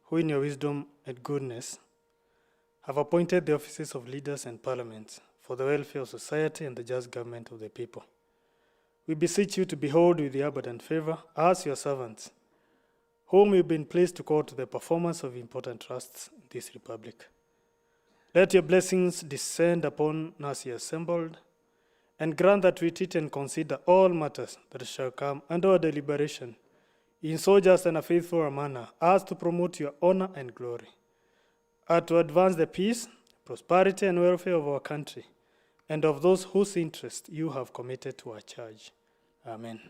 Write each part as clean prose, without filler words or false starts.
who in your wisdom and goodness have appointed the offices of leaders and parliaments for the welfare of society and the just government of the people. We beseech you to behold with your abundant favor us, your servants, whom you've been pleased to call to the performance of important trusts in this republic. Let your blessings descend upon us here assembled, and grant that we treat and consider all matters that shall come under our deliberation in so just and a faithful a manner as to promote your honor and glory, and to advance the peace, prosperity, and welfare of our country, and of those whose interest you have committed to our charge. Amen.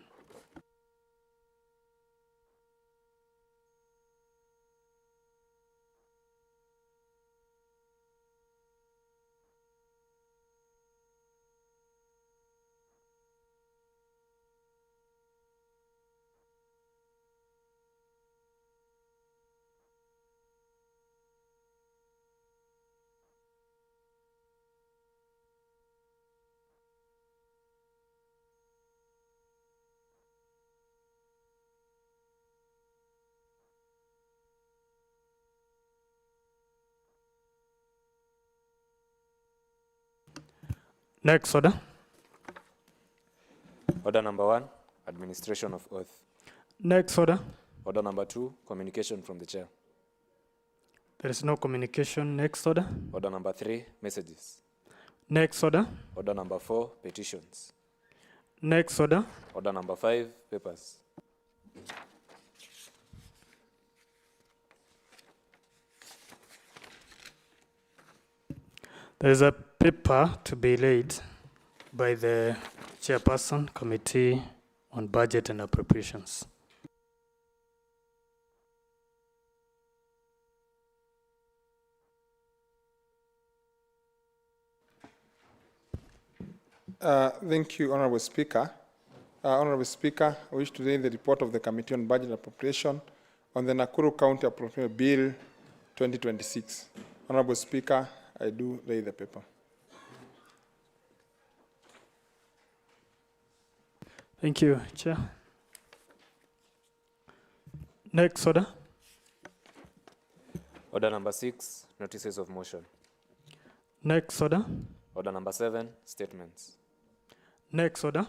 Next order. Order number 1, administration of oath. Next order. Order number 2, communication from the chair. There is no communication. Next order. Order number 3, messages. Next order. Order number 4, petitions. Next order. Order number 5, papers. There is a paper to be laid by the chairperson, Committee on Budget and Appropriations. Thank you, Honorable Speaker. Honorable Speaker, I wish to read the report of the Committee on Budget and Appropriation on the Nakuru County Appropriations Bill 2026. Honorable Speaker, I do read the paper. Thank you, Chair. Next order. Order number 6, notices of motion. Next order. Order number 7, statements. Next order.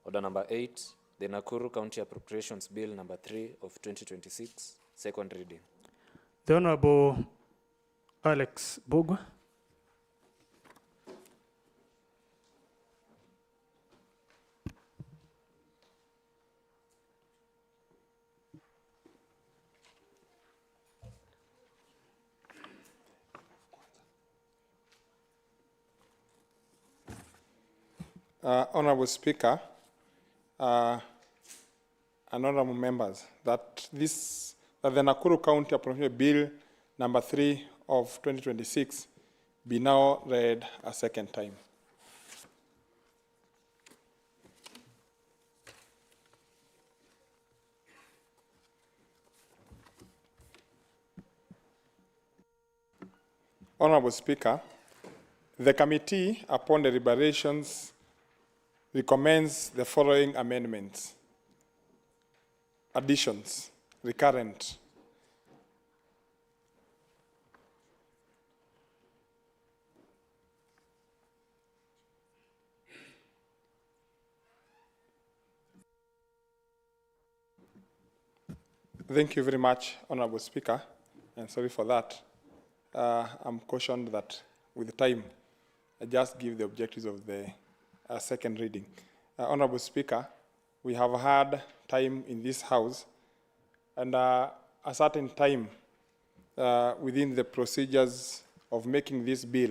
Order number 8, the Nakuru County Appropriations Bill number 3 of 2026, second reading. The Honorable Alex Bugwa. Honorable Speaker, and honorable members, that the Nakuru County Appropriations Bill number 3 of 2026 be now read a second time. Honorable Speaker, the committee, upon deliberations, recommends the following amendments. Additions, recurrent. Thank you very much, Honorable Speaker, and sorry for that. I'm cautioned that with time, I just give the objectives of the second reading. Honorable Speaker, we have had time in this House, and a certain time within the procedures of making this bill,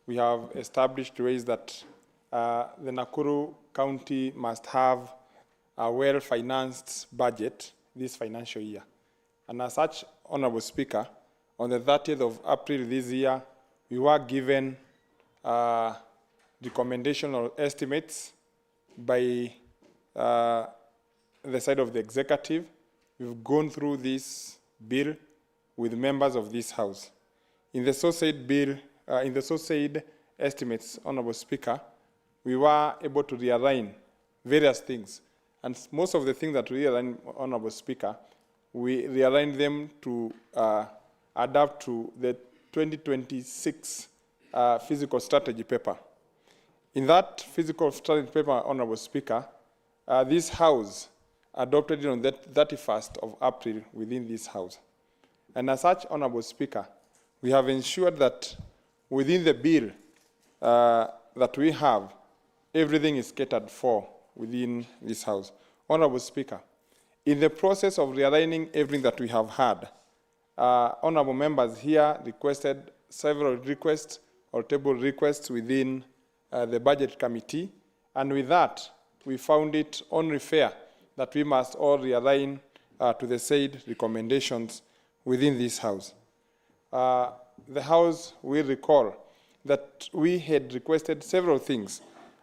we have established ways that the Nakuru County must have a well-financed budget this financial year. And as such, Honorable Speaker, on the 30th of April this year, we were given recommendation or estimates by the side of the executive. We've gone through this bill with members of this House. In the so-said bill, in the so-said estimates, Honorable Speaker, we were able to realign various things. And most of the things that we realigned, Honorable Speaker, we realigned them to adapt to the 2026 physical strategy paper. In that physical strategy paper, Honorable Speaker, this House adopted it on the 31st of April within this House. And as such, Honorable Speaker, we have ensured that within the bill that we have, everything is catered for within this House. Honorable Speaker, in the process of realigning everything that we have had, honorable members here requested several requests or table requests within the Budget Committee, and with that, we found it only fair that we must all realign to the said recommendations within this House. The House will recall that we had requested several things.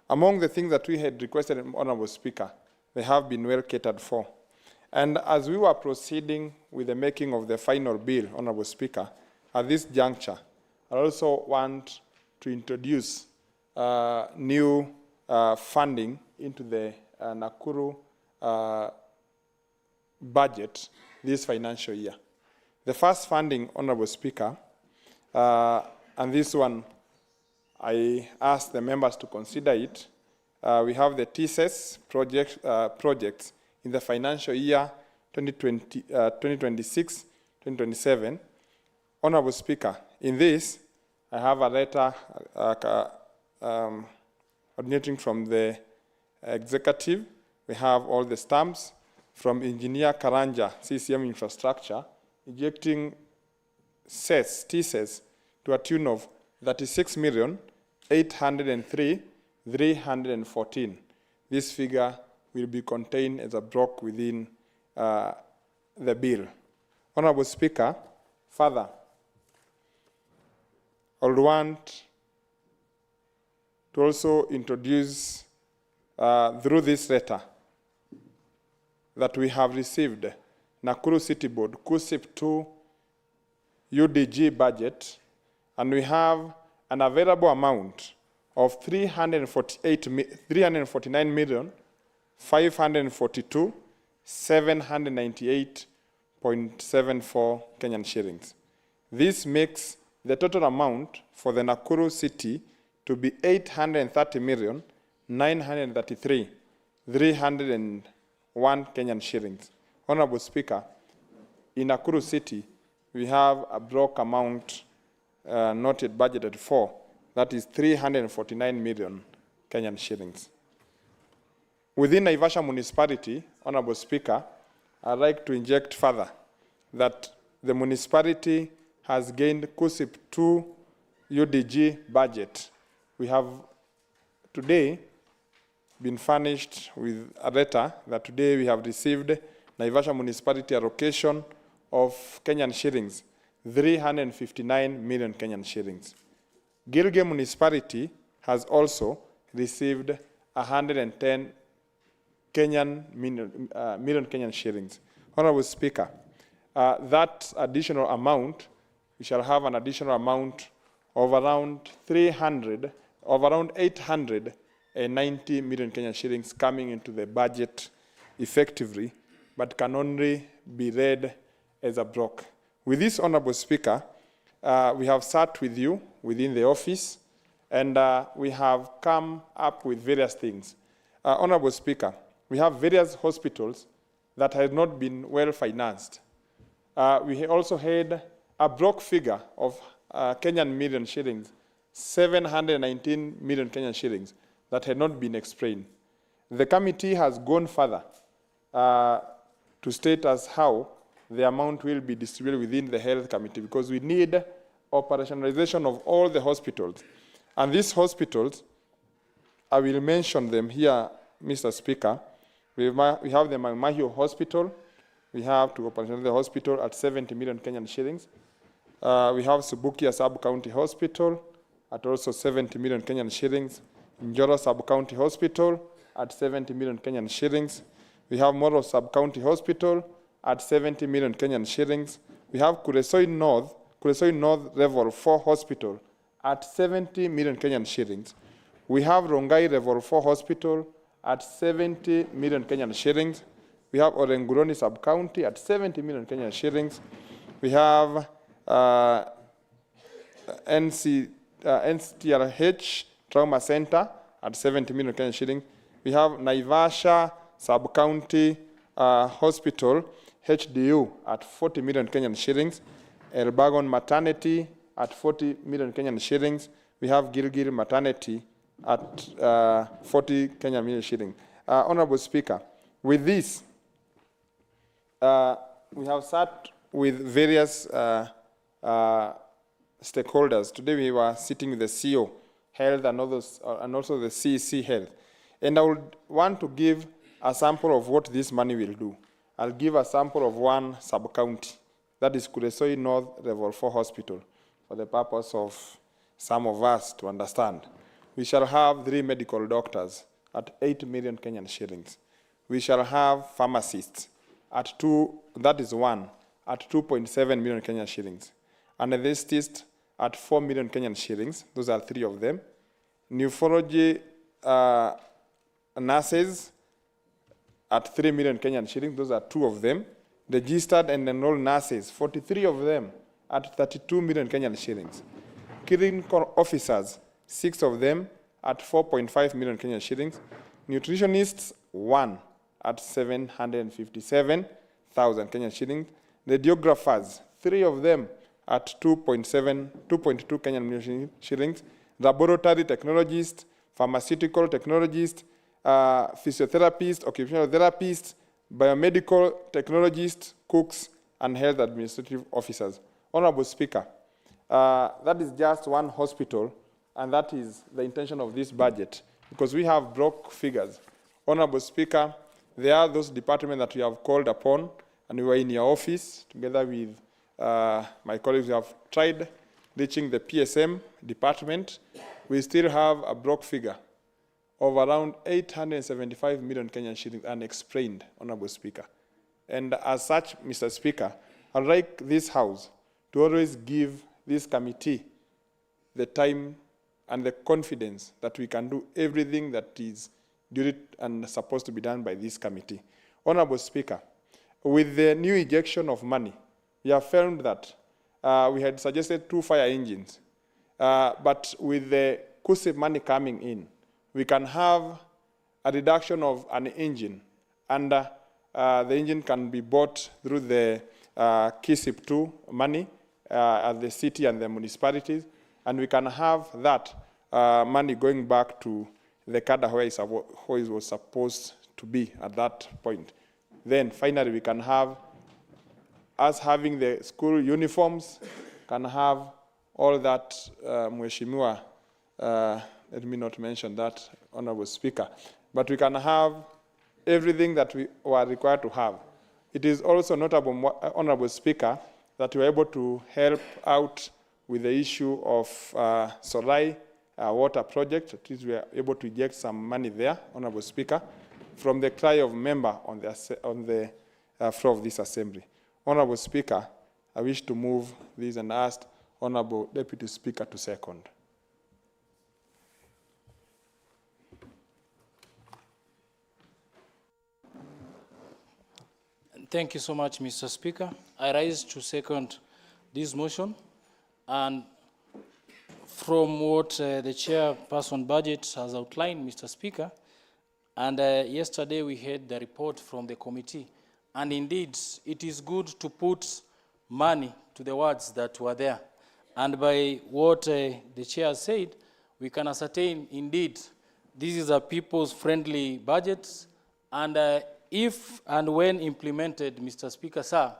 Among the things that we had requested, Honorable Speaker, they have been well catered for. And as we were proceeding with the making of the final bill, Honorable Speaker, at this juncture, I also want to introduce new funding into the Nakuru budget this financial year. The first funding, Honorable Speaker, and this one, I ask the members to consider it. We have the TSES projects in the financial year 2026-2027. Honorable Speaker, in this, I have a letter originating from the executive. We have all the stamps from Engineer Karanja, CCM Infrastructure, injecting TSES to a tune of 36,803,314. This figure will be contained as a block within the bill. Honorable Speaker, further, I would want to also introduce through this letter that we have received Nakuru City Board, KUSIP 2 UDG budget, and we have an available amount of 349,542,798.74 Kenyan shillings. This makes the total amount for the Nakuru City to be 830,933,301 Kenyan shillings. Honorable Speaker, in Nakuru City, we have a block amount not yet budgeted for, that is 349 million Kenyan shillings. Within Naivasha municipality, Honorable Speaker, I'd like to inject further that the municipality has gained KUSIP 2 UDG budget. We have today been furnished with a letter that today we have received Naivasha municipality allocation of Kenyan shillings, 359 million Kenyan shillings. Gilgil municipality has also received 110 million Kenyan shillings. Honorable Speaker, that additional amount, we shall have an additional amount of around 890 million Kenyan shillings coming into the budget effectively, but can only be read as a block. With this, Honorable Speaker, we have sat with you within the office, and we have come up with various things. Honorable Speaker, we have various hospitals that have not been well financed. We also had a block figure of Kenyan million shillings, 719 million Kenyan shillings that had not been explained. The committee has gone further to state as how the amount will be distributed within the health committee, because we need operationalization of all the hospitals. And these hospitals, I will mention them here, Mr. Speaker. We have the Mahio Hospital. We have to operationalize the hospital at 70 million Kenyan shillings. We have Subukia Sub-County Hospital at also 70 million Kenyan shillings. Njoro Sub-County Hospital at 70 million Kenyan shillings. We have Moro Sub-County Hospital at 70 million Kenyan shillings. We have Kuresoi North Level 4 Hospital at 70 million Kenyan shillings. We have Rongai Level 4 Hospital at 70 million Kenyan shillings. We have Orenguroni Sub-County at 70 million Kenyan shillings. We have NCTRH Trauma Center at 70 million Kenyan shillings. We have Naivasha Sub-County Hospital, HDU, at 40 million Kenyan shillings. Elbagon Maternity at 40 million Kenyan shillings. We have Gilgil Maternity at 40 Kenyan million shillings. Honorable Speaker, with this, we have sat with various stakeholders. Today we were sitting with the CEO Health and others, and also the CEC Health. And I would want to give a sample of what this money will do. I'll give a sample of one sub-county, that is Kuresoi North Level 4 Hospital, for the purpose of some of us to understand. We shall have 3 medical doctors at 8 million Kenyan shillings. We shall have pharmacists at 1, at 2.7 million Kenyan shillings. Anesthetists at 4 million Kenyan shillings. Those are 3 of them. Nephrology nurses at 3 million Kenyan shillings. Those are 2 of them. Registered and enrolled nurses, 43 of them at 32 million Kenyan shillings. Clinical officers, 6 of them at 4.5 million Kenyan shillings. Nutritionists, 1 at 757,000 Kenyan shillings. Radiographers, 3 of them at 2.2 Kenyan million shillings. Laboratory technologists, pharmaceutical technologists, physiotherapists, occupational therapists, biomedical technologists, cooks, and health administrative officers. Honorable Speaker, that is just one hospital, and that is the intention of this budget, because we have broke figures. Honorable Speaker, there are those departments that we have called upon, and we were in your office together with my colleagues. We have tried reaching the PSM department. We still have a broke figure of around 875 million Kenyan shillings unexplained, Honorable Speaker. And as such, Mr. Speaker, I'd like this House to always give this committee the time and the confidence that we can do everything that is due and supposed to be done by this committee. Honorable Speaker, with the new injection of money, we have found that we had suggested 2 fire engines, but with the KUSIP money coming in, we can have a reduction of an engine, and the engine can be bought through the KUSIP 2 money at the city and the municipalities, and we can have that money going back to the cadre where it was supposed to be at that point. Then finally we can have us having the school uniforms, can have all that, Mheshimiwa, let me not mention that, Honorable Speaker, but we can have everything that we were required to have. It is also notable, Honorable Speaker, that we were able to help out with the issue of Solai water project. At least we are able to inject some money there, Honorable Speaker, from the cry of member on the floor of this assembly. Honorable Speaker, I wish to move this and ask Honorable Deputy Speaker to second. Thank you so much, Mr. Speaker. I rise to second this motion, and from what the chairperson budget has outlined, Mr. Speaker, and yesterday we had the report from the committee, and indeed it is good to put money to the words that were there. And by what the chair said, we can ascertain indeed this is a people's friendly budget, and if and when implemented, Mr. Speaker, sir,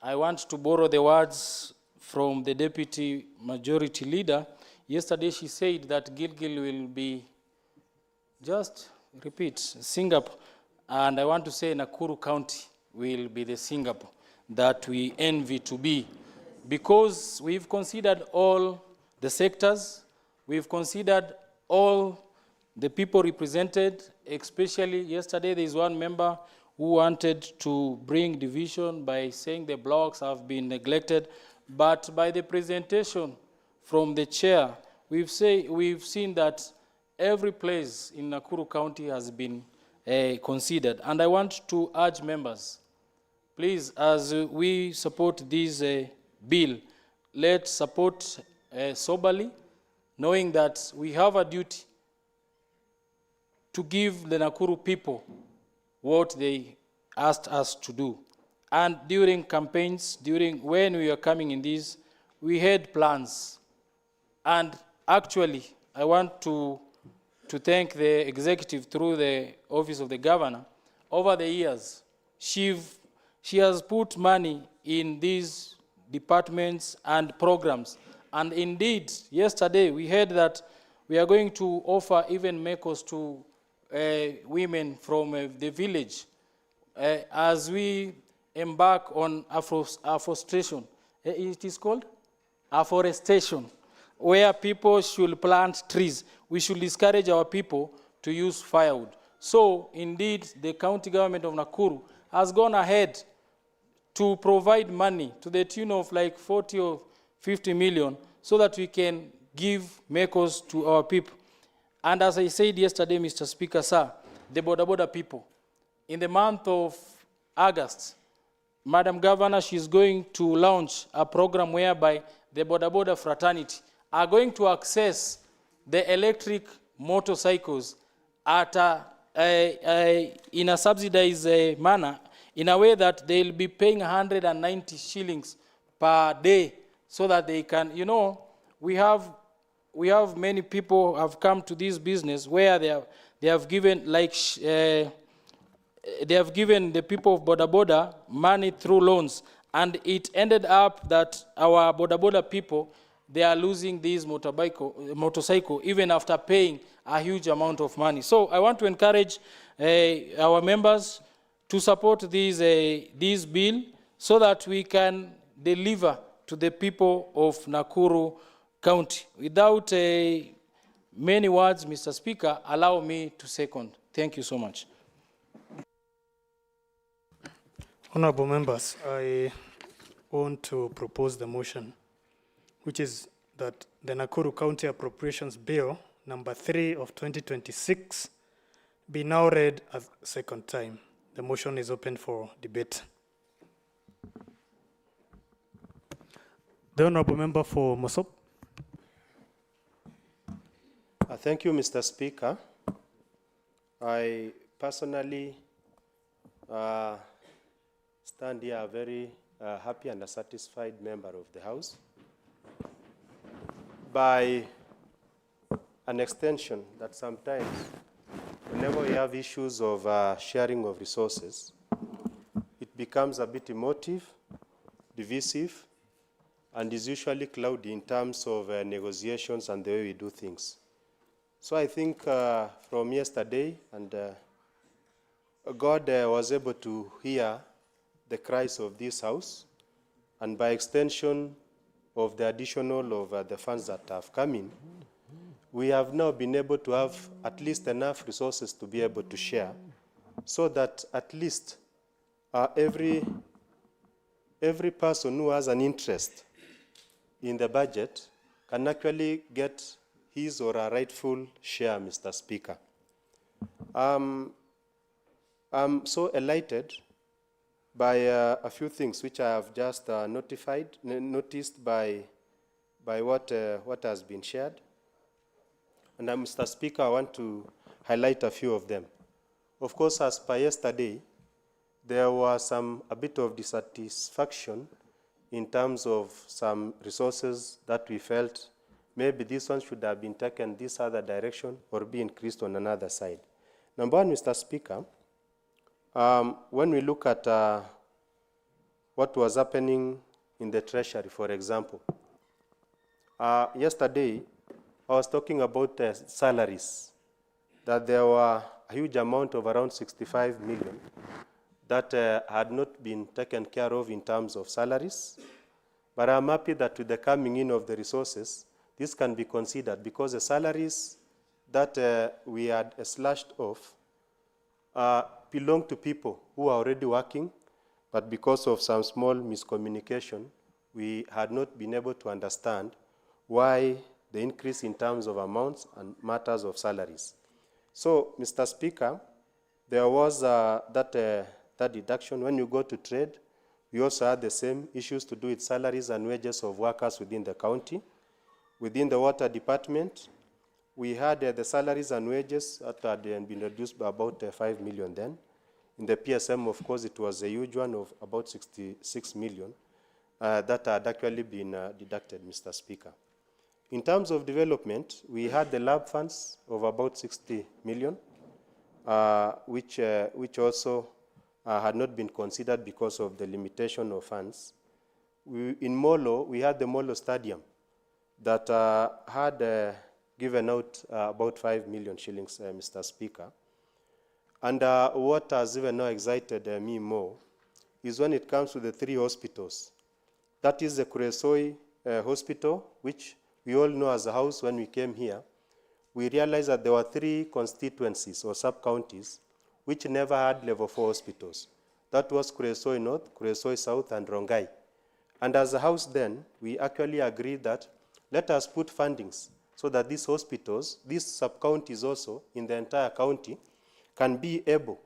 I want to borrow the words from the Deputy Majority Leader. Yesterday she said that Gilgil will be, just repeat, Singapore. And I want to say Nakuru County will be the Singapore that we envy to be. Because we've considered all the sectors, we've considered all the people represented, especially yesterday there is one member who wanted to bring division by saying the blocks have been neglected. But by the presentation from the chair, we've seen that every place in Nakuru County has been considered. And I want to urge members, please, as we support this bill, let's support soberly, knowing that we have a duty to give the Nakuru people what they asked us to do. And during campaigns, when we were coming in this, we had plans. And actually, I want to thank the executive through the office of the governor. Over the years, she has put money in these departments and programs. And indeed, yesterday we heard that we are going to offer even makers to women from the village as we embark on afforestation. It is called afforestation, where people should plant trees. We should discourage our people to use firewood. So, indeed, the county government of Nakuru has gone ahead to provide money to the tune of like 40 or 50 million so that we can give makers to our people. And as I said yesterday, Mr. Speaker, sir, the boda people, in the month of August, Madam Governor, she's going to launch a program whereby the boda fraternity are going to access the electric motorcycles at in a subsidized manner, in a way that they'll be paying 190 shillings per day, so that they can, you know, we have many people have come to this business where they have given like they have given the people of boda money through loans, and it ended up that our boda people, they are losing these motorcycle even after paying a huge amount of money. So I want to encourage our members to support this bill so that we can deliver to the people of Nakuru County. Without many words, Mr. Speaker, allow me to second. Thank you so much. Honorable members, I want to propose the motion, which is that the Nakuru County Appropriations Bill number 3 of 2026 be now read a second time. The motion is open for debate. The Honorable Member for Mosop. Thank you, Mr. Speaker. I personally stand here a very happy and a satisfied member of the House. By an extension that sometimes, whenever we have issues of sharing of resources, it becomes a bit emotive, divisive, and is usually cloudy in terms of negotiations and the way we do things. So I think from yesterday, and God was able to hear the cries of this House, and by extension of the additional of the funds that have come in, we have now been able to have at least enough resources to be able to share, so that at least every person who has an interest in the budget can actually get his or her rightful share, Mr. Speaker. I'm so elated by a few things which I have just noticed by what has been shared. And Mr. Speaker, I want to highlight a few of them. Of course, as per yesterday, there was a bit of dissatisfaction in terms of some resources that we felt maybe this one should have been taken this other direction or be increased on another side. Number one, Mr. Speaker, when we look at what was happening in the Treasury, for example, yesterday I was talking about salaries, that there were a huge amount of around 65 million that had not been taken care of in terms of salaries. But I'm happy that with the coming in of the resources, this can be considered, because the salaries that we had slashed off belong to people who are already working, but because of some small miscommunication, we had not been able to understand why the increase in terms of amounts and matters of salaries. So, Mr. Speaker, there was that deduction. When you go to trade, We also had the same issues to do with salaries and wages of workers within the county. Within the water department, we had the salaries and wages that had been reduced by about 5 million then. In the PSM, of course, it was a huge one of about 66 million that had actually been deducted, Mr. Speaker. In terms of development, we had the lab funds of about 60 million, which also had not been considered because of the limitation of funds. In Molo, we had the Molo Stadium that had given out about 5 million shillings, Mr. Speaker. And what has even now excited me more is when it comes to the 3 hospitals. That is the Kuresoi Hospital, which we all know as a house when we came here. We realized that there were 3 constituencies or sub-counties which never had level 4 hospitals. That was Kuresoi North, Kuresoi South, and Rongai. And as a house then, we actually agreed that let us put fundings so that these hospitals, these sub-counties also in the entire county, can be able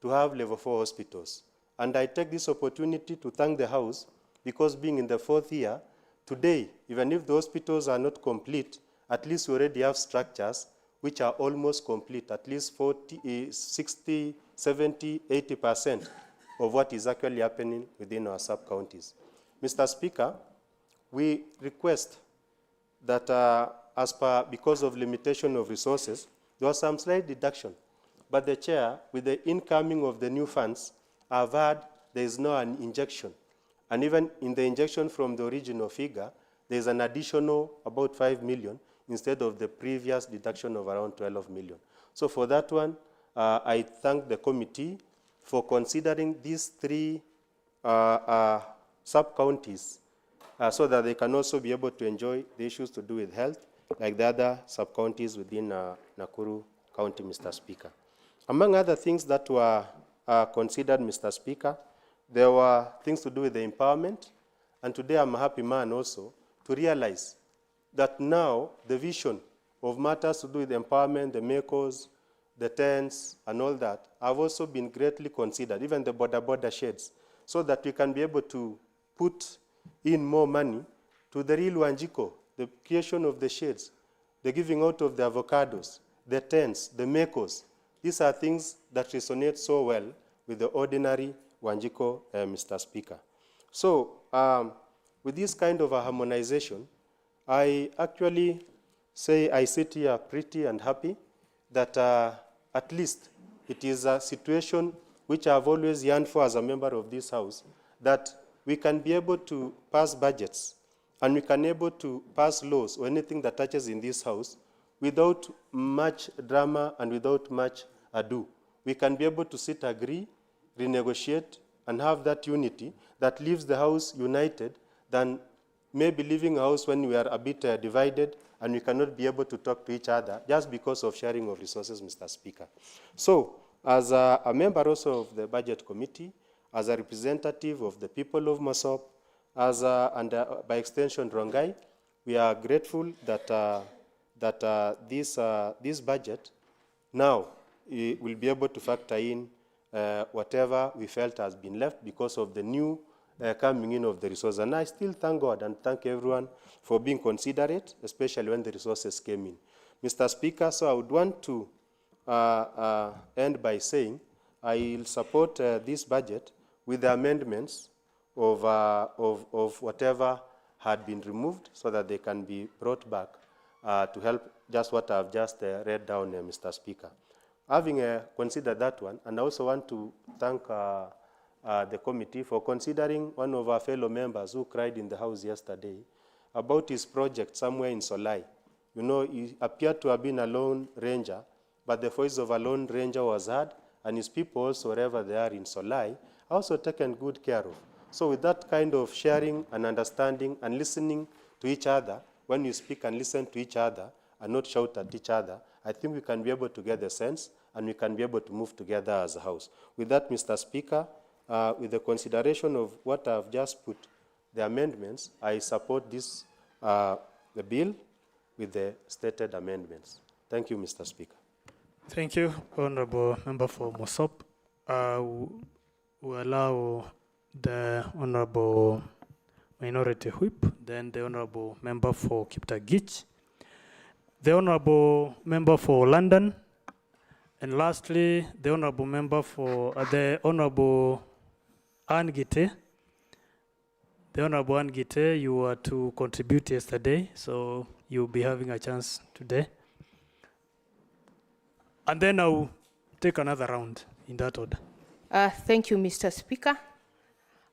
to have level 4 hospitals. And I take this opportunity to thank the House because being in the 4th year, today, even if the hospitals are not complete, at least we already have structures which are almost complete, at least 40, 60, 70, 80% of what is actually happening within our sub-counties. Mr. Speaker, we request that because of limitation of resources, there was some slight deduction. But the chair, with the incoming of the new funds, I've heard there is now an injection. And even in the injection from the original figure, there is an additional about 5 million instead of the previous deduction of around 12 million. So for that one, I thank the committee for considering these 3 sub-counties so that they can also be able to enjoy the issues to do with health, like the other sub-counties within Nakuru County, Mr. Speaker. Among other things that were considered, Mr. Speaker, there were things to do with the empowerment. And today I'm a happy man also to realize that now the vision of matters to do with empowerment, the makers, the tents, and all that have also been greatly considered, even the border sheds, so that we can be able to put in more money to the real Wanjiko, the creation of the sheds, the giving out of the avocados, the tents, the makers. These are things that resonate so well with the ordinary Wanjiko, Mr. Speaker. So with this kind of a harmonization, I actually say I sit here pretty and happy that at least it is a situation which I've always yearned for as a member of this House, that we can be able to pass budgets and we can be able to pass laws or anything that touches in this House without much drama and without much ado. We can be able to sit, agree, renegotiate, and have that unity that leaves the House united than maybe leaving a house when we are a bit divided and we cannot be able to talk to each other just because of sharing of resources, Mr. Speaker. So, as a member also of the Budget Committee, as a representative of the people of Mosop, and by extension Rongai, we are grateful that this budget now will be able to factor in whatever we felt has been left because of the new coming in of the resources. And I still thank God and thank everyone for being considerate, especially when the resources came in. Mr. Speaker, so I would want to end by saying I will support this budget with the amendments of whatever had been removed so that they can be brought back to help just what I've just read down, Mr. Speaker. Having considered that one, and I also want to thank the committee for considering one of our fellow members who cried in the House yesterday about his project somewhere in Solai. You know, he appeared to have been a lone ranger, but the voice of a lone ranger was heard, and his people also, wherever they are in Solai, are also taken good care of. So with that kind of sharing and understanding and listening to each other, when you speak and listen to each other and not shout at each other, I think we can be able to get the sense and we can be able to move together as a House. With that, Mr. Speaker, with the consideration of what I've just put, the amendments, I support this, the bill with the stated amendments. Thank you, Mr. Speaker. Thank you, Honorable Member for Mosop. We allow the Honorable Minority Whip, then the Honorable Member for Kiptagich, the Honorable Member for London, and lastly, the Honorable Member for the Honorable Ann Gite. The Honorable Ann Gite, you were to contribute yesterday, so you'll be having a chance today. And then I'll take another round in that order. Thank you, Mr. Speaker.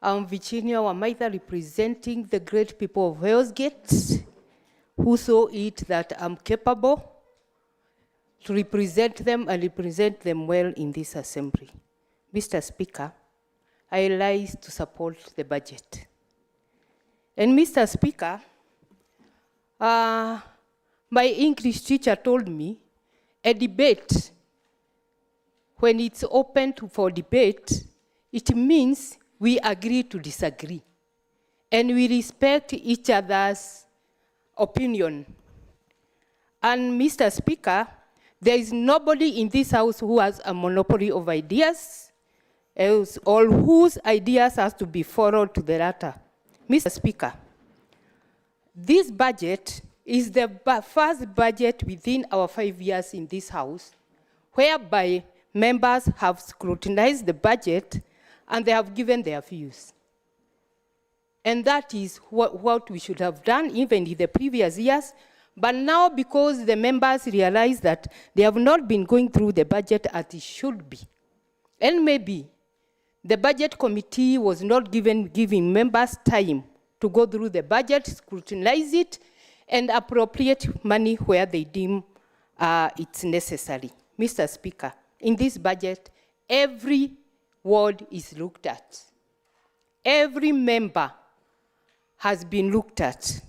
I'm Virginia Wamaitha, representing the great people of Wellsgate, who saw it that I'm capable to represent them and represent them well in this assembly. Mr. Speaker, I rise to support the budget. And Mr. Speaker, my English teacher told me a debate, when it's open for debate, it means we agree to disagree. And we respect each other's opinion. And Mr. Speaker, there is nobody in this house who has a monopoly of ideas, or whose ideas has to be followed to the latter. Mr. Speaker, this budget is the first budget within our 5 years in this house, whereby members have scrutinized the budget and they have given their views. And that is what we should have done even in the previous years. But now, because the members realize that they have not been going through the budget as it should be, and maybe the budget committee was not giving members time to go through the budget, scrutinize it, and appropriate money where they deem it's necessary. Mr. Speaker, in this budget, every ward is looked at. Every member has been looked at.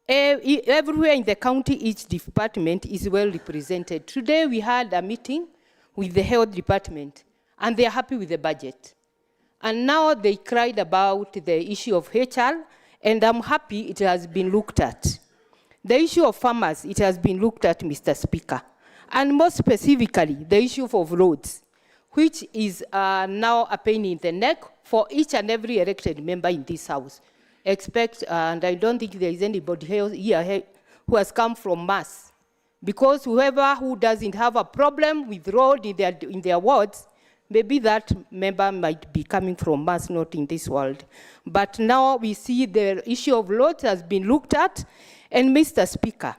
Everywhere in the county, each department is well represented. Today, we had a meeting with the health department, and they are happy with the budget. And now they cried about the issue of HR, and I'm happy it has been looked at. The issue of farmers, it has been looked at, Mr. Speaker. And more specifically, the issue of roads, which is now a pain in the neck for each and every elected member in this house. And I don't think there is anybody here who has come from Mass. Because whoever who doesn't have a problem with road in their wards, maybe that member might be coming from Mass, not in this world. But now we see the issue of roads has been looked at. And Mr. Speaker,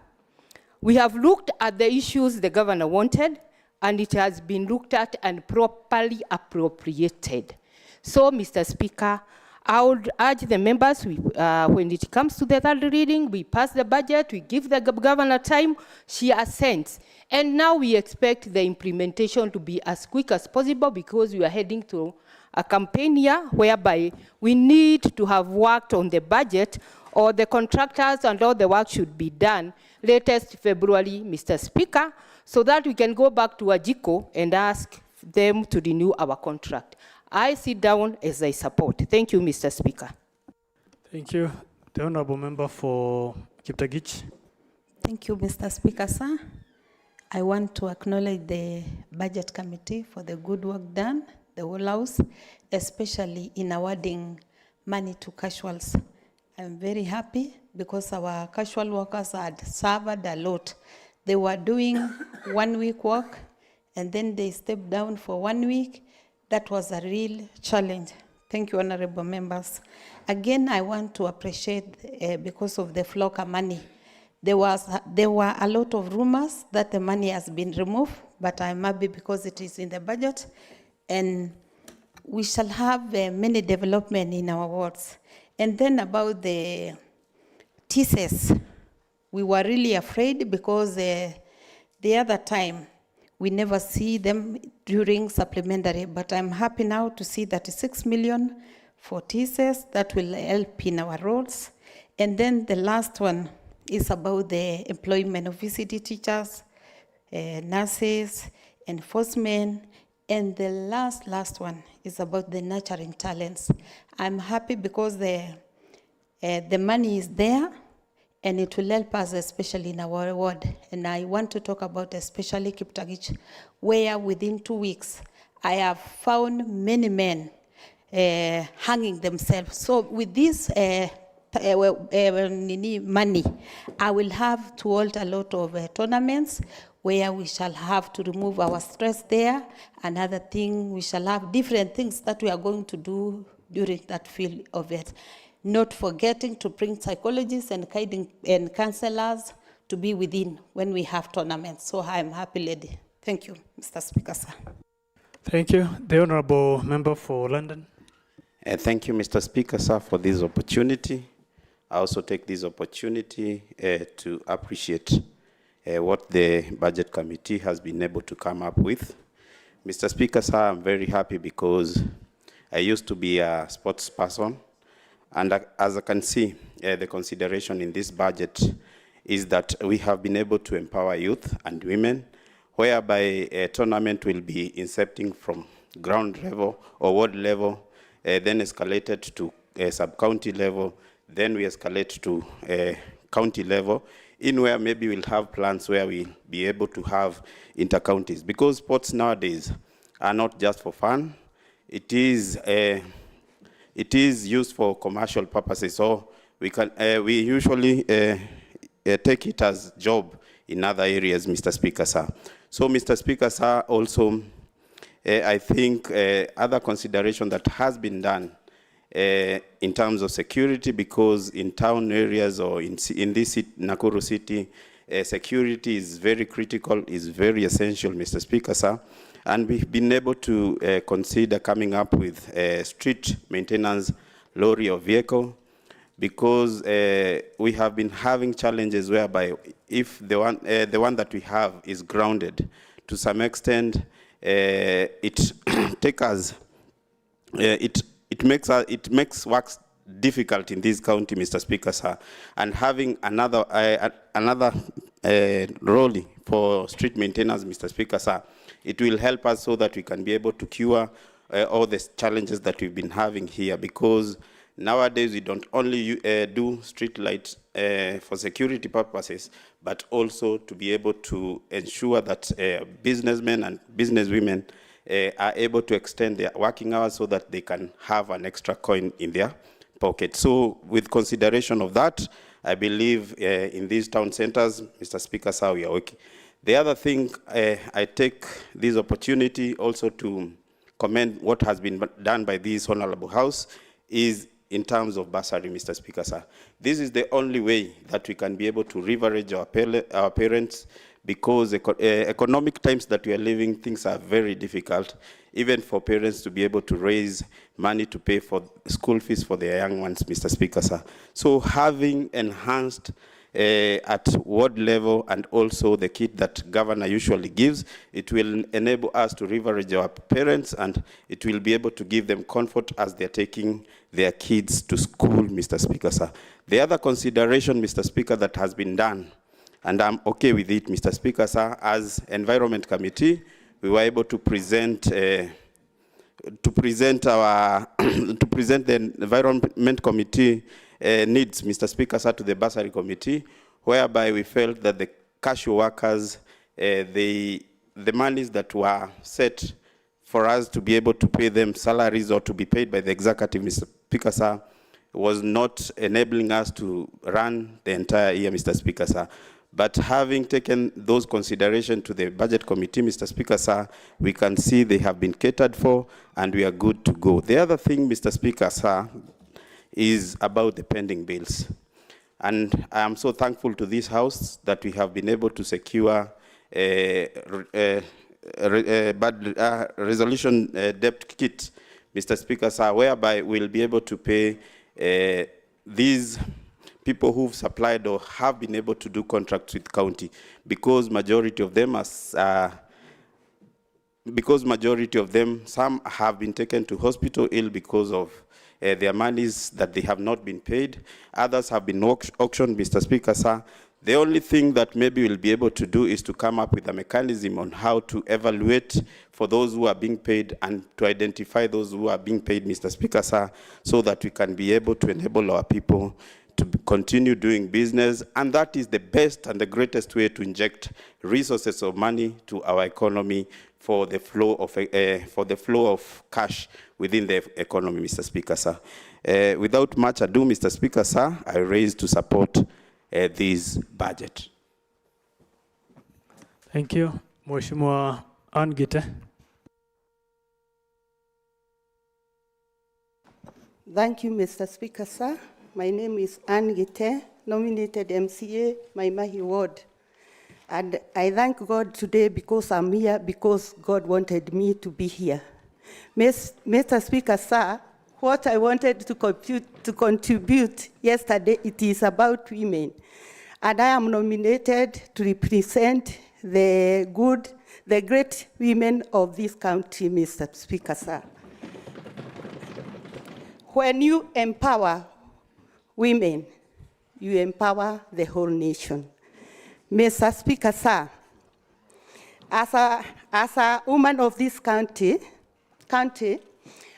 we have looked at the issues the governor wanted, and it has been looked at and properly appropriated. So, Mr. Speaker, I would urge the members, when it comes to the third reading, we pass the budget, we give the governor time, she assents. And now we expect the implementation to be as quick as possible, because we are heading to a campaign year whereby we need to have worked on the budget, or the contractors and all the work should be done latest February, Mr. Speaker, so that we can go back to Ajiko and ask them to renew our contract. I sit down as I support. Thank you, Mr. Speaker. Thank you. The Honorable Member for Kiptagich. Thank you, Mr. Speaker, sir. I want to acknowledge the Budget Committee for the good work done, the whole House, especially in awarding money to casuals. I'm very happy because our casual workers had suffered a lot. They were doing 1 week work, and then they stepped down for 1 week. That was a real challenge. Thank you, honorable members. Again, I want to appreciate, because of the FLOCA money, there were a lot of rumors that the money has been removed, but I'm happy because it is in the budget, and we shall have many development in our wards. And then about the thesis, we were really afraid because the other time, we never see them during supplementary, but I'm happy now to see that 6 million for thesis that will help in our roles. And then the last one is about the employment of VCT teachers, nurses, enforcement, and the last one is about the nurturing talents. I'm happy because the money is there, and it will help us, especially in our ward. And I want to talk about especially Kiptagich, where within 2 weeks, I have found many men hanging themselves. So with this money, I will have to hold a lot of tournaments where we shall have to remove our stress there. Another thing, we shall have different things that we are going to do during that field of it. Not forgetting to bring psychologists and guiding and counselors to be within when we have tournaments. So I am happy, lady. Thank you, Mr. Speaker, sir. Thank you. The Honourable Member for London. Thank you, Mr. Speaker, sir, for this opportunity. I also take this opportunity to appreciate what the Budget Committee has been able to come up with. Mr. Speaker, sir, I'm very happy because I used to be a sports person, and as I can see, the consideration in this budget is that we have been able to empower youth and women, whereby a tournament will be incepting from ground level or ward level, then escalated to sub-county level, then we escalate to county level, in where maybe we'll have plans where we'll be able to have inter-counties. Because sports nowadays are not just for fun, it is used for commercial purposes. So we usually take it as job in other areas, Mr. Speaker, sir. So, Mr. Speaker, sir, also, I think other consideration that has been done in terms of security, because in town areas or in this Nakuru city, security is very critical, is very essential, Mr. Speaker, sir. And we've been able to consider coming up with a street maintenance lorry or vehicle, because we have been having challenges whereby if the one that we have is grounded, to some extent, it makes work difficult in this county, Mr. Speaker, sir. And having another role for street maintenance, Mr. Speaker, sir, it will help us so that we can be able to cure all the challenges that we've been having here, because nowadays we don't only do street lights for security purposes, but also to be able to ensure that businessmen and businesswomen are able to extend their working hours so that they can have an extra coin in their pocket. So with consideration of that, I believe in these town centers, Mr. Speaker, sir, we are working. The other thing, I take this opportunity also to commend what has been done by this Honorable House is in terms of bursary, Mr. Speaker, sir. This is the only way that we can be able to leverage our parents, because economic times that we are living, things are very difficult, even for parents to be able to raise money to pay for school fees for their young ones, Mr. Speaker, sir. So having enhanced at ward level and also the kit that governor usually gives, it will enable us to leverage our parents, and it will be able to give them comfort as they're taking their kids to school, Mr. Speaker, sir. The other consideration, Mr. Speaker, that has been done, and I'm okay with it, Mr. Speaker, sir, as Environment Committee, we were able to present the Environment Committee needs, Mr. Speaker, sir, to the Bursary Committee, whereby we felt that the cashew workers, the monies that were set for us to be able to pay them salaries or to be paid by the executive, Mr. Speaker, sir, was not enabling us to run the entire year, Mr. Speaker, sir. But having taken those considerations to the Budget Committee, Mr. Speaker, sir, we can see they have been catered for and we are good to go. The other thing, Mr. Speaker, sir, is about the pending bills. And I am so thankful to this House that we have been able to secure resolution debt kit, Mr. Speaker, sir, whereby we'll be able to pay these people who've supplied or have been able to do contracts with county, because majority of them some have been taken to hospital ill because of their monies that they have not been paid. Others have been auctioned, Mr. Speaker, sir. The only thing that maybe we'll be able to do is to come up with a mechanism on how to evaluate for those who are being paid and to identify those who are being paid, Mr. Speaker, sir, so that we can be able to enable our people to continue doing business, and that is the best and the greatest way to inject resources of money to our economy for the flow of cash within the economy, Mr. Speaker, sir. Without much ado, Mr. Speaker, sir, I raise to support this budget. Thank you. Mheshimiwa Ann Gite. Thank you, Mr. Speaker, sir. My name is Ann Gite, nominated MCA, Maimahi Ward. And I thank God today because I'm here, because God wanted me to be here. Mr. Speaker, sir, what I wanted to contribute yesterday, it is about women. And I am nominated to represent the great women of this country, Mr. Speaker, sir. When you empower women, you empower the whole nation. Mr. Speaker, sir, as a woman of this country,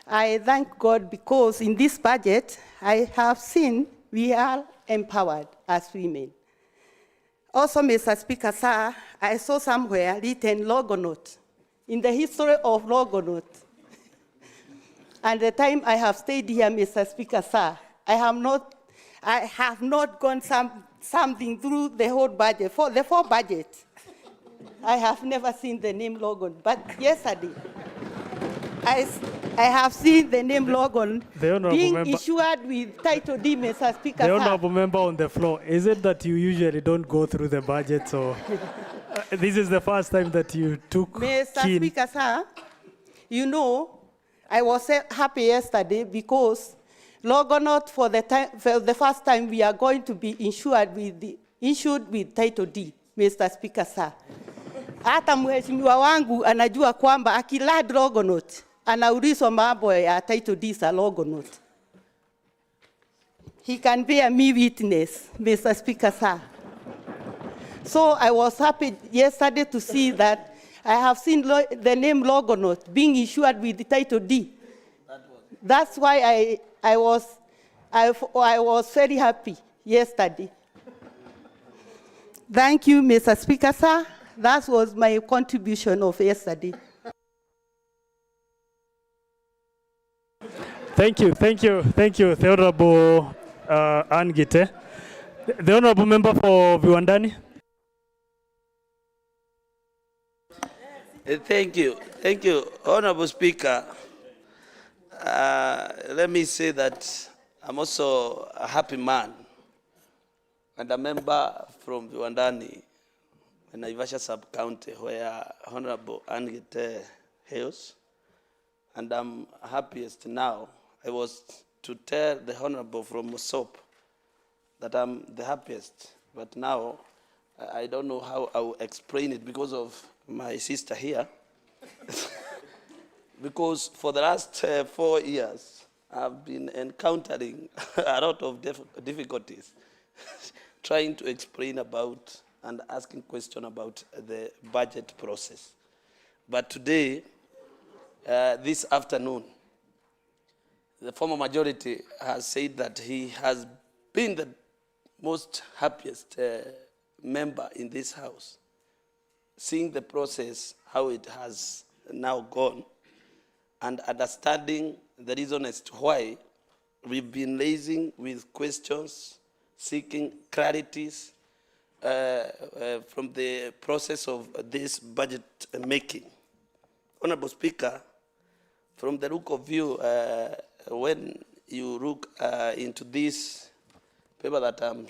I thank God because in this budget, I have seen we are empowered as women. Also, Mr. Speaker, sir, I saw somewhere written Logonaut, in the history of Logonaut. And the time I have stayed here, Mr. Speaker, sir, I have not gone something through the whole budget, for the full budget. I have never seen the name Logan, but yesterday, I have seen the name Logan being issued with title D, Mr. Speaker, The honorable member on the floor, is it that you usually don't go through the budget, so this is the first time that you took Mr. Speaker, sir, you know, I was happy yesterday because Logonaut, for the first time, we are going to be issued with title D, Mr. Speaker, sir. Hata mheshimiwa wangu anajua kwamba akilad Logonaut anaulizwa mambo ya title D za Logonaut. He can bear me witness, Mr. Speaker, sir. So I was happy yesterday to see that I have seen the name Logonaut being issued with the title D. That's why I was very happy yesterday. Thank you, Mr. Speaker, sir. That was my contribution of yesterday. Thank you, the Honorable Ann Gite. The Honorable Member for Viwandani. Thank you, Honorable Speaker. Let me say that I'm also a happy man and a member from Viwandani, Naivasha sub-county, where Honorable Ann Gite hails. And I'm happiest now. I was to tell the Honorable from Mosop that I'm the happiest, but now I don't know how I will explain it because of my sister here. Because for the last 4 years, I've been encountering a lot of difficulties trying to explain about and asking questions about the budget process. But today, this afternoon, the former majority has said that he has been the most happiest member in this House, seeing the process, how it has now gone, and understanding the reason as to why we've been raising with questions, seeking clarities from the process of this budget making. Honorable Speaker, from the look of you, when you look into this paper that I'm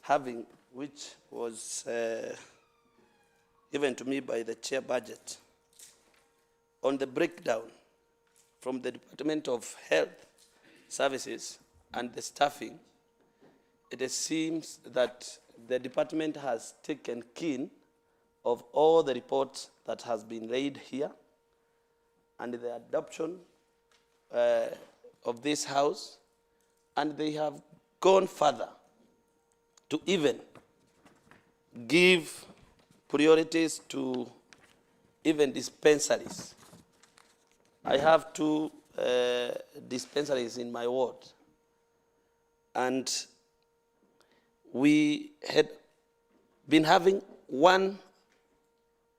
having, which was given to me by the chair budget, on the breakdown from the Department of Health Services and the staffing, it seems that the department has taken keen of all the reports that has been laid here and the adoption of this House, and they have gone further to even give priorities to even dispensaries. I have 2 dispensaries in my ward, and we had been having one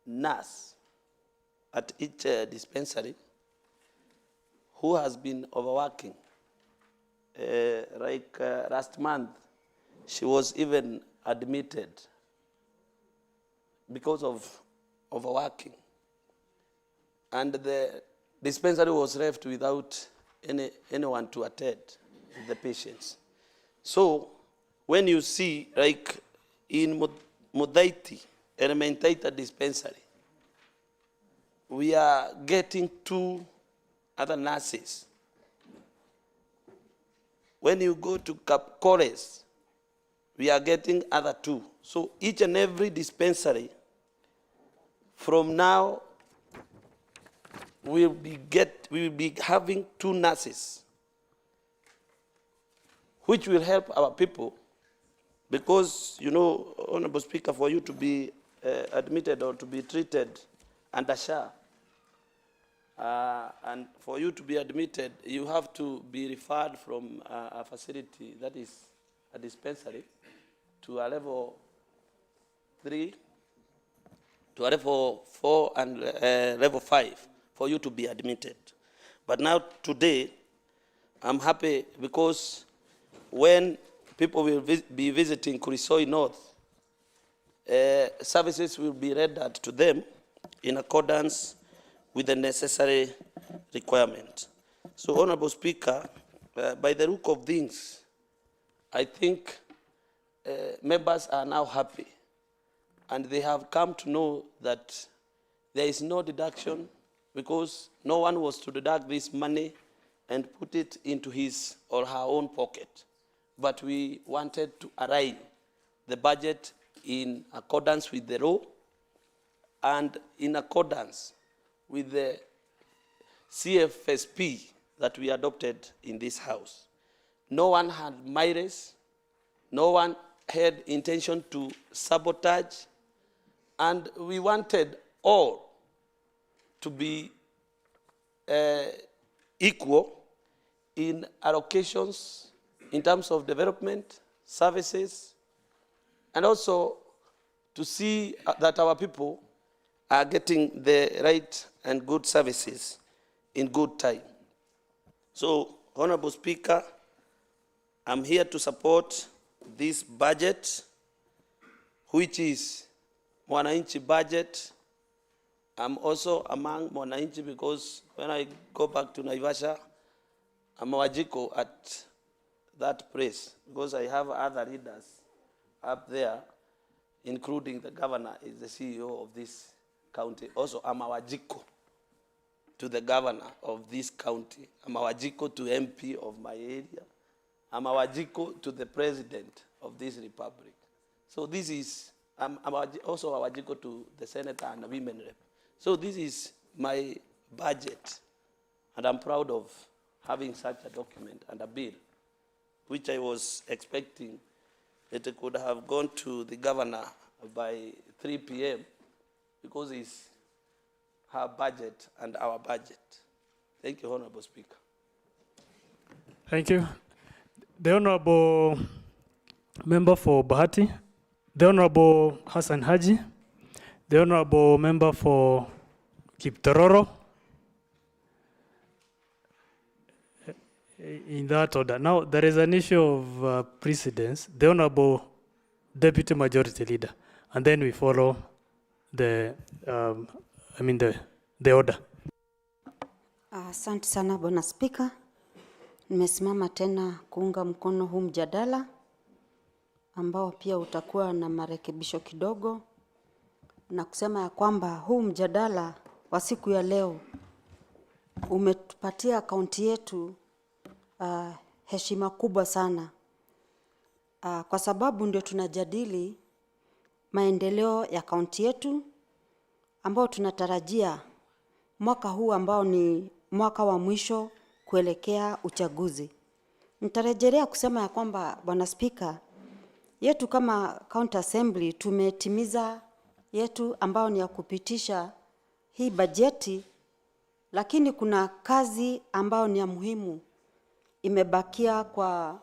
nurse at each dispensary who has been overworking. Last month, she was even admitted because of overworking. And the dispensary was left without anyone to attend the patients. So when you see, like in Mudaiti, Elementaita dispensary, we are getting 2 other nurses. When you go to Kapkores, we are getting other 2. So each and every dispensary, from now, we will be having 2 nurses, which will help our people, because, you know, Honorable Speaker, for you to be admitted or to be treated under SHA, and for you to be admitted, you have to be referred from a facility, that is a dispensary, to a level 3, to a level 4, and level 5 for you to be admitted. But now today, I'm happy because when people will be visiting Kurisoi North, services will be rendered to them in accordance with the necessary requirement. So, Honorable Speaker, by the look of things, I think members are now happy, and they have come to know that there is no deduction, because no one was to deduct this money and put it into his or her own pocket. But we wanted to align the budget in accordance with the law and in accordance with the CFSP that we adopted in this House. No one had malice, no one had intention to sabotage, and we wanted all to be equal in allocations in terms of development, services, and also to see that our people are getting the right and good services in good time. So, Honorable Speaker, I'm here to support this budget, which is Mwananchi budget. I'm also among Mwananchi because when I go back to Naivasha, I'm a Wajiko at that place because I have other leaders up there, including the governor is the CEO of this county. Also, I'm a Wajiko to the governor of this county. I'm a Wajiko to MP of my area. I'm a Wajiko to the president of this republic. So this is, I'm also a Wajiko to the senator and a women rep. So this is my budget, and I'm proud of having such a document and a bill, which I was expecting that it could have gone to the governor by 3 p.m. because it's her budget and our budget. Thank you, Honorable Speaker. Thank you. The Honorable Member for Bahati, the Honorable Hassan Haji, the Honorable Member for Kiptororo. In that order. Now, there is an issue of precedence. The Honorable Deputy Majority Leader, and then we follow the order. Asante sana Bwana Spika. Nimesimama tena kuunga mkono huu mjadala ambao pia utakuwa na marekebisho kidogo, na kusema ya kwamba huu mjadala wa siku ya leo umetupatia kaunti yetu heshima kubwa sana, kwa sababu ndio tunajadili maendeleo ya kaunti yetu ambao tunatarajia mwaka huu ambao ni mwaka wa mwisho kuelekea uchaguzi. Nitarejelea kusema ya kwamba Bwana Spika, yetu kama County Assembly tumetimiza yetu ambao ni ya kupitisha hii bajeti, lakini kuna kazi ambao ni ya muhimu imebakia kwa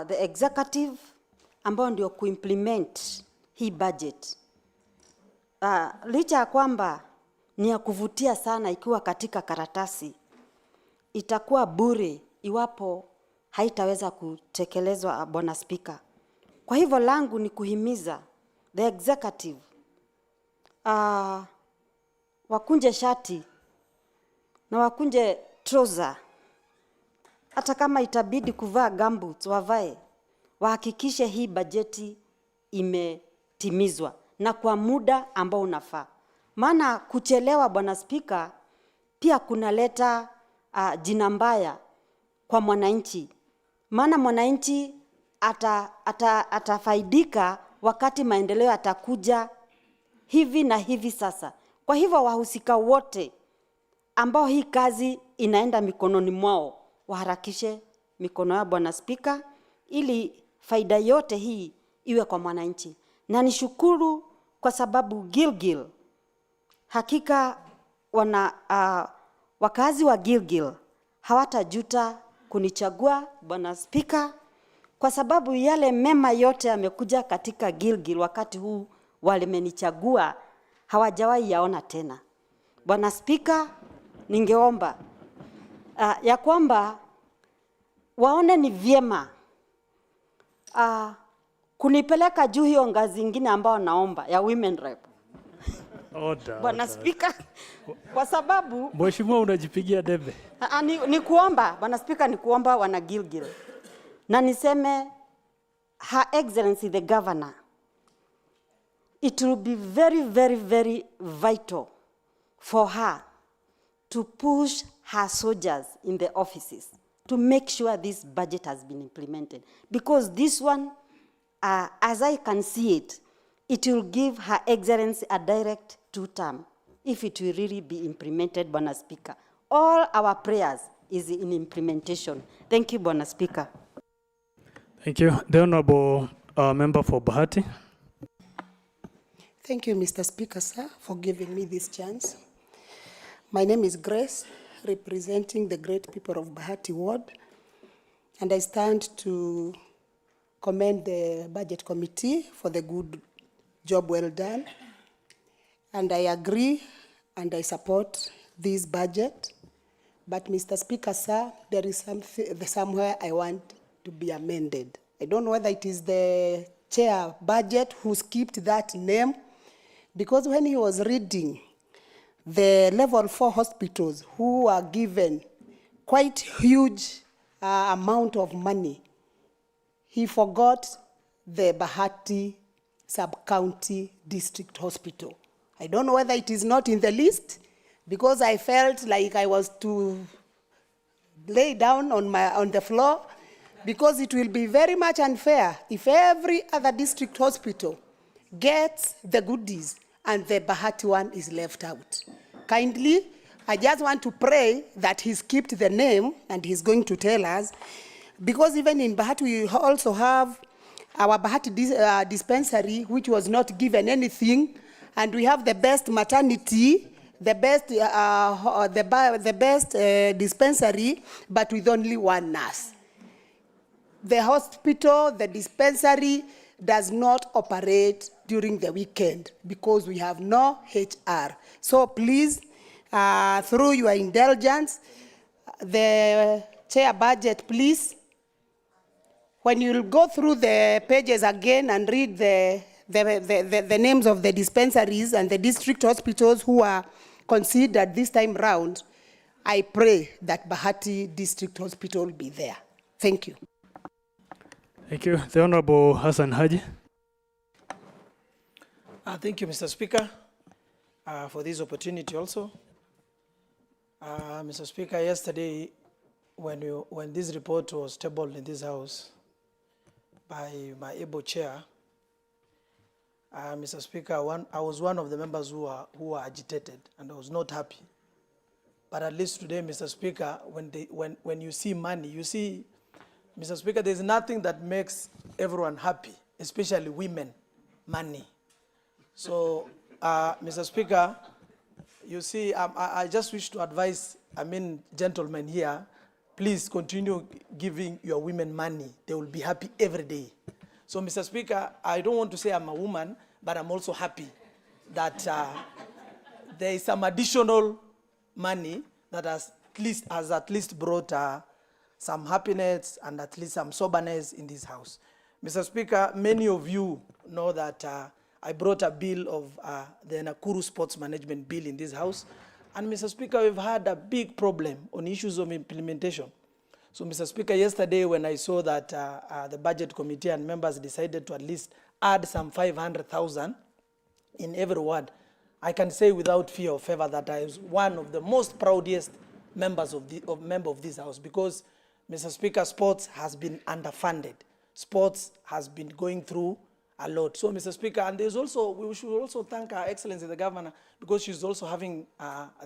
the executive ambao ndio kuimplement hii budget. Licha ya kwamba ni ya kuvutia sana ikiwa katika karatasi, itakuwa bure iwapo haitaweza kutekelezwa, Bwana Spika. Kwa hivyo langu ni kuhimiza the executive wakunje shati na wakunje trouser, hata kama itabidi kuvaa gumboots wavae, wahakikishe hii bajeti imetimizwa na kwa muda ambao unafaa. Maana kuchelewa, Bwana Spika, pia kunaleta jina mbaya kwa mwananchi. Maana mwananchi atafaidika wakati maendeleo atakuja hivi na hivi sasa. Kwa hivyo wahusika wote ambao hii kazi inaenda mikononi mwao, waharakishe mikono ya Bwana Spika, ili faida yote hii iwe kwa mwananchi. Na nishukuru kwa sababu Gilgil, hakika wakazi wa Gilgil hawatajuta kunichagua, Bwana Spika, kwa sababu yale mema yote yamekuja katika Gilgil wakati huu walimenichagua, hawajawahi yaona tena. Bwana Spika, ningeomba ya kwamba waone ni vyema kunipeleka juu hiyo ngazi nyingine ambao naomba ya women rep. Bwana Spika, kwa sababu Mheshimiwa unajipigia debe. Ni kuomba, Bwana Spika, ni kuomba wana Gilgil. Na niseme Her Excellency the Governor, it will be very, very, very vital for her to push her soldiers in the offices to make sure this budget has been implemented. Because this one, as I can see it, it will give Her Excellency a direct 2-term if it will really be implemented, Bwana Speaker. All our prayers is in implementation. Thank you, Bwana Speaker. Thank you. The Honorable Member for Bahati. Thank you, Mr. Speaker, sir, for giving me this chance. My name is Grace, representing the great people of Bahati Ward, and I stand to commend the Budget Committee for the good job well done. And I agree and I support this budget. But, Mr. Speaker, sir, there is somewhere I want to be amended. I don't know whether it is the chair budget who skipped that name, because when he was reading the level 4 hospitals who are given quite huge amount of money, he forgot the Bahati Sub-County District Hospital. I don't know whether it is not in the list, because I felt like I was to lay down on the floor, because it will be very much unfair if every other district hospital gets the goodies and the Bahati one is left out. Kindly, I just want to pray that he skipped the name and he's going to tell us, because even in Bahati we also have our Bahati dispensary, which was not given anything, and we have the best maternity, the best dispensary, but with only one nurse. The hospital, the dispensary does not operate during the weekend because we have no HR. So please, through your indulgence, the chair budget, please, when you go through the pages again and read the names of the dispensaries and the district hospitals who are considered this time round, I pray that Bahati District Hospital be there. Thank you. Thank you. The Honorable Hassan Haji. Thank you, Mr. Speaker, for this opportunity also. Mr. Speaker, yesterday when this report was tabled in this House by my able chair, Mr. Speaker, I was one of the members who were agitated, and I was not happy. But at least today, Mr. Speaker, when you see money, you see, Mr. Speaker, there's nothing that makes everyone happy, especially women, money. So, Mr. Speaker, you see, I just wish to advise, gentlemen here, please continue giving your women money. They will be happy every day. So, Mr. Speaker, I don't want to say I'm a woman, but I'm also happy that there is some additional money that has at least brought some happiness and at least some soberness in this house. Mr. Speaker, many of you know that I brought a bill of the Nakuru Sports Management Bill in this house. And Mr. Speaker, we've had a big problem on issues of implementation. So, Mr. Speaker, yesterday when I saw that the Budget Committee and members decided to at least add some 500,000 in every ward, I can say without fear or favor that I was one of the most proudest members of this house, because, Mr. Speaker, sports has been underfunded. Sports has been going through a lot. So, Mr. Speaker, and there's also, we should also thank Her Excellency the Governor, because she's also having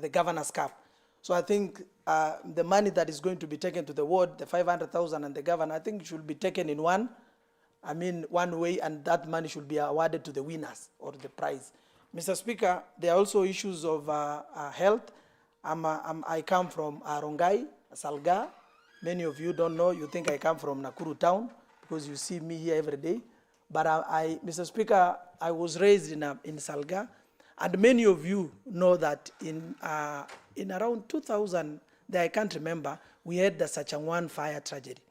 the Governor's Cup. So I think the money that is going to be taken to the ward, the 500,000 and the Governor, I think it should be taken in one way, and that money should be awarded to the winners or the prize. Mr. Speaker, there are also issues of health. I come from Rongai, Salga. Many of you don't know, you think I come from Nakuru town, because you see me here every day. But Mr. Speaker, I was raised in Salga, and many of you know that in around 2000, I can't remember, we had the Sachangwan fire tragedy.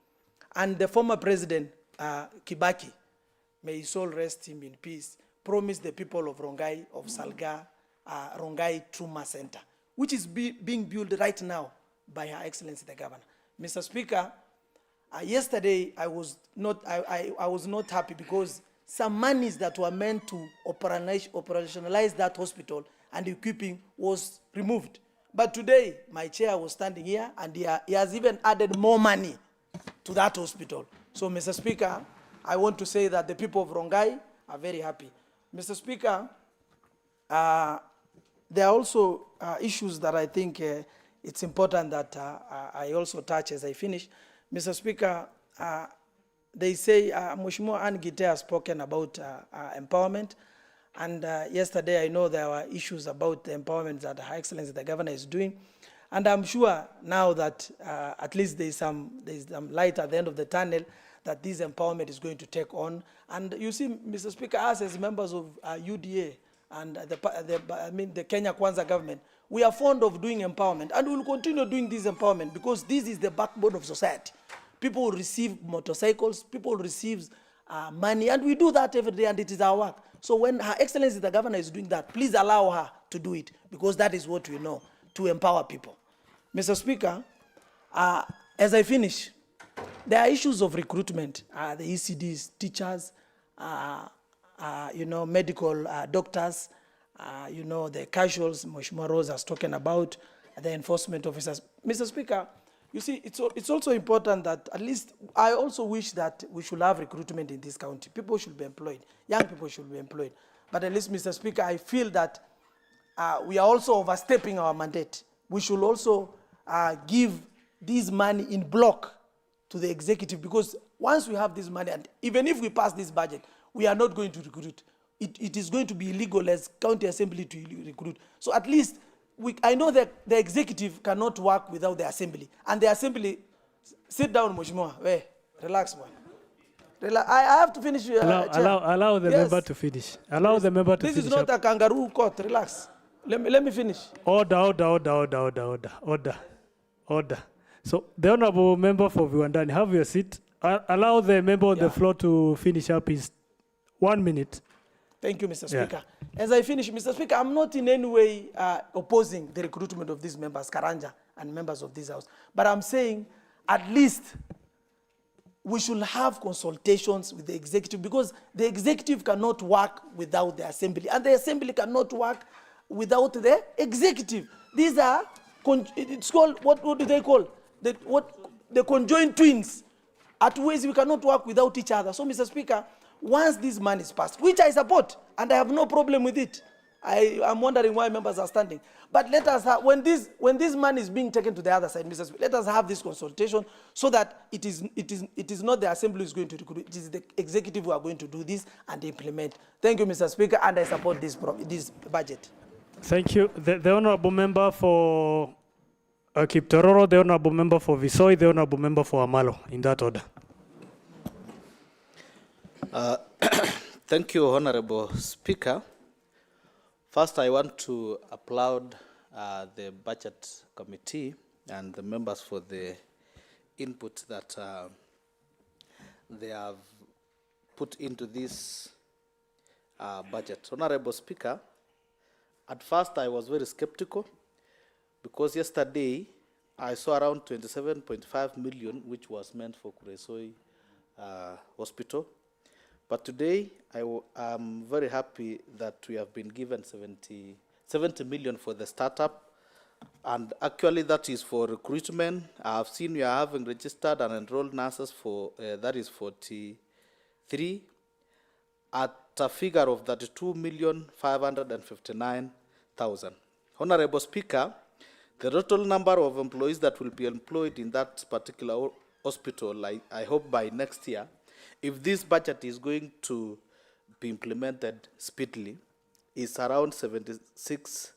And the former president, Kibaki, may his soul rest him in peace, promised the people of Rongai, of Salga, Rongai Trauma Center, which is being built right now by Her Excellency the Governor. Mr. Speaker, yesterday I was not happy because some monies that were meant to operationalize that hospital and equipping was removed. But today, my chair was standing here, and he has even added more money to that hospital. So, Mr. Speaker, I want to say that the people of Rongai are very happy. Mr. Speaker, there are also issues that I think it's important that I also touch as I finish. Mr. Speaker, they say Mheshimiwa Anne Gite has spoken about empowerment. And yesterday, I know there were issues about the empowerment that Her Excellency the Governor is doing. And I'm sure now that at least there's some light at the end of the tunnel that this empowerment is going to take on. And you see, Mr. Speaker, us as members of UDA and the Kenya Kwanza government, we are fond of doing empowerment, and we will continue doing this empowerment because this is the backbone of society. People will receive motorcycles, people will receive money, and we do that every day, and it is our work. So when Her Excellency the Governor is doing that, please allow her to do it, because that is what we know, to empower people. Mr. Speaker, as I finish, there are issues of recruitment, the ECDs, teachers, medical doctors, the casuals, Mheshimiwa Rose has spoken about, the enforcement officers. Mr. Speaker, you see, it's also important that at least I also wish that we should have recruitment in this county. People should be employed. Young people should be employed. But at least, Mr. Speaker, I feel that we are also overstepping our mandate. We should also give this money in block to the executive, because once we have this money, and even if we pass this budget, we are not going to recruit. It is going to be illegal as county assembly to recruit. So at least, I know that the executive cannot work without the assembly. And the assembly, sit down, Mheshimiwa. Hey, relax, man. I have to finish. Allow the member to finish. Allow the member to finish. This is not a kangaroo court. Relax. Let me finish. Order. So, the honorable member for Viwandani, have your seat. Allow the member on the floor to finish up his 1 minute. Thank you, Mr. Speaker. As I finish, Mr. Speaker, I'm not in any way opposing the recruitment of these members, Karanja, and members of this house. But I'm saying at least we should have consultations with the executive, because the executive cannot work without the assembly, and the assembly cannot work without the executive. These are, it's called, what do they call? The conjoined twins. At ways we cannot work without each other. So, Mr. Speaker, once this money is passed, which I support, and I have no problem with it, I'm wondering why members are standing. But let us have, when this money is being taken to the other side, Mr. Speaker, let us have this consultation so that it is not the assembly who is going to recruit, it is the executive who are going to do this and implement. Thank you, Mr. Speaker, and I support this budget. Thank you. The honorable member for Kiptororo, the Honorable Member for Visoi, the Honorable Member for Amalo, in that order. Thank you, Honorable Speaker. First, I want to applaud the Budget Committee and the members for the input that they have put into this budget. Honorable Speaker, at first I was very skeptical because yesterday I saw around 27.5 million which was meant for Kuresoi Hospital. But today I'm very happy that we have been given 70 million for the startup. And actually that is for recruitment. I've seen we are having registered and enrolled nurses for, that is 43, at a figure of 32,559,000. Honorable Speaker, the total number of employees that will be employed in that particular hospital, I hope by next year, if this budget is going to be implemented speedily, is around 76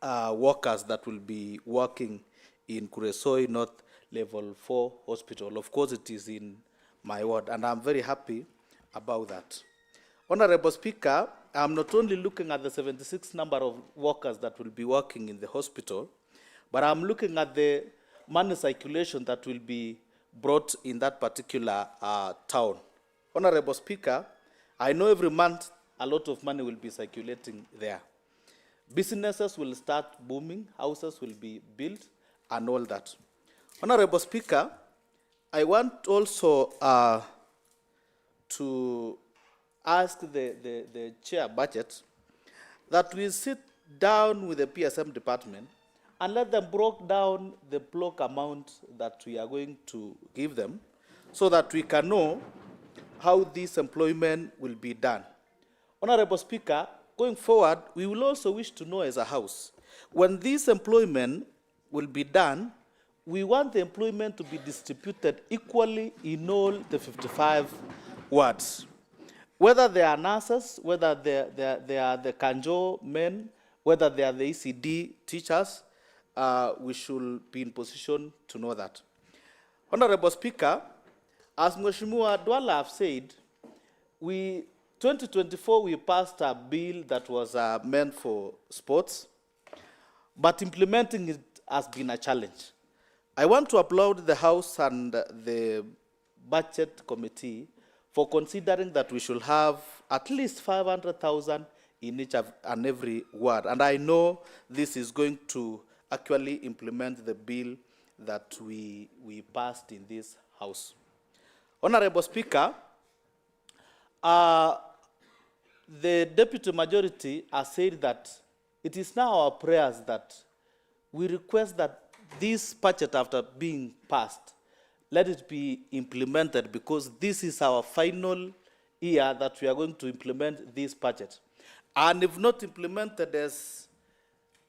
workers that will be working in Kuresoi North Level 4 Hospital. Of course, it is in my ward, and I'm very happy about that. Honorable Speaker, I'm not only looking at the 76 number of workers that will be working in the hospital, but I'm looking at the money circulation that will be brought in that particular town. Honorable Speaker, I know every month a lot of money will be circulating there. Businesses will start booming, houses will be built, and all that. Honorable Speaker, I want also to ask the chair budget that we sit down with the PSM department and let them break down the block amount that we are going to give them so that we can know how this employment will be done. Honorable Speaker, going forward, we will also wish to know as a House, when this employment will be done, we want the employment to be distributed equally in all the 55 wards. Whether they are nurses, whether they are the Kanjo men, whether they are the ECD teachers, we should be in position to know that. Honorable Speaker, as Mheshimiwa Dwala have said, 2024 we passed a bill that was meant for sports, but implementing it has been a challenge. I want to applaud the House and the Budget Committee for considering that we should have at least 500,000 in each and every ward. And I know this is going to actually implement the bill that we passed in this House. Honorable Speaker, the Deputy Majority has said that it is now our prayers that we request that this budget, after being passed, let it be implemented, because this is our final year that we are going to implement this budget. And if not implemented as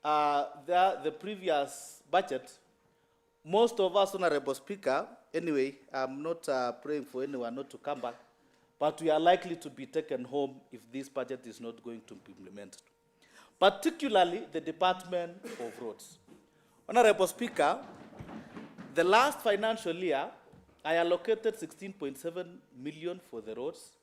the previous budget, most of us, Honorable Speaker, anyway, I'm not praying for anyone not to come back, but we are likely to be taken home if this budget is not going to be implemented, particularly the Department of Roads. Honorable Speaker, the last financial year, I allocated 16.7 million for the roads.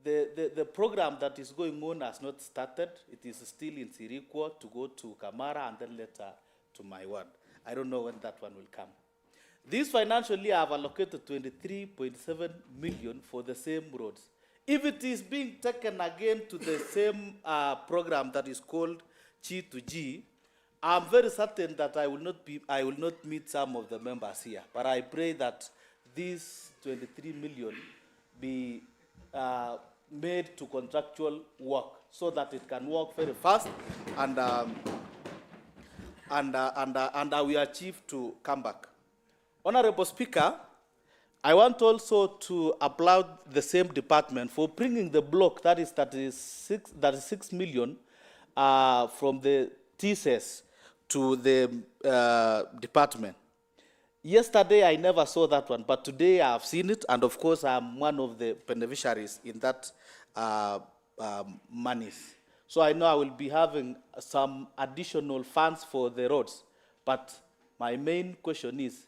The program that is going on has not started. It is still in Sirikwa to go to Kamara and then later to my ward. I don't know when that one will come. This financial year, I have allocated 23.7 million for the same roads. If it is being taken again to the same program that is called G2G, I'm very certain that I will not meet some of the members here. But I pray that this 23 million be made to contractual work so that it can work very fast and we achieve to come back. Honorable Speaker, I want also to applaud the same department for bringing the block, that is 36 million from the TSS to the department. Yesterday, I never saw that one, but today I have seen it, and of course, I'm one of the beneficiaries in that monies. So I know I will be having some additional funds for the roads. But my main question is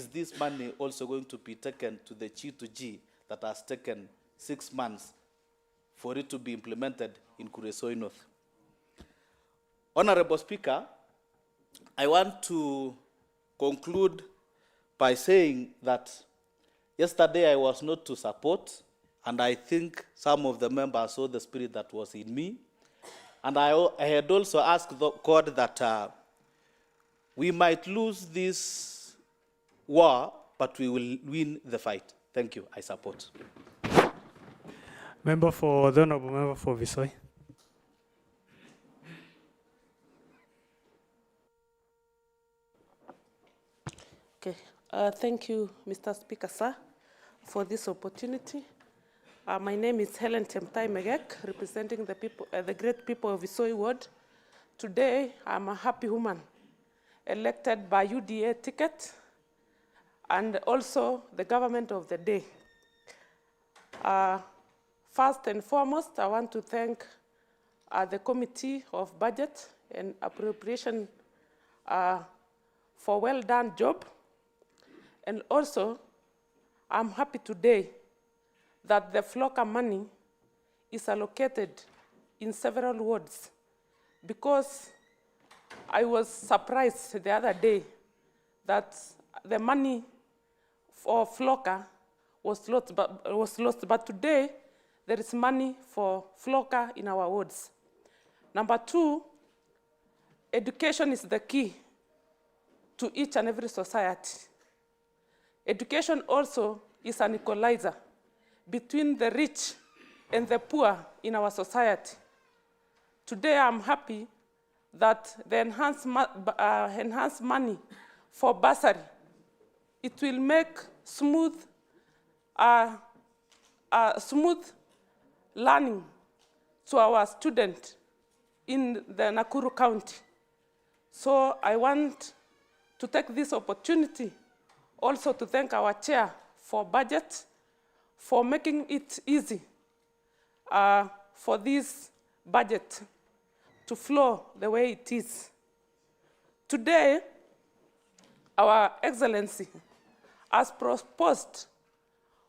this money also going to be taken to the G2G that has taken 6 months for it to be implemented in Kuresoi North? Honorable Speaker, I want to conclude by saying that yesterday I was not to support, and I think some of the members saw the spirit that was in me. And I had also asked God that we might lose this war, but we will win the fight. Thank you. I support. The Honourable Member for Visoi. Okay. Thank you, Mr. Speaker, sir, for this opportunity. My name is Helen Temtai Megek, representing the people, the great people of Visoi Ward. Today, I'm a happy woman, elected by UDA ticket, and also the government of the day. First and foremost, I want to thank the Committee of Budget and Appropriation for well done job. And also, I'm happy today that the FLOCA money is allocated in several wards, because I was surprised the other day that the money for FLOCA was lost, but today there is money for FLOCA in our wards. Number two, education is the key to each and every society. Education also is an equalizer between the rich and the poor in our society. Today, I'm happy that the enhanced money for bursary, it will make smooth learning to our students in the Nakuru County. So I want to take this opportunity also to thank our chair for budget, for making it easy for this budget to flow the way it is. Today, our Excellency has proposed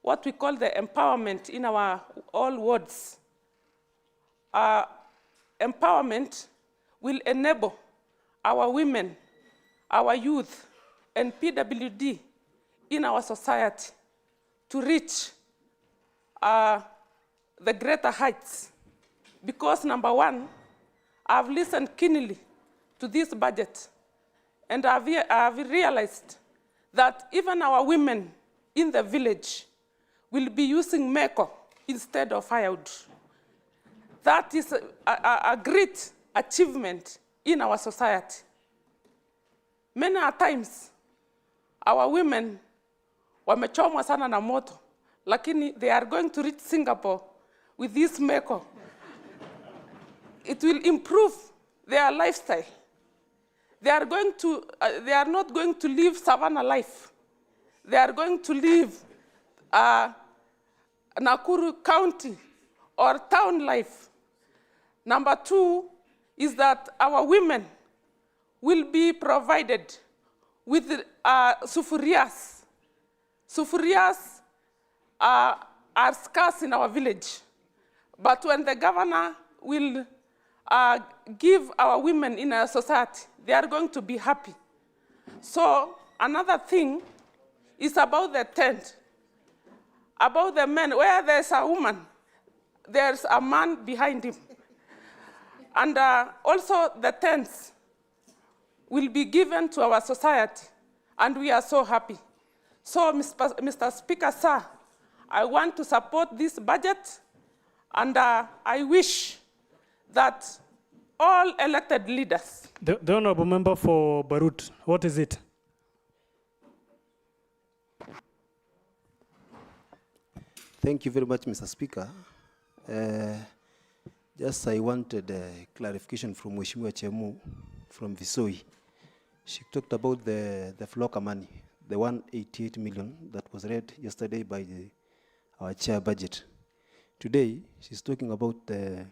what we call the empowerment in our all wards. Empowerment will enable our women, our youth, and PWD in our society to reach the greater heights. Because number one, I've listened keenly to this budget, and I've realized that even our women in the village will be using MECO instead of firewood. That is a great achievement in our society. Many times, our women wamechomwa sana na moto, lakini they are going to reach Singapore with this MECO. It will improve their lifestyle. They are not going to live savannah life. They are going to live Nakuru County or town life. Number two is that our women will be provided with sufurias. Sufurias are scarce in our village. But when the governor will give our women in our society, they are going to be happy. So another thing is about the tent, about the men. Where there's a woman, there's a man behind him. And also the tents will be given to our society, and we are so happy. So, Mr. Speaker, sir, I want to support this budget, and I wish that all elected leaders. The Honourable Member for Barut, what is it? Thank you very much, Mr. Speaker. Just I wanted clarification from Mheshimiwa Chemu from Visoi. She talked about the FLOCA money, the 188 million that was read yesterday by our chair budget. Today, she's talking about the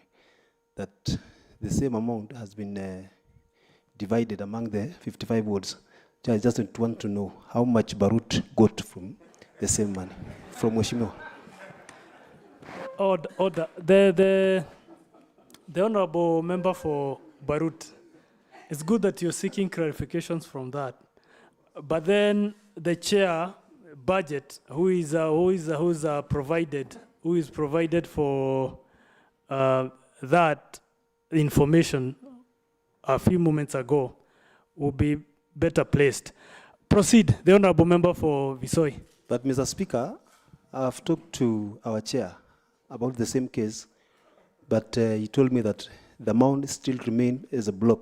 that the same amount has been divided among the 55 wards. So I just want to know how much Barut got from the same money, from Mheshimiwa. Order. The honorable member for Barut, it's good that you're seeking clarifications from that. But then the chair budget, who is provided for that information a few moments ago, will be better placed. Proceed, the honorable member for Visoi. But Mr. Speaker, I've talked to our chair about the same case, but he told me that the amount still remains as a block.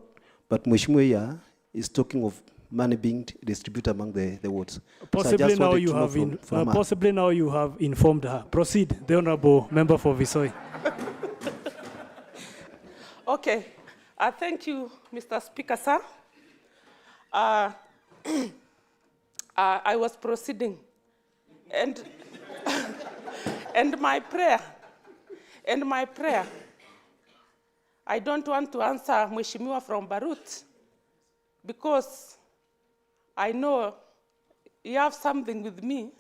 But Mheshimiwa is talking of money being distributed among the wards. Possibly, so now you have possibly now you have informed her. Proceed, the honorable member for Visoi. Okay, thank you, Mr. Speaker, sir. I was proceeding, and my prayer, I don't want to answer Mheshimiwa from Barut, because I know you have something with me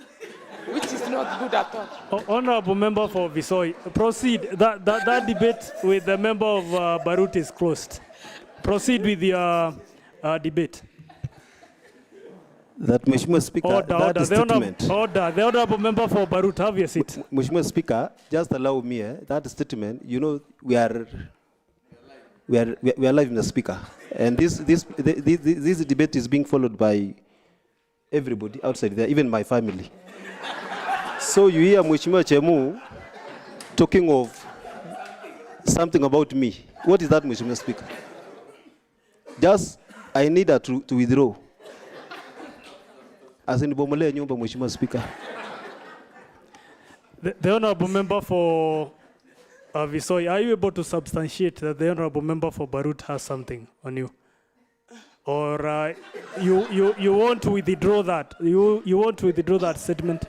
which is not good at all. Honorable member for Visoi, proceed. That debate with the member of Barut is closed. Proceed with your debate. That Mheshimiwa Speaker, that statement. The honorable member for Barut, have your seat. Mheshimiwa Speaker, just allow me, that statement, you know, we are live, Mr. Speaker. And this debate is being followed by everybody outside there, even my family. So you hear Mheshimiwa Chemu talking of something about me. What is that, Mheshimiwa Speaker? Just, I need her to withdraw. As in Bomole Nyumba, Mheshimiwa Speaker. The honorable member for Visoi, are you able to substantiate that the honorable member for Barut has something on you? Or you want to withdraw that? You want to withdraw that statement?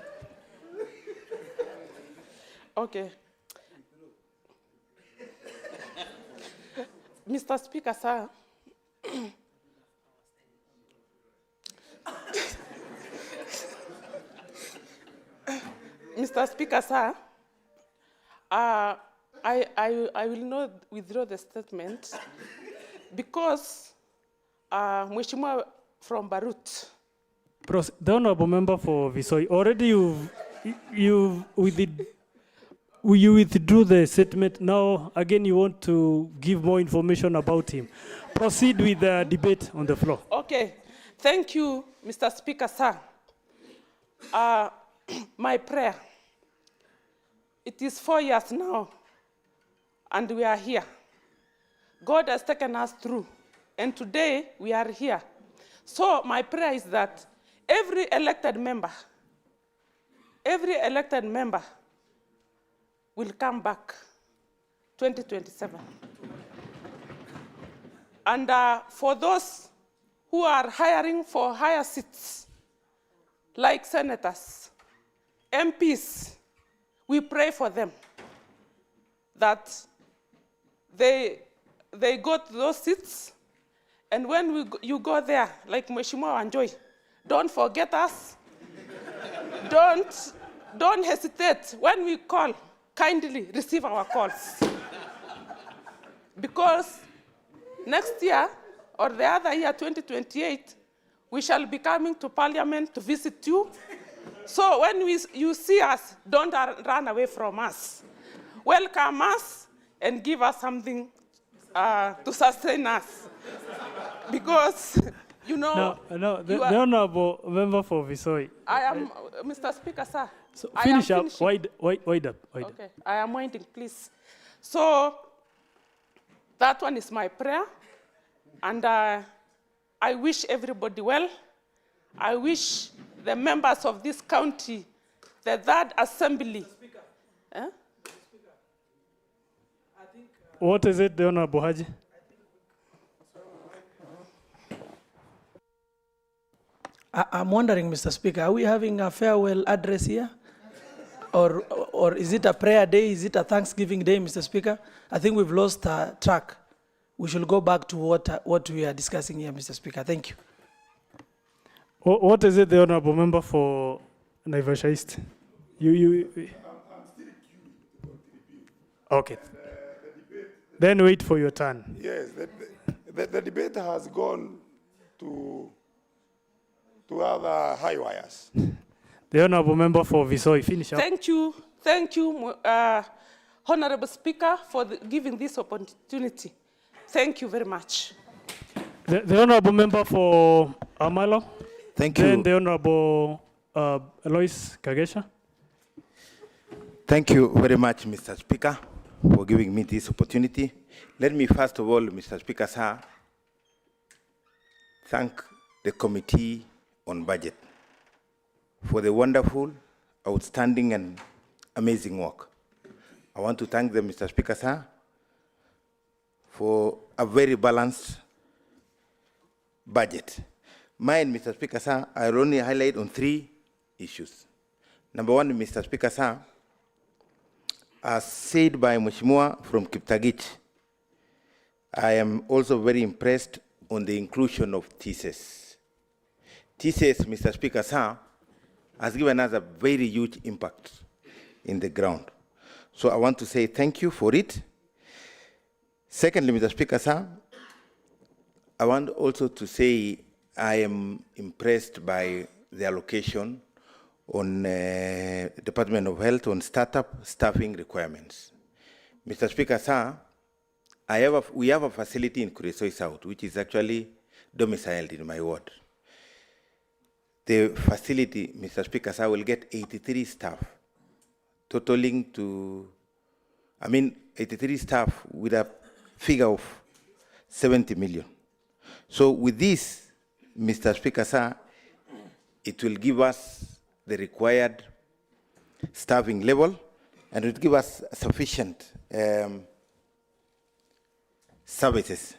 Okay. Mr. Speaker, sir. Mr. Speaker, sir, I will not withdraw the statement because Mheshimiwa from Barut. The honorable member for Visoi, already you withdrew the statement. Now again you want to give more information about him. Proceed with the debate on the floor. Okay, thank you, Mr. Speaker, sir. My prayer. It is 4 years now, and we are here. God has taken us through, and today we are here. So my prayer is that every elected member will come back 2027. And for those who are hiring for higher seats, like senators, MPs, we pray for them that they got those seats, and when you go there, like Mheshimiwa Wanjoi, don't forget us. Don't hesitate. When we call, kindly receive our calls. Because next year, or the other year, 2028, we shall be coming to Parliament to visit you. So when you see us, don't run away from us. Welcome us and give us something to sustain us. Because, you know... No, the honorable member for Visoi. I am, Mr. Speaker, sir. So finish up, wide up. Okay, I am waiting, please. So that one is my prayer. And I wish everybody well. I wish the members of this county, the third assembly. What is it, the Honorable Haji? I'm wondering, Mr. Speaker, are we having a farewell address here? or is it a prayer day? Is it a Thanksgiving day, Mr. Speaker? I think we've lost track. We should go back to what we are discussing here, Mr. Speaker. Thank you. What is it, the honourable member for Naivasha East? Okay. Then wait for your turn. Yes, the debate has gone to other high wires. The honourable member for Visoi, finish up. Thank you, Honourable Speaker, for giving this opportunity. Thank you very much. The honourable member for Amalo. Thank you. Then the honourable Lois Kagesha. Thank you very much, Mr. Speaker, for giving me this opportunity. Let me first of all, Mr. Speaker, sir, thank the Committee on Budget for the wonderful, outstanding, and amazing work. I want to thank them, Mr. Speaker, sir, for a very balanced budget. Mine, Mr. Speaker, sir, I will only highlight on 3 issues. Number 1, Mr. Speaker, sir, as said by Mheshimiwa from Kiptagich, I am also very impressed on the inclusion of thesis. Thesis, Mr. Speaker, sir, has given us a very huge impact in the ground. So I want to say thank you for it. Secondly, Mr. Speaker, sir, I want also to say I am impressed by the allocation on Department of Health on startup staffing requirements. Mr. Speaker, sir, we have a facility in Kuresoi South, which is actually domiciled in my ward. The facility, Mr. Speaker, sir, will get 83 staff, totaling to, 83 staff with a figure of 70 million. So with this, Mr. Speaker, sir, it will give us the required staffing level, and it will give us sufficient services.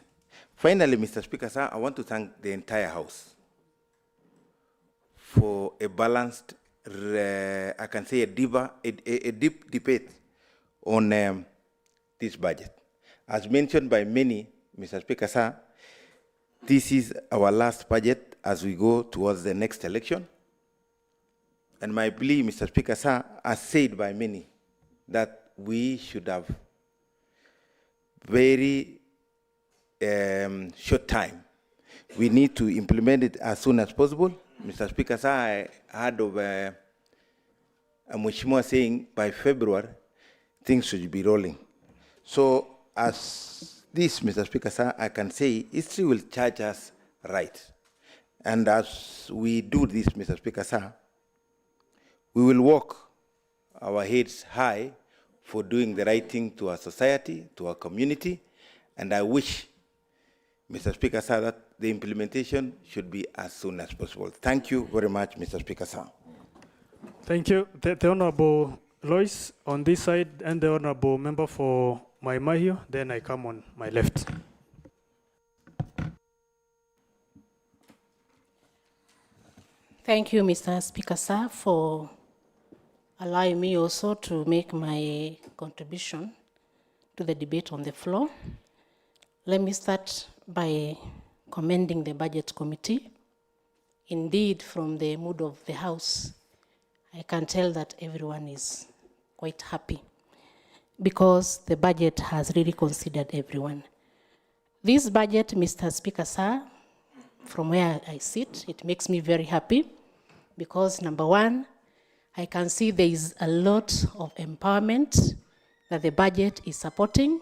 Finally, Mr. Speaker, sir, I want to thank the entire House for a balanced, I can say a deep debate on this budget. As mentioned by many, Mr. Speaker, sir, this is our last budget as we go towards the next election. And my plea, Mr. Speaker, sir, as said by many, that we should have very short time. We need to implement it as soon as possible. Mr. Speaker, sir, I heard of a Mheshimiwa saying by February, things should be rolling. So as this, Mr. Speaker, sir, I can say history will charge us right. And as we do this, Mr. Speaker, sir, we will walk our heads high for doing the right thing to our society, to our community, and I wish, Mr. Speaker, sir, that the implementation should be as soon as possible. Thank you very much, Mr. Speaker, sir. Thank you. The Honourable Lois on this side, and the Honourable Member for Maimahio, then I come on my left. Thank you, Mr. Speaker, sir, for allowing me also to make my contribution to the debate on the floor. Let me start by commending the Budget Committee. Indeed, from the mood of the House, I can tell that everyone is quite happy because the budget has really considered everyone. This budget, Mr. Speaker, sir, from where I sit, it makes me very happy because, number one, I can see there is a lot of empowerment that the budget is supporting.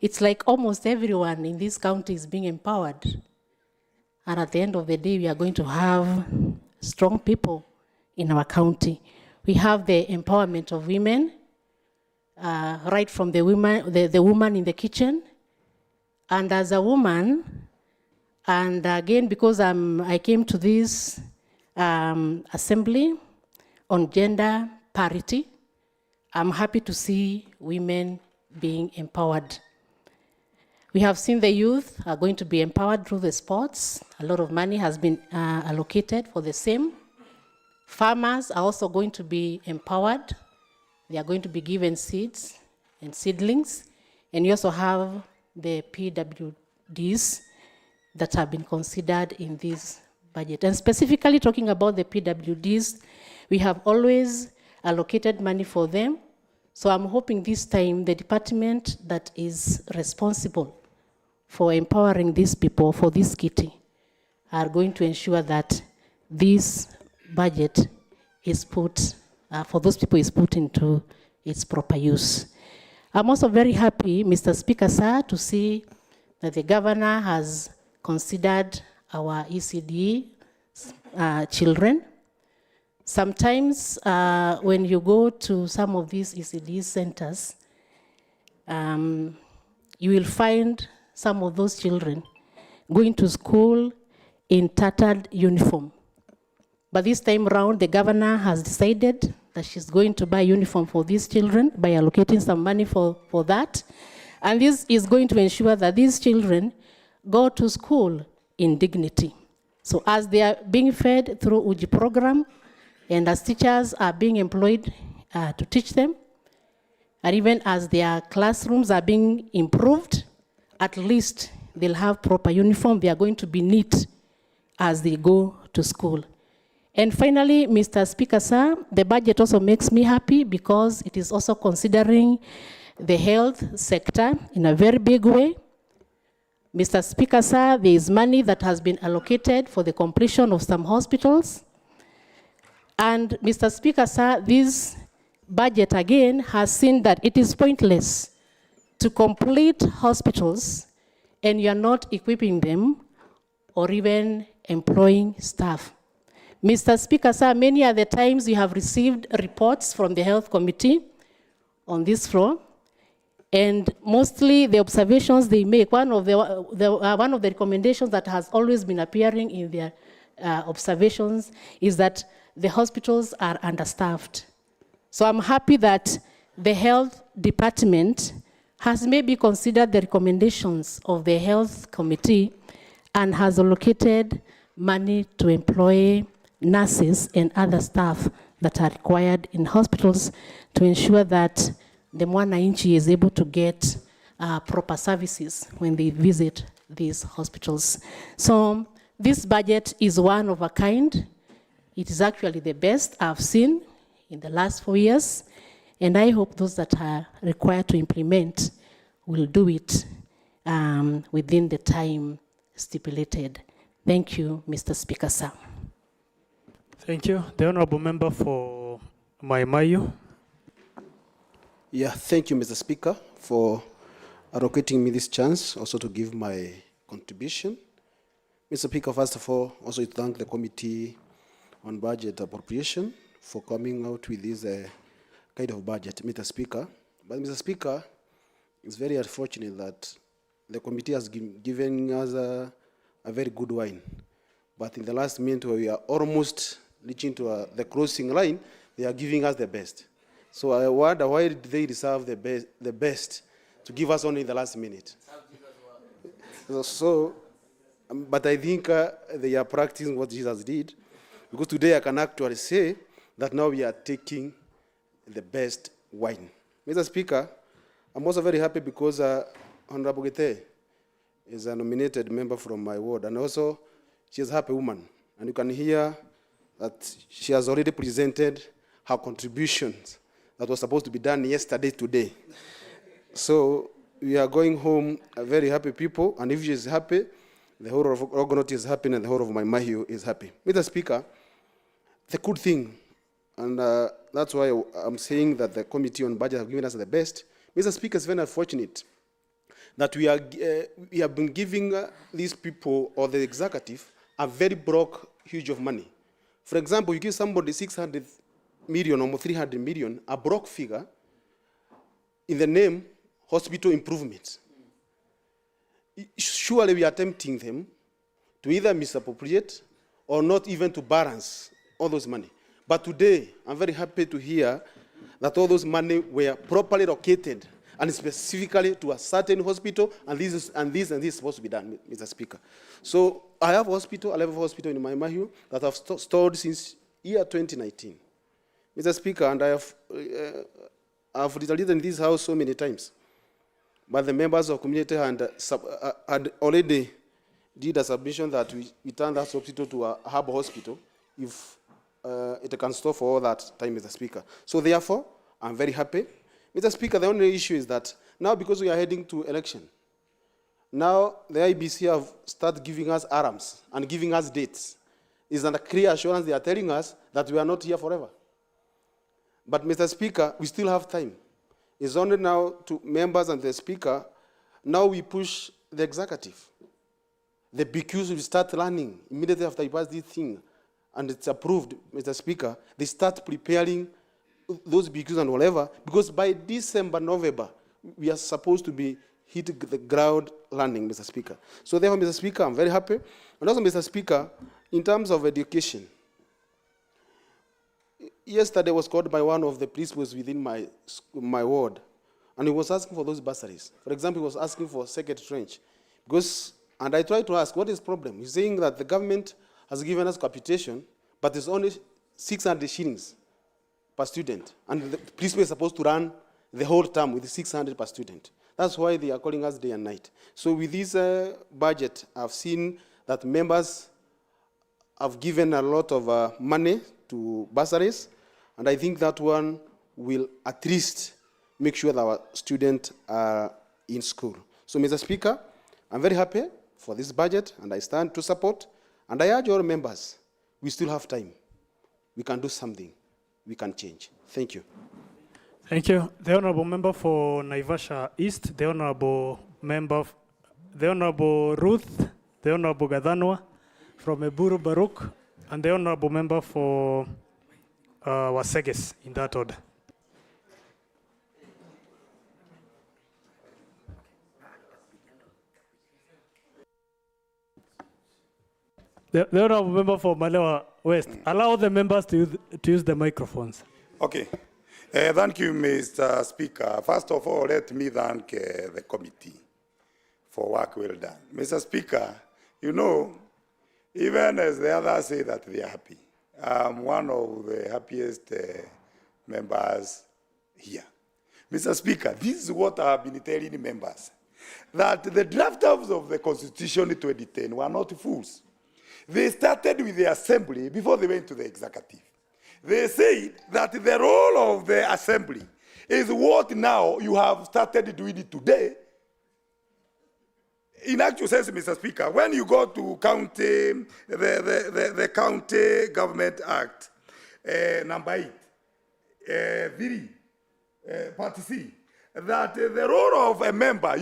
It's like almost everyone in this county is being empowered. And at the end of the day, we are going to have strong people in our county. We have the empowerment of women, right from the woman in the kitchen. And as a woman, and again, because I came to this assembly on gender parity, I'm happy to see women being empowered. We have seen the youth are going to be empowered through the sports. A lot of money has been allocated for the same. Farmers are also going to be empowered They are going to be given seeds and seedlings. And you also have the PWDs that have been considered in this budget. And specifically talking about the PWDs, we have always allocated money for them. So I'm hoping this time the department that is responsible for empowering these people for this kitty are going to ensure that this budget is put, for those people, is put into its proper use. I'm also very happy, Mr. Speaker, sir, to see that the governor has considered our ECD children. Sometimes when you go to some of these ECD centers, you will find some of those children going to school in tattered uniform. But this time around, the governor has decided that she's going to buy uniform for these children by allocating some money for that. And this is going to ensure that these children go to school in dignity. So as they are being fed through UJI program, and as teachers are being employed to teach them, and even as their classrooms are being improved, at least they'll have proper uniform. They are going to be neat as they go to school. And finally, Mr. Speaker, sir, the budget also makes me happy because it is also considering the health sector in a very big way. Mr. Speaker, sir, there is money that has been allocated for the completion of some hospitals. And Mr. Speaker, sir, this budget again has seen that it is pointless to complete hospitals and you are not equipping them or even employing staff. Mr. Speaker, sir, many are the times you have received reports from the Health Committee on this floor, and mostly the observations they make, one of the recommendations that has always been appearing in their observations is that the hospitals are understaffed. So I'm happy that the Health Department has maybe considered the recommendations of the Health Committee and has allocated money to employ nurses and other staff that are required in hospitals to ensure that the mwananchi is able to get proper services when they visit these hospitals. So this budget is one of a kind. It is actually the best I've seen in the last 4 years, and I hope those that are required to implement will do it within the time stipulated. Thank you, Mr. Speaker, sir. Thank you. The Honorable Member for Maimayu. Yeah, thank you, Mr. Speaker, for allocating me this chance also to give my contribution. Mr. Speaker, first of all, also to thank the Committee on Budget Appropriation for coming out with this kind of budget, Mr. Speaker. But Mr. Speaker, it's very unfortunate that the committee has given us a very good wine. But in the last minute where we are almost reaching to the crossing line, they are giving us the best. So I wonder why did they reserve the best to give us only in the last minute? But I think they are practicing what Jesus did, because today I can actually say that now we are taking the best wine. Mr. Speaker, I'm also very happy because Honorable Gete is a nominated member from my ward, and also she is a happy woman. And you can hear that she has already presented her contributions that was supposed to be done yesterday, today. So we are going home very happy people, and if she is happy, the whole of Ogonot is happy, and the whole of Maimayu is happy. Mr. Speaker, the good thing, and that's why I'm saying that the Committee on Budget have given us the best. Mr. Speaker, it's very unfortunate that we have been giving these people or the executive a very broke huge of money. For example, you give somebody 600 million or 300 million, a broke figure, in the name hospital improvement. Surely we are tempting them to either misappropriate or not even to balance all those money. But today, I'm very happy to hear that all those money were properly located and specifically to a certain hospital, and this is supposed to be done, Mr. Speaker. So I have a hospital in Maimayu that I've stored since year 2019. Mr. Speaker, and I have I've retaliated in this house so many times. But the members of community had already did a submission that we turn that hospital to a hub hospital if it can stop for all that time, Mr. Speaker. So therefore, I'm very happy. Mr. Speaker, the only issue is that now because we are heading to election, now the IBC have started giving us arms and giving us dates. Is a clear assurance they are telling us that we are not here forever. But Mr. Speaker, we still have time. It's only now to members and the Speaker, now we push the executive. The BQs will start running immediately after you pass this thing and it's approved, Mr. Speaker. They start preparing those BQs and whatever, because by December, November, we are supposed to be hit the ground running, Mr. Speaker. So therefore, Mr. Speaker, I'm very happy. And also, Mr. Speaker, in terms of education, yesterday was called by one of the principals within my ward, and he was asking for those bursaries. For example, he was asking for second trench. And I tried to ask, what is the problem? He's saying that the government has given us capitation, but it's only 600 shillings per student. And the principal is supposed to run the whole term with 600 per student. That's why they are calling us day and night. So with this budget, I've seen that members have given a lot of money to bursaries, and I think that one will at least make sure that our students are in school. So, Mr. Speaker, I'm very happy for this budget, and I stand to support, and I urge all members, we still have time. We can do something. We can change. Thank you. Thank you. The Honourable Member for Naivasha East, the Honourable Member, the Honourable Ruth, the Honourable Gadhanwa from Eburu Baruk, and the Honourable Member for Waseges, in that order. The Honourable Member for Malewa West, allow the members to use the microphones. Okay. Thank you, Mr. Speaker. First of all, let me thank the committee for work well done. Mr. Speaker, you know, even as the others say that they are happy, I'm one of the happiest members here. Mr. Speaker, this is what I have been telling members, that the drafters of the Constitution in 2010 were not fools. They started with the Assembly before they went to the Executive. They said that the role of the Assembly is what now you have started doing it today. In actual sense, Mr. Speaker, when you go to county, the County Government Act, number 8, 3, part C, that the role of a member,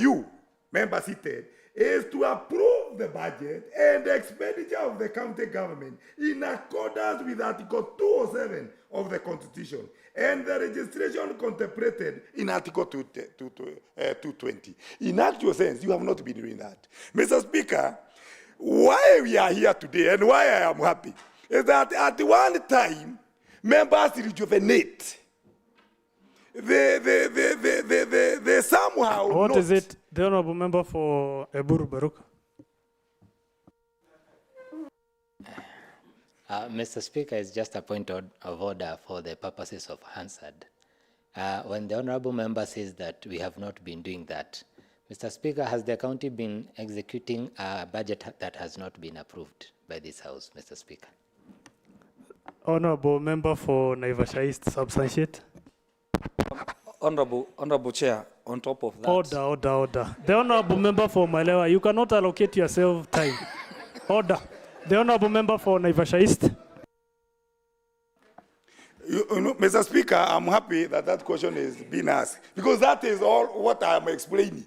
member seated, is to approve the budget and the expenditure of the county government in accordance with Article 207 of the Constitution and the registration contemplated in Article 220. In actual sense, you have not been doing that. Mr. Speaker, why we are here today and why I am happy is that at one time, members rejuvenate. They somehow What is it, the Honourable Member for Eburu Baruk? Mr. Speaker, it's just a point of order for the purposes of Hansard. When the Honourable Member says that we have not been doing that, Mr. Speaker, has the county been executing a budget that has not been approved by this House, Mr. Speaker? Honourable Member for Naivasha East, substantiate. Honourable Chair, on top of that. Order. The Honourable Member for Malewa, you cannot allocate yourself time. Order. The Honourable Member for Naivasha East. You know, Mr. Speaker, I'm happy that that question is being asked, because that is all what I am explaining.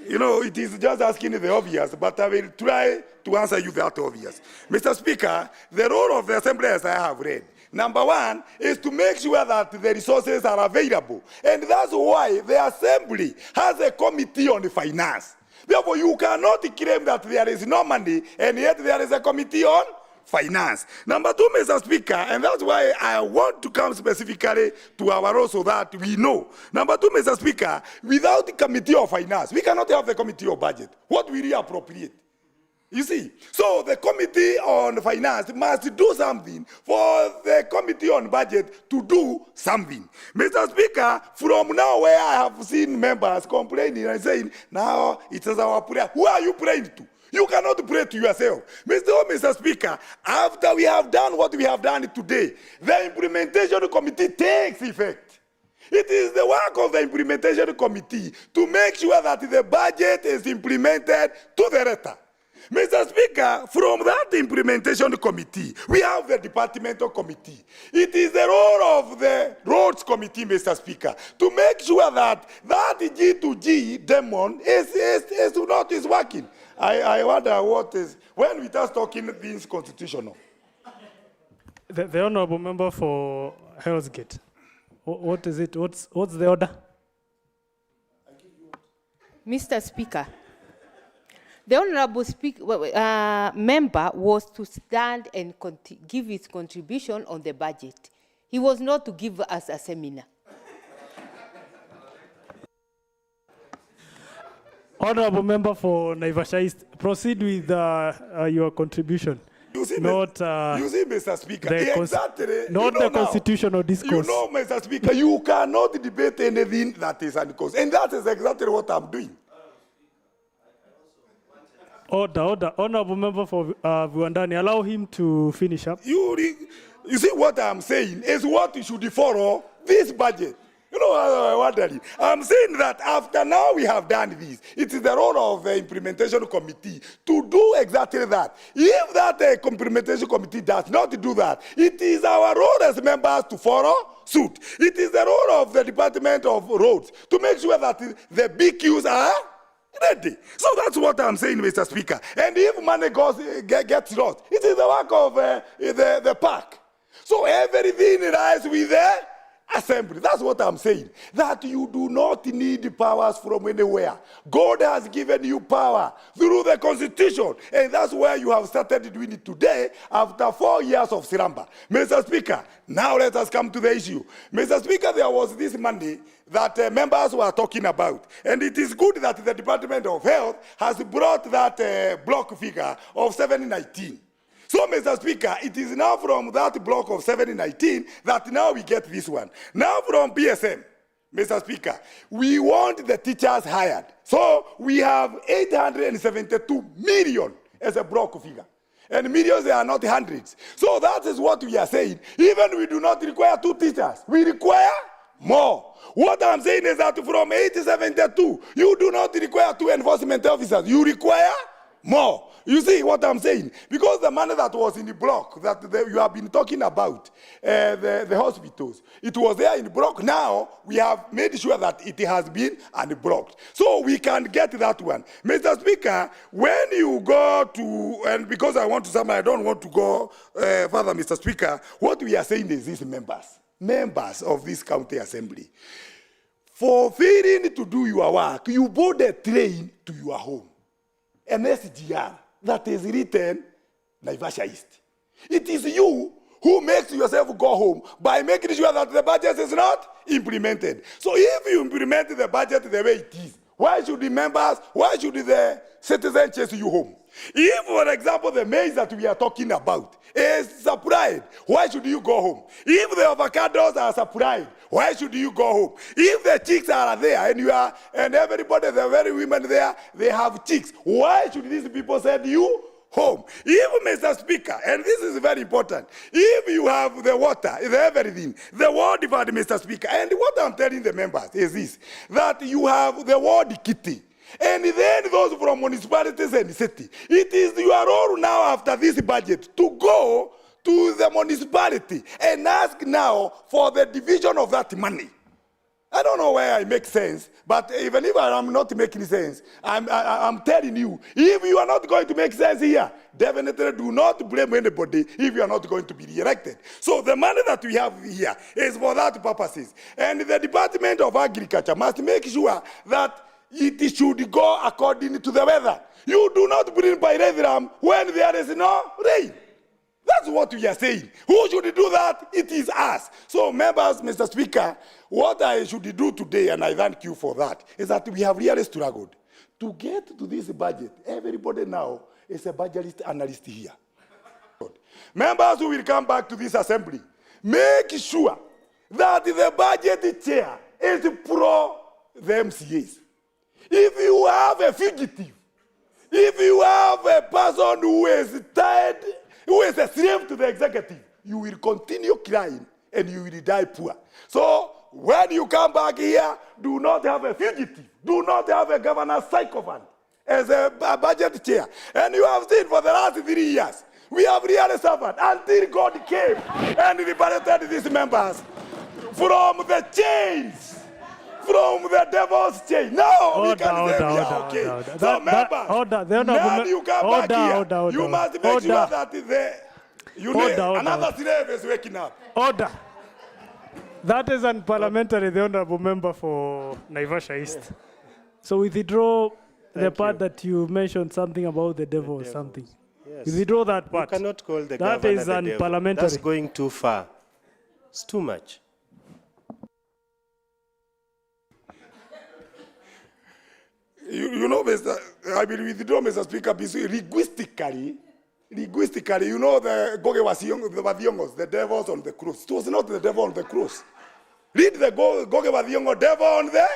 You know, it is just asking the obvious, but I will try to answer you that obvious. Mr. Speaker, the role of the Assembly, as I have read, number one is to make sure that the resources are available. And that's why the Assembly has a committee on finance. Therefore, you cannot claim that there is no money, and yet there is a committee on finance. Number two, Mr. Speaker, and that's why I want to come specifically to our role so that we know. Number two, Mr. Speaker, without the committee of finance, we cannot have the committee of budget. What will we appropriate? You see, so the Committee on Finance must do something for the Committee on Budget to do something. Mr. Speaker, from now where I have seen members complaining and saying, now it is our prayer. Who are you praying to? You cannot pray to yourself. Mr. Speaker, after we have done what we have done today, the implementation committee takes effect. It is the work of the implementation committee to make sure that the budget is implemented to the letter. Mr. Speaker, from that implementation committee, we have the departmental committee. It is the role of the roads committee, Mr. Speaker, to make sure that that G2G demon is working. I wonder what is, when we start talking things constitutional. The honorable member for Hell's Gate. What is it? What's the order? Mr. Speaker, the honorable member was to stand and give his contribution on the budget. He was not to give us a seminar. Honorable member for Naivasha East, proceed with your contribution. You see, not, you see, Mr. Speaker, exactly. Not the constitutional discourse. You know, Mr. Speaker, you cannot debate anything that is unconstitutional. And that is exactly what I'm doing. Order. Honorable member for Viwandani, allow him to finish up. You see what I'm saying is what you should follow this budget. You know, I'm saying that after now we have done this, it is the role of the implementation committee to do exactly that. If that implementation committee does not do that, it is our role as members to follow suit. It is the role of the Department of Roads to make sure that the BQs are ready. So that's what I'm saying, Mr. Speaker. And if money gets lost, it is the work of the park. So everything lies with the assembly. That's what I'm saying. That you do not need powers from anywhere. God has given you power through the Constitution. And that's where you have started doing it today after 4 years of slumber. Mr. Speaker, now let us come to the issue. Mr. Speaker, there was this Monday that members were talking about. And it is good that the Department of Health has brought that block figure of 719. So, Mr. Speaker, it is now from that block of 719 that now we get this one. Now from PSM, Mr. Speaker, we want the teachers hired. So we have 872 million as a block figure. And millions, they are not hundreds. So that is what we are saying. Even we do not require 2 teachers. We require more. What I'm saying is that from 872, you do not require 2 enforcement officers. You require more. You see what I'm saying? Because the money that was in the block that you have been talking about, the hospitals, it was there in the block. Now we have made sure that it has been unblocked. So we can get that one. Mr. Speaker, when you go to, and because I want to summarize, I don't want to go further, Mr. Speaker, what we are saying is these members of this county assembly, for failing to do your work, you board a train to your home. An SGR that is written Naivasha East. It is you who makes yourself go home by making sure that the budget is not implemented. So if you implement the budget the way it is, why should the citizens chase you home? If, for example, the maize that we are talking about is supplied, why should you go home? If the avocados are supplied, why should you go home? If the chicks are there and everybody, the very women there, they have chicks, why should these people send you home? If, Mr. Speaker, and this is very important, if you have the water, everything, the word about Mr. Speaker, and what I'm telling the members is this, that you have the word kitty. And then those from municipalities and city, it is your role now after this budget to go to the municipality and ask now for the division of that money. I don't know where I make sense, but even if I am not making sense, I'm telling you, if you are not going to make sense here, definitely do not blame anybody if you are not going to be re-elected. So the money that we have here is for that purposes. And the Department of Agriculture must make sure that it should go according to the weather. You do not bring pyrethrum when there is no rain. That's what we are saying. Who should do that? It is us. So members, Mr. Speaker, what I should do today, and I thank you for that, is that we have really struggled to get to this budget. Everybody now is a budget analyst here. Members who will come back to this assembly, make sure that the budget chair is pro the MCAs. If you have a fugitive, if you have a person who is tired, who is a slave to the executive, you will continue crying and you will die poor. So when you come back here, do not have a fugitive, do not have a governor psychopath as a budget chair. And you have seen for the last 3 years, we have really suffered until God came and liberated these members from the chains. From the devil's chain. Now we can say we are okay. So members, now you come back here. You must make sure that another slave is waking up. Order. That is unparliamentary, the Honorable Member for Naivasha East. So we withdraw the part that you mentioned something about the devil or something. Yes. We withdraw that part. You cannot call the that governor is the devil. unparliamentary. That's going too far. It's too much. You know, I will withdraw, Mr. Speaker, because linguistically, you know, the Gogevasiongos, the devils on the cross. It was not the devil on the cross. Read the Gogevasiongos, devil on the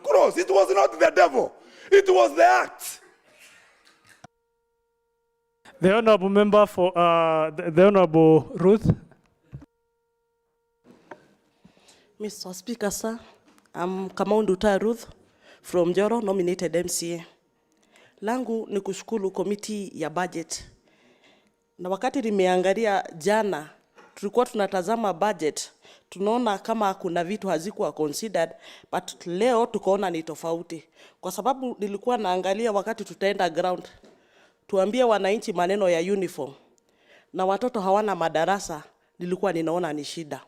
cross. It was not the devil. It was the act. The Honorable Member for the Honorable Ruth. Mr. Speaker, sir, I'm Kamonduta Ruth from Joro, nominated MCA. Langu ni kushukuru komiti ya budget. Na wakati nimeangalia jana, tulikuwa tunatazama budget, tunaona kama kuna vitu hazikuwa considered, but leo tukaona ni tofauti. Kwa sababu nilikuwa naangalia wakati tutaenda ground, tuambie wananchi maneno ya uniform, na watoto hawana madarasa, nilikuwa ninaona ni shida.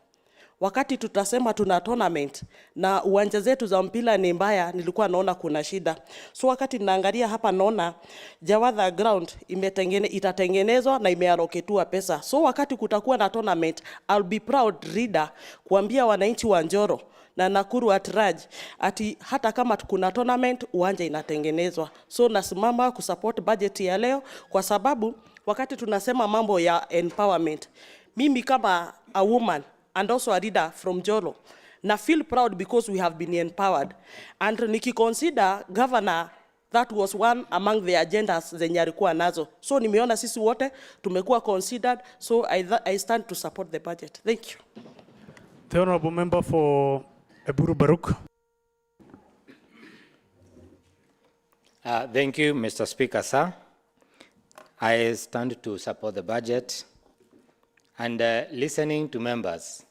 Wakati tutasema tuna tournament na uwanja zetu za mpira ni mbaya, nilikuwa naona kuna shida. So wakati naangalia hapa naona Jawadha ground itatengenezwa na imeallocatiwa pesa. So wakati kutakuwa na tournament, I'll be proud reader kuambia wananchi wa Njoro na Nakuru at large ati hata kama kuna tournament uwanja inatengenezwa. So nasimama kusupport budget ya leo kwa sababu wakati tunasema mambo ya empowerment, mimi kama a woman and also a leader from Jolo, na feel proud because we have been empowered. And niki consider governor, that was one among the agendas zenye alikuwa nazo. So nimeona sisi wote tumekuwa considered, so I stand to support the budget. Thank you. The Honorable Member for Eburu Baruk. Thank you, Mr. Speaker, sir. I stand to support the budget. And listening to members,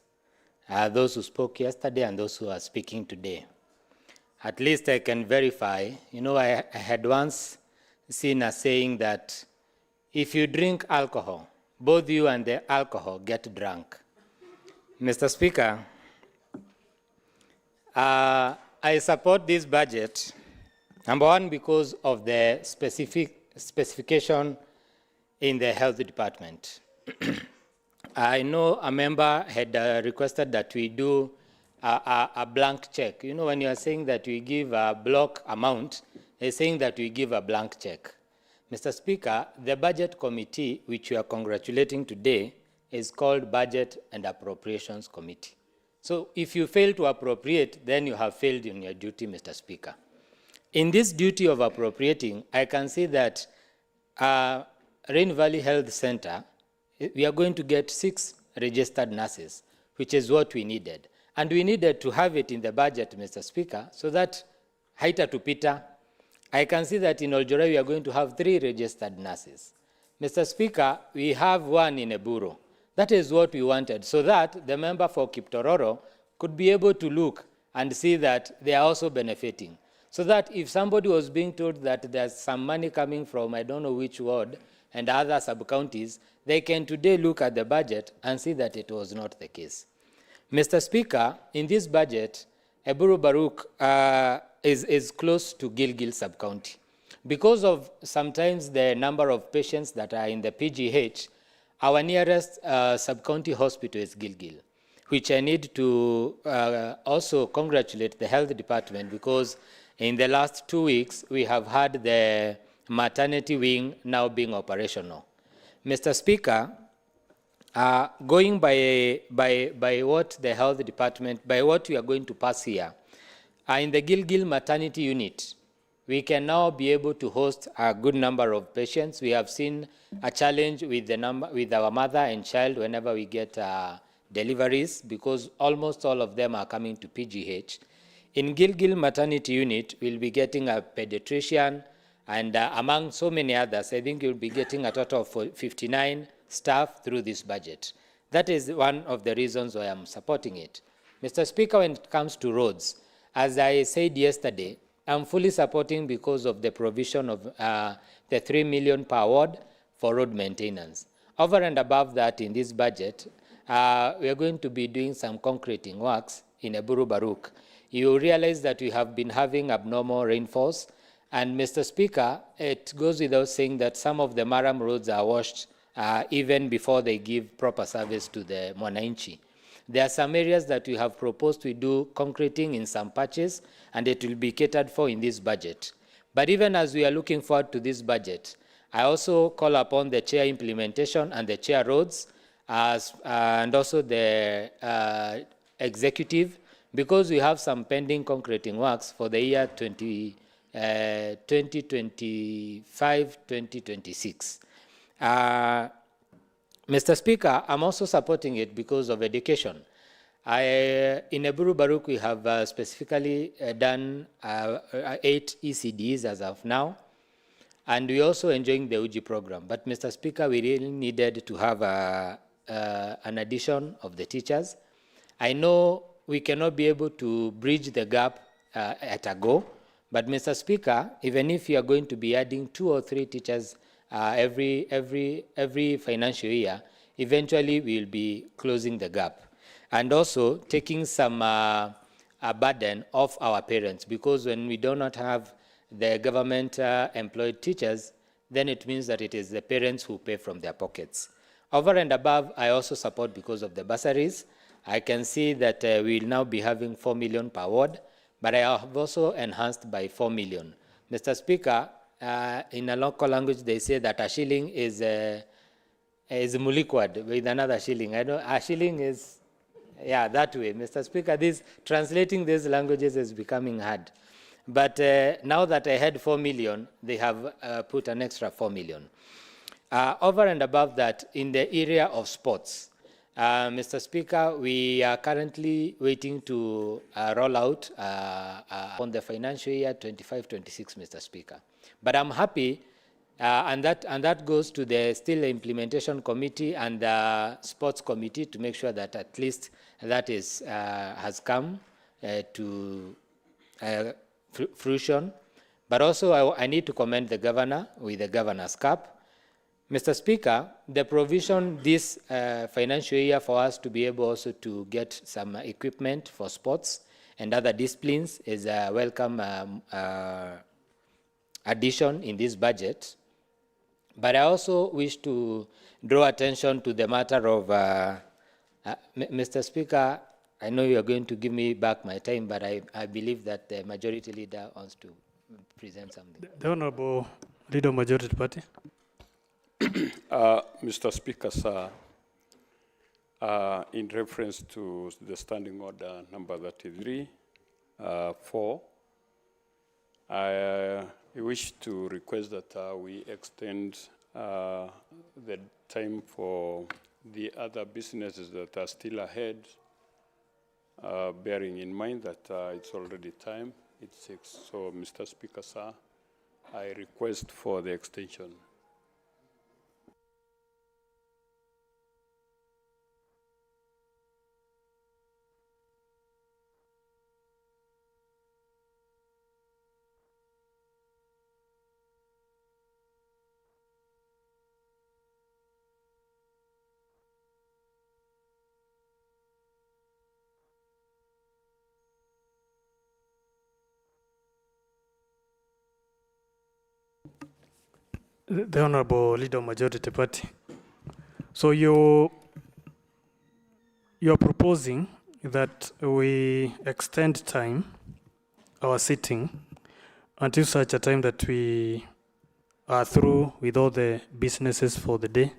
those who spoke yesterday and those who are speaking today, at least I can verify. You know, I had once seen a saying that if you drink alcohol, both you and the alcohol get drunk. Mr. Speaker, I support this budget, number one, because of the specification in the health department. I know a member had requested that we do a blank check. You know, when you are saying that we give a block amount, they're saying that we give a blank check. Mr. Speaker, the budget committee, which we are congratulating today, is called Budget and Appropriations Committee. So if you fail to appropriate, then you have failed in your duty, Mr. Speaker. In this duty of appropriating, I can see that Rain Valley Health Center, we are going to get 6 registered nurses, which is what we needed. And we needed to have it in the budget, Mr. Speaker, so that haita tupita. I can see that in Oljoro we are going to have 3 registered nurses. Mr. Speaker, we have 1 in Eburu. That is what we wanted, so that the member for Kiptororo could be able to look and see that they are also benefiting. So that if somebody was being told that there's some money coming from I don't know which ward and other sub-counties, they can today look at the budget and see that it was not the case. Mr. Speaker, in this budget, Eburu Baruk is close to Gilgil sub-county. Because of sometimes the number of patients that are in the PGH, our nearest sub-county hospital is Gilgil, which I need to also congratulate the health department because in the last 2 weeks, we have had the maternity wing now being operational. Mr. Speaker, going by what the health department, by what we are going to pass here, in the Gilgil maternity unit, we can now be able to host a good number of patients. We have seen a challenge with with our mother and child whenever we get deliveries, because almost all of them are coming to PGH. In Gilgil maternity unit, we'll be getting a pediatrician, and among so many others, I think you'll be getting a total of 59 staff through this budget. That is one of the reasons why I'm supporting it. Mr. Speaker, when it comes to roads, as I said yesterday, I'm fully supporting because of the provision of the 3 million per ward for road maintenance. Over and above that, in this budget, we are going to be doing some concreting works in Eburu Baruk. You realize that we have been having abnormal rainfalls, and Mr. Speaker, it goes without saying that some of the Maram roads are washed even before they give proper service to the Mwananchi. There are some areas that we have proposed we do concreting in some patches, and it will be catered for in this budget. But even as we are looking forward to this budget, I also call upon the chair implementation and the chair roads, and also the executive, because we have some pending concreting works for the year 2025-2026. Mr. Speaker, I'm also supporting it because of education. In Eburu Baruk, we have specifically done 8 ECDs as of now, and we're also enjoying the UJI program. But Mr. Speaker, we really needed to have an addition of the teachers. I know we cannot be able to bridge the gap at a go, but Mr. Speaker, even if you are going to be adding 2 or 3 teachers every financial year, eventually we will be closing the gap. And also taking some burden off our parents, because when we do not have the government employed teachers, then it means that it is the parents who pay from their pockets. Over and above, I also support because of the bursaries. I can see that we will now be having 4 million per ward, but I have also enhanced by 4 million. Mr. Speaker, in a local language, they say that a shilling is mulikwad with another shilling. I know a shilling is, yeah, that way. Mr. Speaker, translating these languages is becoming hard. But now that I had 4 million, they have put an extra 4 million. Over and above that, in the area of sports, Mr. Speaker, we are currently waiting to roll out on the financial year 25-26, Mr. Speaker. But I'm happy, and that goes to the still implementation committee and the sports committee to make sure that at least that is has come to fruition. But also I need to commend the governor with the governor's cap. Mr. Speaker, the provision this financial year for us to be able also to get some equipment for sports and other disciplines is a welcome addition in this budget. But I also wish to draw attention to the matter of, Mr. Speaker, I know you are going to give me back my time, but I believe that the majority leader wants to present something. The Honorable Leader of Majority Party. Mr. Speaker, sir, in reference to the standing order number 33, 4, I wish to request that we extend the time for the other businesses that are still ahead, bearing in mind that it's already time, it's 6. So, Mr. Speaker, sir, I request for the extension. The Honorable Leader of Majority Party. So you're proposing that we extend time, our sitting, until such a time that we are through with all the businesses for the day,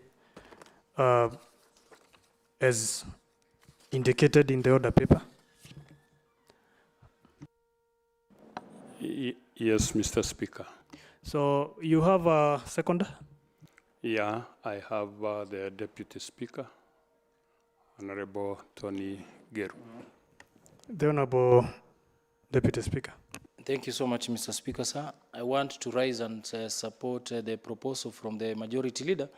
as indicated in the order paper? Yes, Mr. Speaker. So you have a seconder? Yeah, I have the Deputy Speaker, Honorable Tony Geru. The Honorable Deputy Speaker. Thank you so much, Mr. Speaker, sir. I want to rise and support the proposal from the majority leader,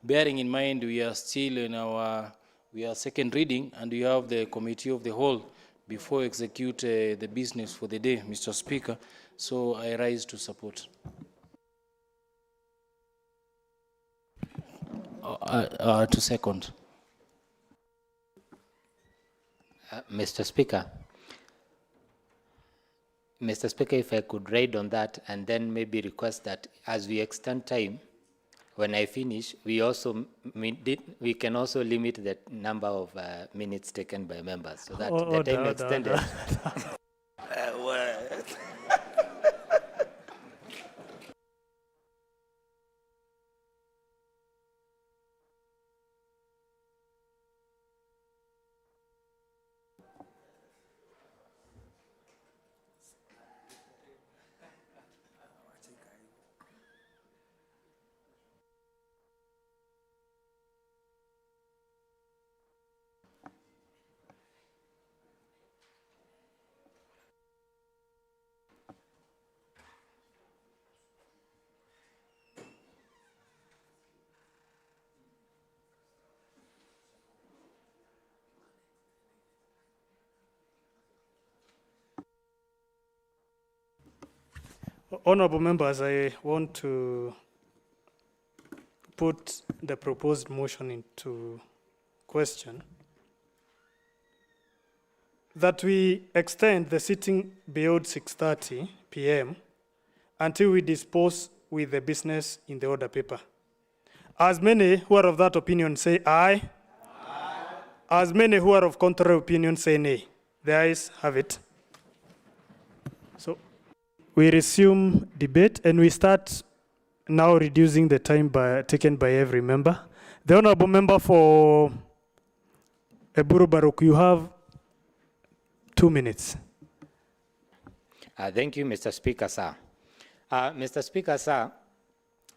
bearing in mind we are still in we are second reading and we have the committee of the whole before execute the business for the day, Mr. Speaker. So I rise to support. To second. Mr. Speaker, if I could raid on that and then maybe request that as we extend time, when I finish, we can also limit the number of minutes taken by members so that the time extended. Honorable members, I want to put the proposed motion into question, that we extend the sitting beyond 6:30 p.m. until we dispose with the business in the order paper. As many who are of that opinion say aye. Aye. As many who are of contrary opinion say nay. The ayes have it. So we resume debate and we start now reducing the time taken by every member. The Honorable Member for Eburu Baruk, you have 2 minutes. Thank you, Mr. Speaker, sir. Mr. Speaker, sir,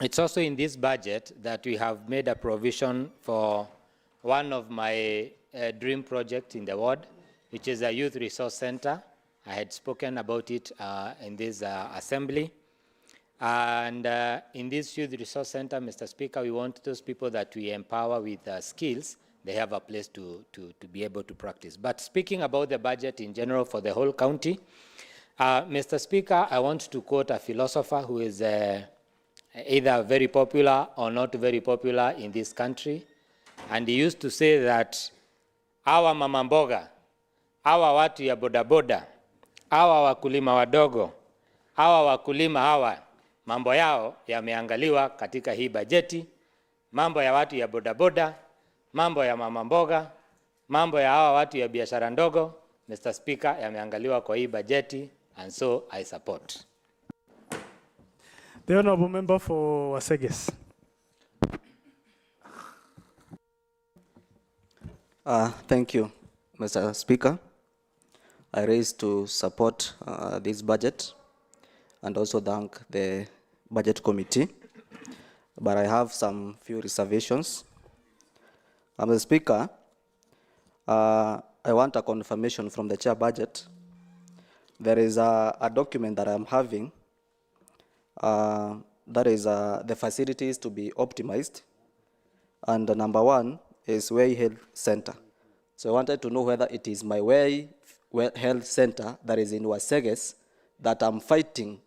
it's also in this budget that we have made a provision for one of my dream projects in the ward, which is a youth resource center. I had spoken about it in this assembly. And in this youth resource center, Mr. Speaker, we want those people that we empower with skills, they have a place to be able to practice. But speaking about the budget in general for the whole county, Mr. Speaker, I want to quote a philosopher who is either very popular or not very popular in this country. And he used to say that our mama mboga, hawa watu ya bodaboda, hawa wakulima wadogo, hawa wakulima hawa, mambo yao yameangaliwa katika hii bajeti, mambo ya watu ya bodaboda, mambo ya mama mboga, mambo ya hawa watu ya biashara ndogo, Mr. Speaker, yameangaliwa kwa hii bajeti, and so I support. The Honorable Member for Waseges. Thank you, Mr. Speaker. I raise to support this budget and also thank the Budget Committee, but I have some few reservations. Mr. Speaker, I want a confirmation from the Chair Budget. There is a document that I'm having that is the facilities to be optimized, and number one is Way Health Center. So I wanted to know whether it is my Way Health Center that is in Waseges that I'm fighting.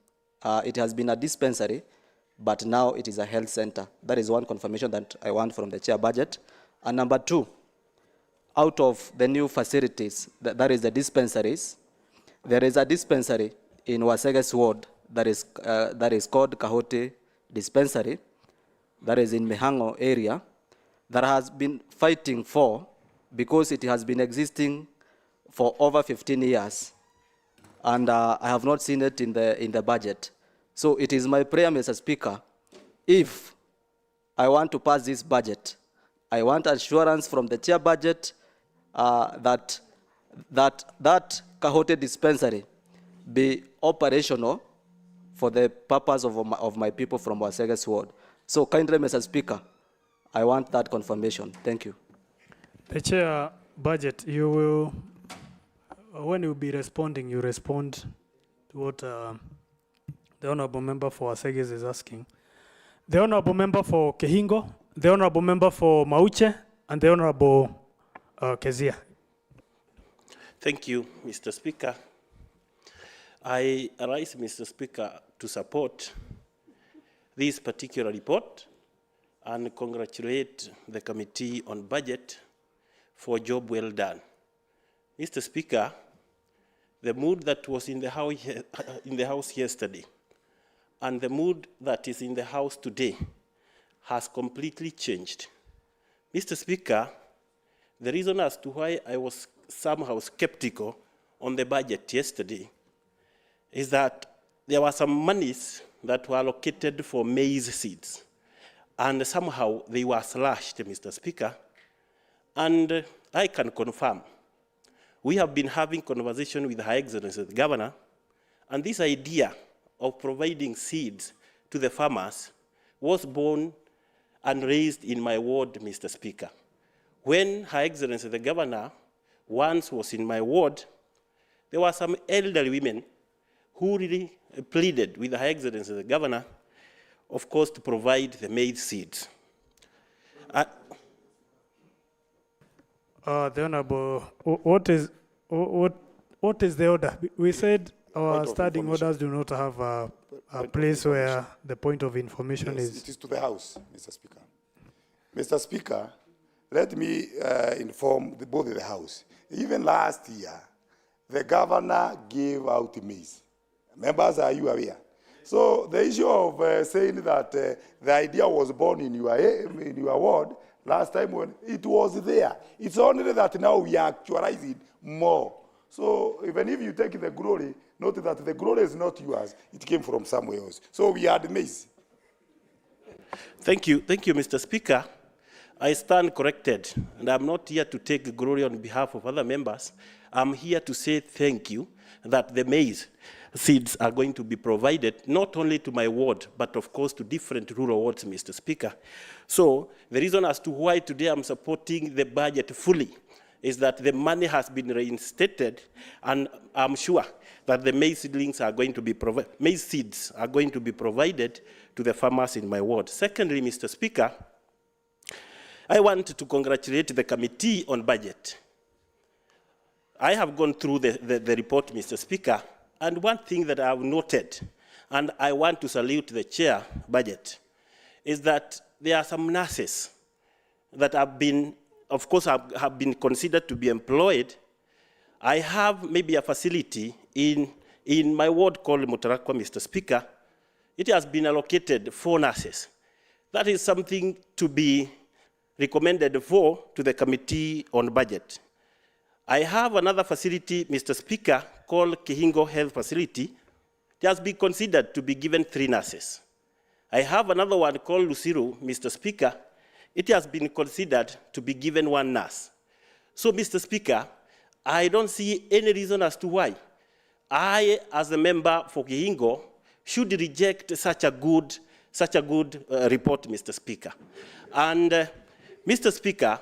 It has been a dispensary, but now it is a health center. That is one confirmation that I want from the Chair Budget. And number two, out of the new facilities, that is the dispensaries, there is a dispensary in Waseges Ward that is called Kahote Dispensary, that is in Mihango area, that has been fighting for, because it has been existing for over 15 years. And I have not seen it in the budget. So it is my prayer, Mr. Speaker, if I want to pass this budget, I want assurance from the chair budget that Kahote dispensary be operational for the purpose of my people from Waseges ward. So kindly, Mr. Speaker, I want that confirmation. Thank you. The chair budget, you will, when you be responding, you respond to what the honorable member for Waseges is asking. The honorable member for Kehingo, the honorable member for Mauche, and the honorable Kezia. Thank you, Mr. Speaker. I arise, Mr. Speaker, to support this particular report and congratulate the Committee on Budget for a job well done. Mr. Speaker, the mood that was in the House yesterday and the mood that is in the House today has completely changed. Mr. Speaker, the reason as to why I was somehow skeptical on the budget yesterday is that there were some monies that were allocated for maize seeds, and somehow they were slashed, Mr. Speaker. And I can confirm, we have been having conversation with Her Excellency the Governor, and this idea of providing seeds to the farmers was born and raised in my ward, Mr. Speaker. When Her Excellency the Governor once was in my ward, there were some elderly women who really pleaded with Her Excellency the Governor, of course, to provide the maize seeds. The Honorable, what is the order? We said our standing orders do not have a place where the point of information is. It is to the House, Mr. Speaker. Mr. Speaker, let me inform both of the House. Even last year, the Governor gave out maize. Members, are you aware? So the issue of saying that the idea was born in your ward last time when it was there. It's only that now we are actualizing more. So even if you take the glory, note that the glory is not yours. It came from somewhere else. So we are amazed. Thank you, Mr. Speaker. I stand corrected, and I'm not here to take glory on behalf of other members. I'm here to say thank you that the maize seeds are going to be provided not only to my ward, but of course to different rural wards, Mr. Speaker. So the reason as to why today I'm supporting the budget fully is that the money has been reinstated, and I'm sure that the maize seedlings are going to be maize seeds are going to be provided to the farmers in my ward. Secondly, Mr. Speaker, I want to congratulate the Committee on Budget. I have gone through the report, Mr. Speaker, and one thing that I have noted, and I want to salute the chair budget, is that there are some nurses that have been, of course, have been considered to be employed. I have maybe a facility in my ward called Mutarakwa, Mr. Speaker. It has been allocated 4 nurses. That is something to be recommended to the Committee on Budget. I have another facility, Mr. Speaker, called Kehingo Health Facility. It has been considered to be given 3 nurses. I have another one called Lusiru, Mr. Speaker. It has been considered to be given 1 nurse. So, Mr. Speaker, I don't see any reason as to why I, as a member for Kehingo, should reject such a good report, Mr. Speaker. And, Mr. Speaker,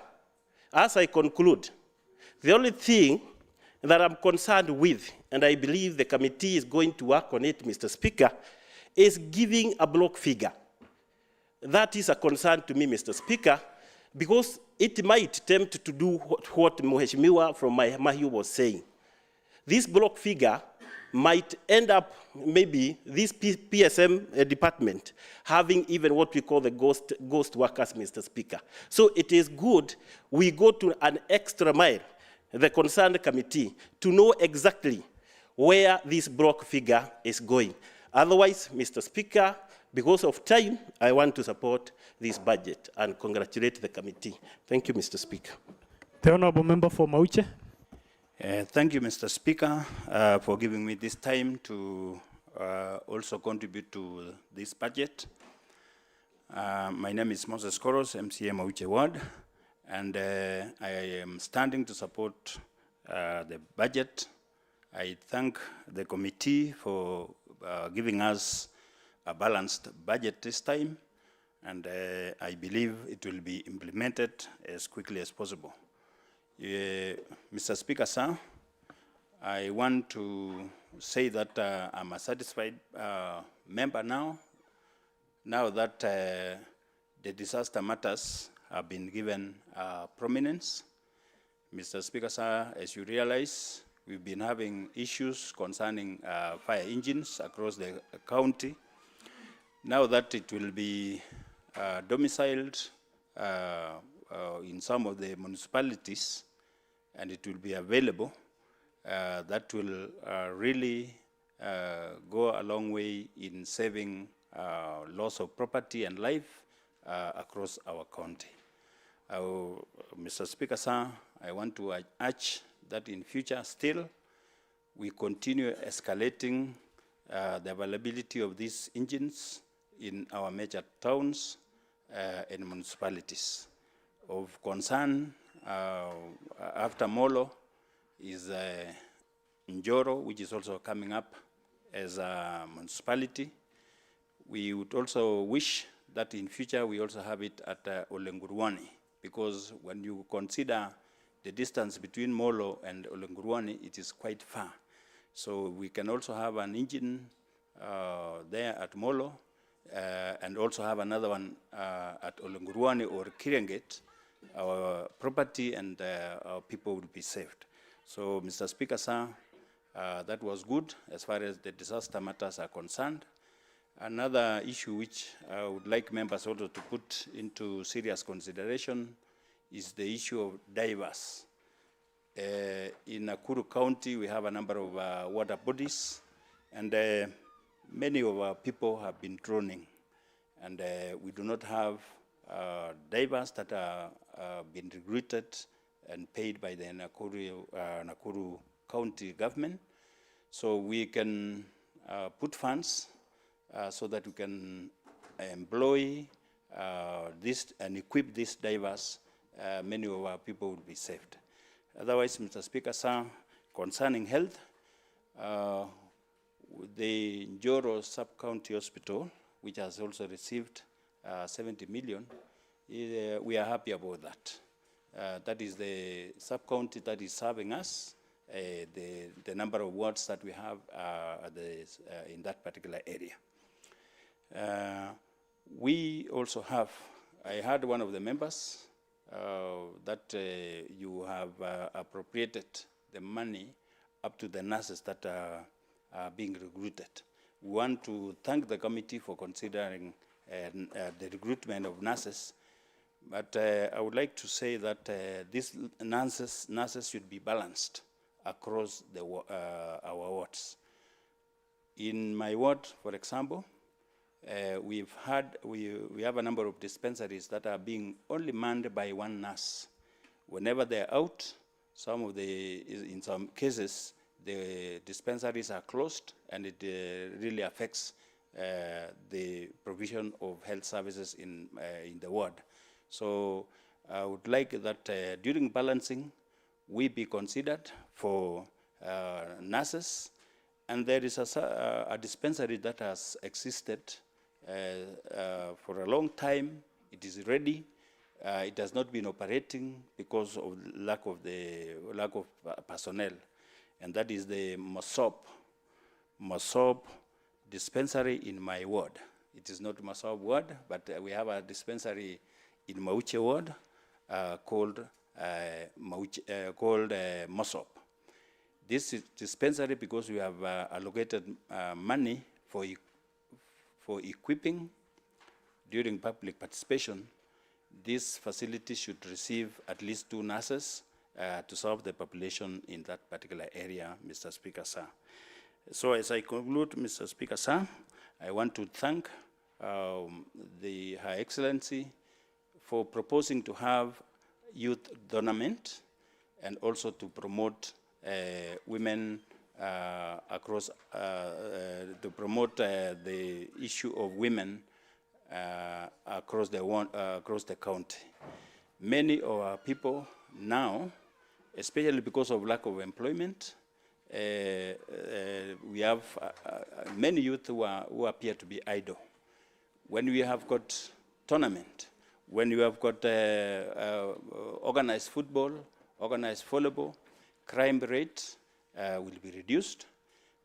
as I conclude, the only thing that I'm concerned with, and I believe the committee is going to work on it, Mr. Speaker, is giving a block figure. That is a concern to me, Mr. Speaker, because it might tempt to do what Mheshimiwa from Mahiu was saying. This block figure might end up, maybe, this PSM department having even what we call the ghost workers, Mr. Speaker. So it is good we go to an extra mile, the concerned committee, to know exactly where this block figure is going. Otherwise, Mr. Speaker, because of time, I want to support this budget and congratulate the committee. Thank you, Mr. Speaker. The Honourable Member for Mauche. Thank you, Mr. Speaker, for giving me this time to also contribute to this budget. My name is Moses Koros, MCA Mauche Ward, and I am standing to support the budget. I thank the committee for giving us a balanced budget this time, and I believe it will be implemented as quickly as possible. Mr. Speaker, sir, I want to say that I'm a satisfied member now that the disaster matters have been given prominence. Mr. Speaker, sir, as you realize, we've been having issues concerning fire engines across the county. Now that it will be domiciled in some of the municipalities and it will be available, that will really go a long way in saving loss of property and life across our county. Mr. Speaker, sir, I want to urge that in future still we continue escalating the availability of these engines in our major towns and municipalities. Of concern after Molo is Njoro, which is also coming up as a municipality. We would also wish that in future we also have it at Olengurwani, because when you consider the distance between Molo and Olengurwani, it is quite far. So we can also have an engine there at Molo and also have another one at Olengurwani or Kirenget. Our property and our people will be saved. So, Mr. Speaker, sir, that was good as far as the disaster matters are concerned. Another issue which I would like members also to put into serious consideration is the issue of divers. In Nakuru County, we have a number of water bodies, and many of our people have been drowning, and we do not have divers that are been recruited and paid by the Nakuru County government. So we can put funds so that we can employ this and equip these divers. Many of our people will be saved. Otherwise, Mr. Speaker, sir, concerning health, the Njoro Sub-County Hospital, which has also received 70 million, we are happy about that. That is the sub-county that is serving us, the number of wards that we have in that particular area. We also have, I heard one of the members that you have appropriated the money up to the nurses that are being recruited. We want to thank the committee for considering the recruitment of nurses, but I would like to say that these nurses should be balanced across our wards. In my ward, for example, we have a number of dispensaries that are being only manned by one nurse. Whenever they're out, in some cases, the dispensaries are closed, and it really affects the provision of health services in the ward. So I would like that during balancing, we be considered for nurses, and there is a dispensary that has existed for a long time. It is ready. It has not been operating because of lack of personnel, and that is the Mosop dispensary in my ward. It is not Mosop ward, but we have a dispensary in Mauche ward called Mosop. This is dispensary, because we have allocated money for equipping during public participation. This facility should receive at least 2 nurses to serve the population in that particular area, Mr. Speaker, sir. So as I conclude, Mr. Speaker, sir, I want to thank Her Excellency for proposing to have youth tournament and also to promote women across, to promote the issue of women across the county. Many of our people now, especially because of lack of employment, we have many youth who appear to be idle. When we have got tournament, when you have got organized football, organized volleyball, crime rate will be reduced.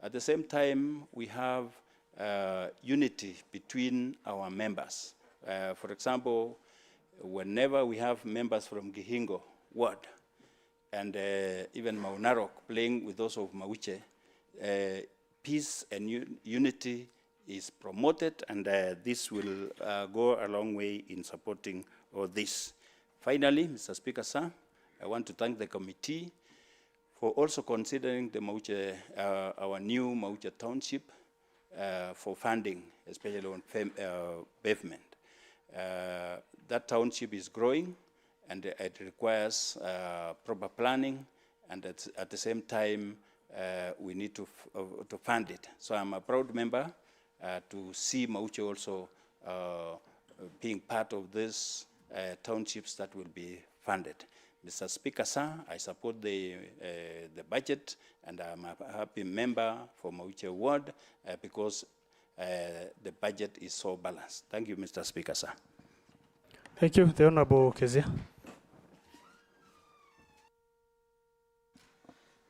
At the same time, we have unity between our members. For example, whenever we have members from Gihingo ward and even Maunarok playing with those of Mauche, peace and unity is promoted, and this will go a long way in supporting all this. Finally, Mr. Speaker, sir, I want to thank the committee for also considering the Mauche, our new Mauche Township for funding, especially on pavement. That township is growing, and it requires proper planning, and at the same time, we need to fund it. So I'm a proud member to see Mauche also being part of these townships that will be funded. Mr. Speaker, sir, I support the budget, and I'm a happy member for Mauche Ward because the budget is so balanced. Thank you, Mr. Speaker, sir. Thank you. The Honorable Kezia.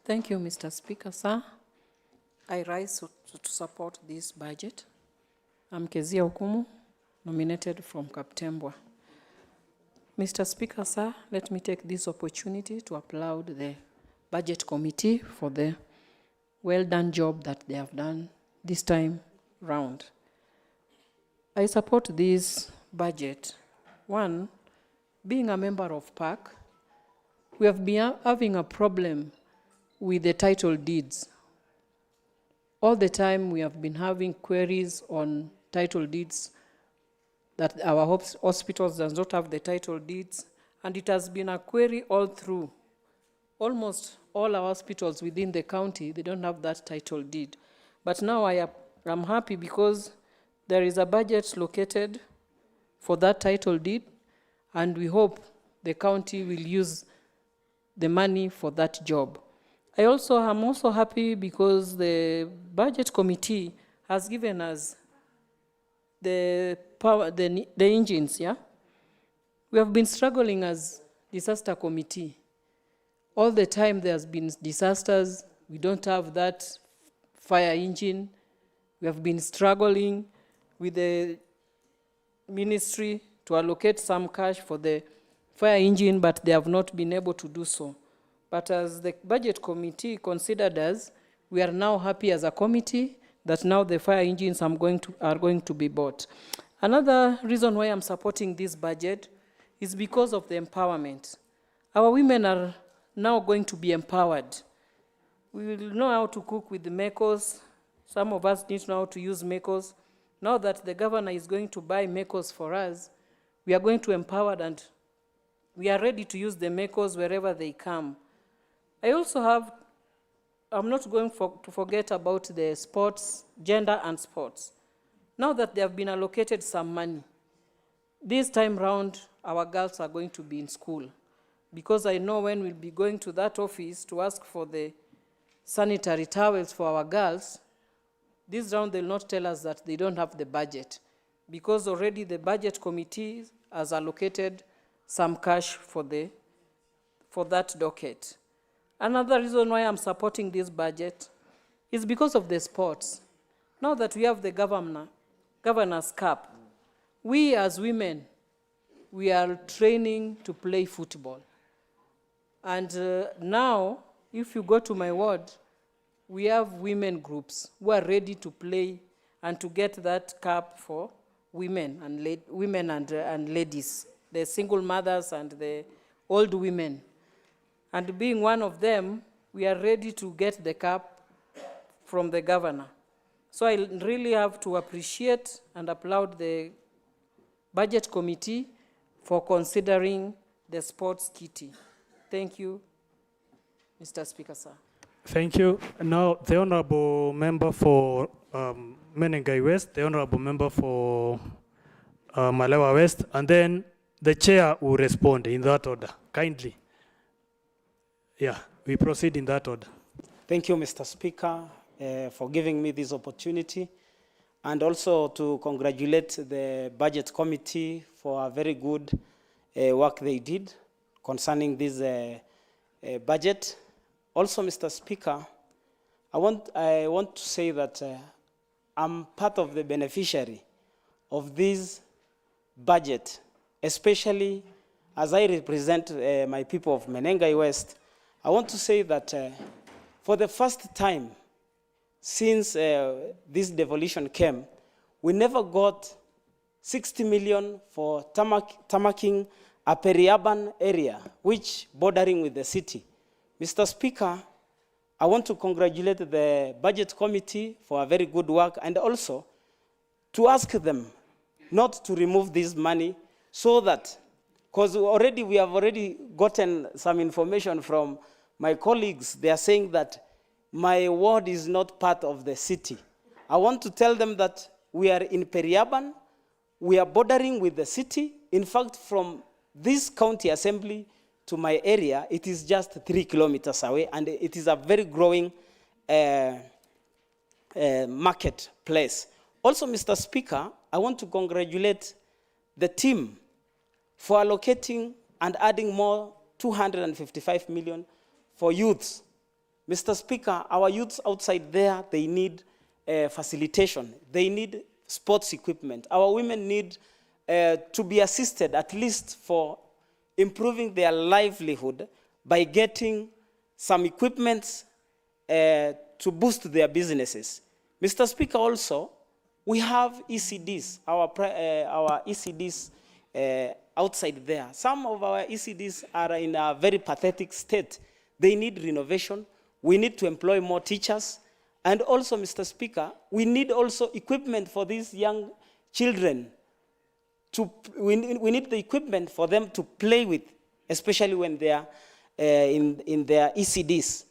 Thank you, Mr. Speaker, sir. I rise to support this budget. I'm Kezia Okumu, nominated from Kaptembwa. Mr. Speaker, sir, let me take this opportunity to applaud the Budget Committee for the well-done job that they have done this time round. I support this budget. One, being a member of PAC, we have been having a problem with the title deeds. All the time we have been having queries on title deeds, that our hospitals does not have the title deeds, and it has been a query all through. Almost all our hospitals within the county, they don't have that title deed. But now I'm happy because there is a budget located for that title deed, and we hope the county will use the money for that job. I'm also happy because the Budget Committee has given us the power, the engines, yeah? We have been struggling as disaster committee. All the time there's been disasters. We don't have that fire engine. We have been struggling with the ministry to allocate some cash for the fire engine, but they have not been able to do so. But as the Budget Committee considered us, we are now happy as a committee that now the fire engines are going to be bought. Another reason why I'm supporting this budget is because of the empowerment. Our women are now going to be empowered. We will know how to cook with the makos. Some of us need to know how to use makos. Now that the governor is going to buy makos for us, we are going to empower, and we are ready to use the makos wherever they come. I'm not going to forget about the sports, gender and sports. Now that they have been allocated some money, this time round, our girls are going to be in school. Because I know when we'll be going to that office to ask for the sanitary towels for our girls, this round they'll not tell us that they don't have the budget, because already the Budget Committee has allocated some cash for that docket. Another reason why I'm supporting this budget is because of the sports. Now that we have the Governor's Cup, we as women, we are training to play football. And now, if you go to my ward, we have women groups who are ready to play and to get that cup for women and ladies, the single mothers and the old women. And being one of them, we are ready to get the cup from the governor. So I really have to appreciate and applaud the Budget Committee for considering the sports kitty. Thank you, Mr. Speaker, sir. Thank you. Now, the Honorable Member for Menengai West, the Honorable Member for Malewa West, and then the chair will respond in that order. Kindly. Yeah, we proceed in that order. Thank you, Mr. Speaker, for giving me this opportunity, and also to congratulate the Budget Committee for a very good work they did concerning this budget. Also, Mr. Speaker, I want to say that I'm part of the beneficiary of this budget, especially as I represent my people of Menengai West. I want to say that for the first time since this devolution came, we never got 60 million for tamaking a peri-urban area, which bordering with the city. Mr. Speaker, I want to congratulate the Budget Committee for a very good work, and also to ask them not to remove this money, so that, because we have already gotten some information from my colleagues. They are saying that my ward is not part of the city. I want to tell them that we are in peri-urban, we are bordering with the city. In fact, from this county assembly to my area, it is just 3 kilometers away, and it is a very growing marketplace. Also, Mr. Speaker, I want to congratulate the team for allocating and adding more 255 million for youths. Mr. Speaker, our youths outside there, they need facilitation. They need sports equipment. Our women need to be assisted, at least for improving their livelihood by getting some equipment to boost their businesses. Mr. Speaker, also, we have ECDs, our ECDs outside there. Some of our ECDs are in a very pathetic state. They need renovation. We need to employ more teachers. And also, Mr. Speaker, we need also equipment for these young children. We need the equipment for them to play with, especially when they are in their ECDs.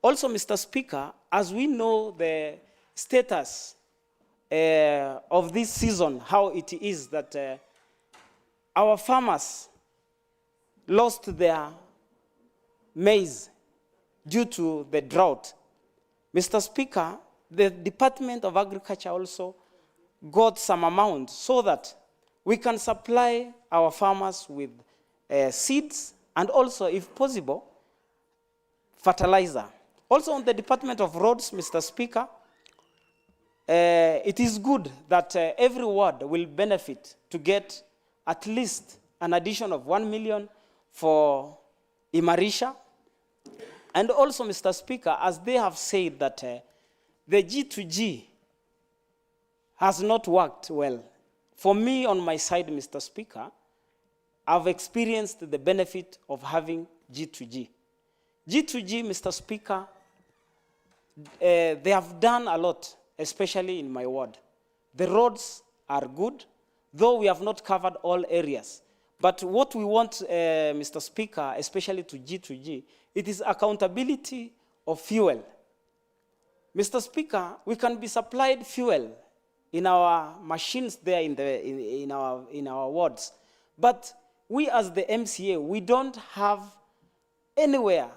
Also, Mr. Speaker, as we know the status of this season, how it is that our farmers lost their maize due to the drought. Mr. Speaker, the Department of Agriculture also got some amount so that we can supply our farmers with seeds and also, if possible, fertilizer. Also on the Department of Roads, Mr. Speaker, it is good that every ward will benefit to get at least an addition of 1 million for Imarisha. And also, Mr. Speaker, as they have said that the G2G has not worked well. For me, on my side, Mr. Speaker, I've experienced the benefit of having G2G. G2G, Mr. Speaker, they have done a lot, especially in my ward. The roads are good, though we have not covered all areas. But what we want, Mr. Speaker, especially to G2G, it is accountability of fuel. Mr. Speaker, we can be supplied fuel in our machines there in our wards. But we as the MCA, we don't have anywhere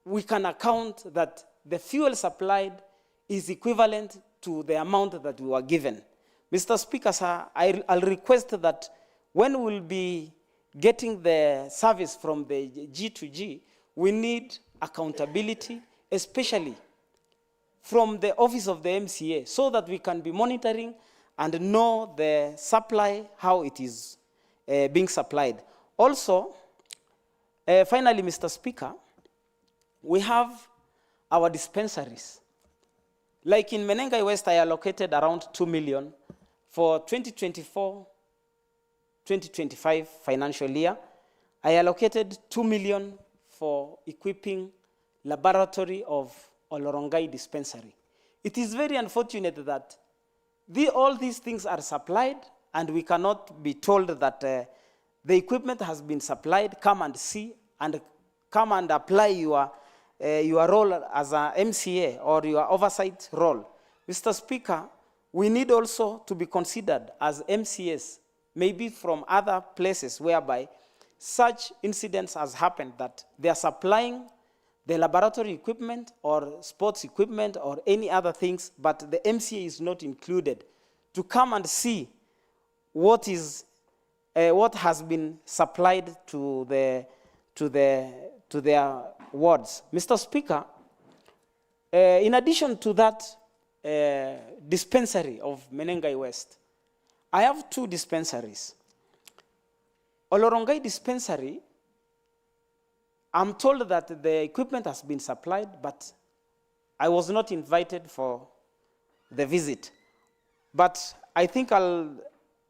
we can account that the fuel supplied is equivalent to the amount that we were given. Mr. Speaker, sir, I'll request that when we'll be getting the service from the G2G, we need accountability, especially from the office of the MCA, so that we can be monitoring and know the supply, how it is being supplied. Also, finally, Mr. Speaker, we have our dispensaries. Like in Menengai West, I allocated around 2 million for 2024-2025 financial year. I allocated 2 million for equipping laboratory of Olorongai dispensary. It is very unfortunate that all these things are supplied and we cannot be told that the equipment has been supplied, come and see, and come and apply your role as a MCA or your oversight role. Mr. Speaker, we need also to be considered as MCAs maybe from other places whereby such incidents has happened that they are supplying the laboratory equipment or sports equipment or any other things, but the MCA is not included to come and see what has been supplied to their wards. Mr. Speaker, in addition to that dispensary of Menengai West, I have 2 dispensaries. Olorongai dispensary, I'm told that the equipment has been supplied, but I was not invited for the visit. But I think I'll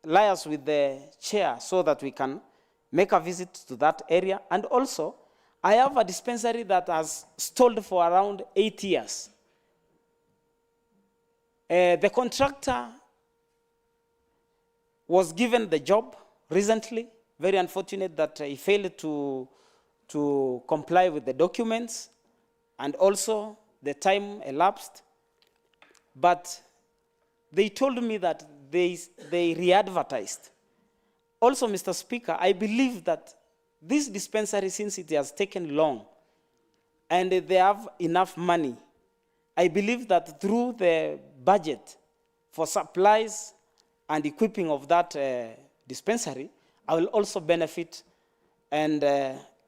liaise with the chair so that we can make a visit to that area. And also, I have a dispensary that has stalled for around 8 years. The contractor was given the job recently. Very unfortunate that he failed to comply with the documents, and also the time elapsed. But they told me that they re-advertised. Also, Mr. Speaker, I believe that this dispensary, since it has taken long and they have enough money, I believe that through the budget for supplies and equipping of that dispensary, I will also benefit, and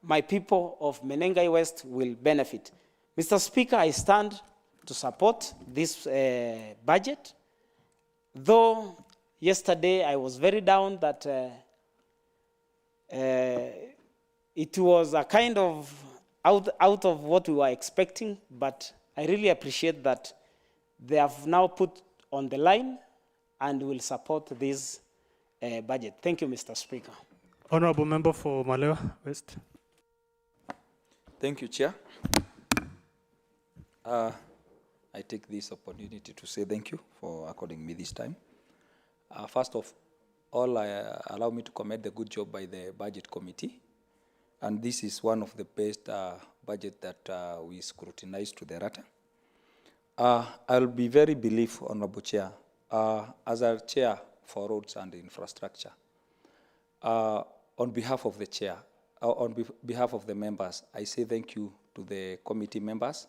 my people of Menengai West will benefit. Mr. Speaker, I stand to support this budget, though yesterday I was very down that it was a kind of out of what we were expecting, but I really appreciate that they have now put on the line and will support this budget. Thank you, Mr. Speaker. Honorable Member for Malewa West. Thank you, Chair. I take this opportunity to say thank you for according me this time. First of all, allow me to commend the good job by the Budget Committee. And this is one of the best budget that we scrutinize to the rata. I'll be very brief, Honorable Chair. As a Chair for Roads and Infrastructure, on behalf of the Chair, on behalf of the members, I say thank you to the committee members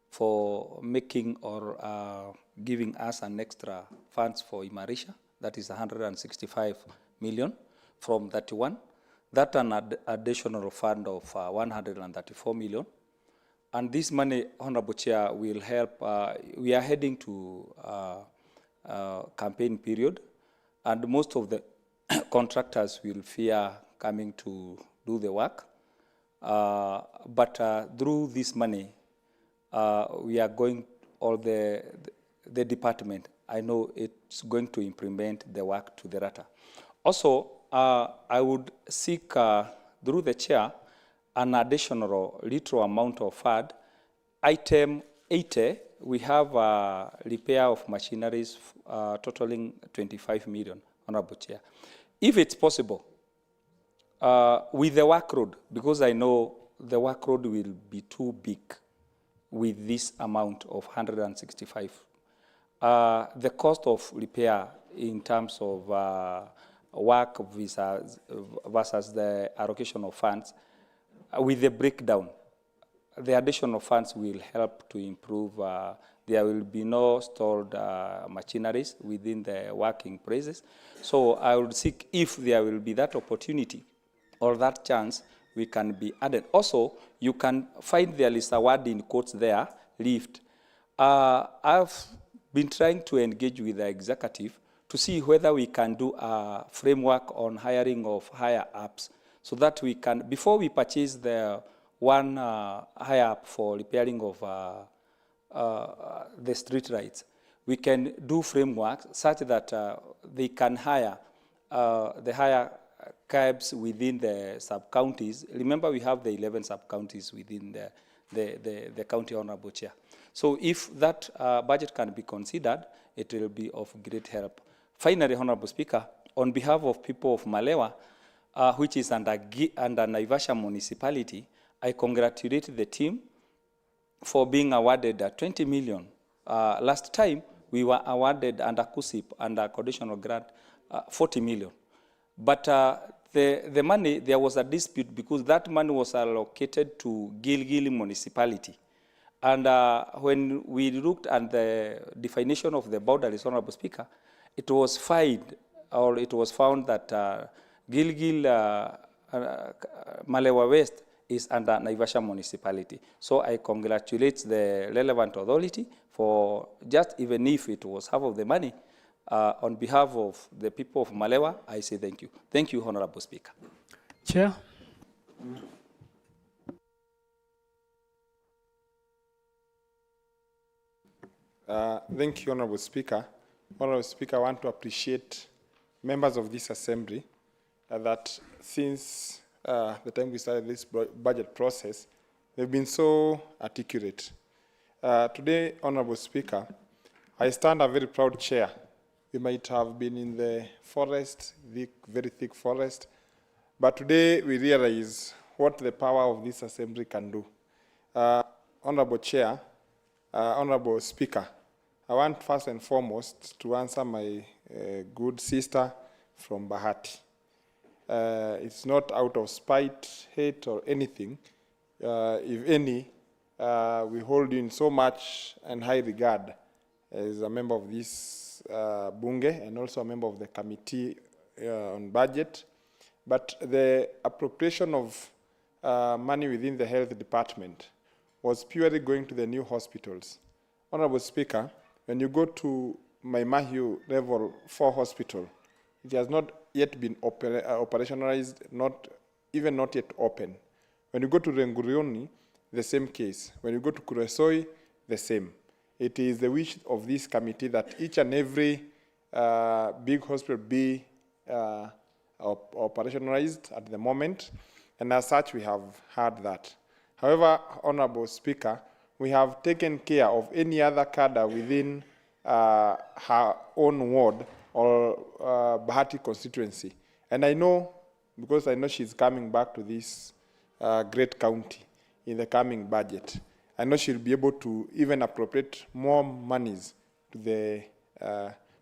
for making or giving us an extra funds for Imarisha. That is 165 million from 31. That an additional fund of 134 million. And this money, Honorable Chair, will help. We are heading to campaign period, and most of the contractors will fear coming to do the work. But through this money, we are going, all the department, I know it's going to implement the work to the rata. Also, I would seek, through the chair, an additional little amount of fund. Item 80, we have a repair of machineries totaling 25 million, Honorable Chair. If it's possible, with the workload, because I know the workload will be too big with this amount of 165. The cost of repair in terms of work versus the allocation of funds, with the breakdown, the additional funds will help to improve. There will be no stored machineries within the working places. So I would seek, if there will be that opportunity or that chance, we can be added. Also, you can find there is a word in quotes there, lift. I've been trying to engage with the executive to see whether we can do a framework on hiring of higher ups, so that we can, before we purchase the one higher up for repairing of the street lights, we can do frameworks such that they can hire the higher cabs within the sub-counties. Remember, we have the 11 sub-counties within the county, Honorable Chair. So if that budget can be considered, it will be of great help. Finally, Honorable Speaker, on behalf of people of Malewa, which is under Naivasha municipality, I congratulate the team for being awarded 20 million. Last time, we were awarded under KUSIP, under conditional grant, 40 million. But the money, there was a dispute because that money was allocated to Gilgil municipality. And when we looked at the definition of the boundaries, Honorable Speaker, it was found that Gilgil Malewa West is under Naivasha municipality. So I congratulate the relevant authority for just even if it was half of the money, on behalf of the people of Malewa, I say thank you. Thank you, Honorable Speaker. Chair. Thank you, Honorable Speaker. Honorable Speaker, I want to appreciate members of this assembly that since the time we started this budget process, they've been so articulate. Today, Honorable Speaker, I stand a very proud chair. We might have been in the forest, the very thick forest, but today we realize what the power of this assembly can do. Honorable Chair, Honorable Speaker, I want first and foremost to answer my good sister from Bahati. It's not out of spite, hate, or anything. If any, we hold you in so much and high regard as a member of this Bunge and also a member of the Committee on Budget. But the appropriation of money within the Health Department was purely going to the new hospitals. Honorable Speaker, when you go to Maimahiu Level 4 Hospital, it has not yet been operationalized, not yet open. When you go to Rengurioni, the same case. When you go to Kuresoi, the same. It is the wish of this committee that each and every big hospital be operationalized at the moment, and as such, we have had that. However, Honorable Speaker, we have taken care of any other cadre within her own ward or Bahati constituency. And I know, because I know she's coming back to this great county in the coming budget, I know she'll be able to even appropriate more monies to the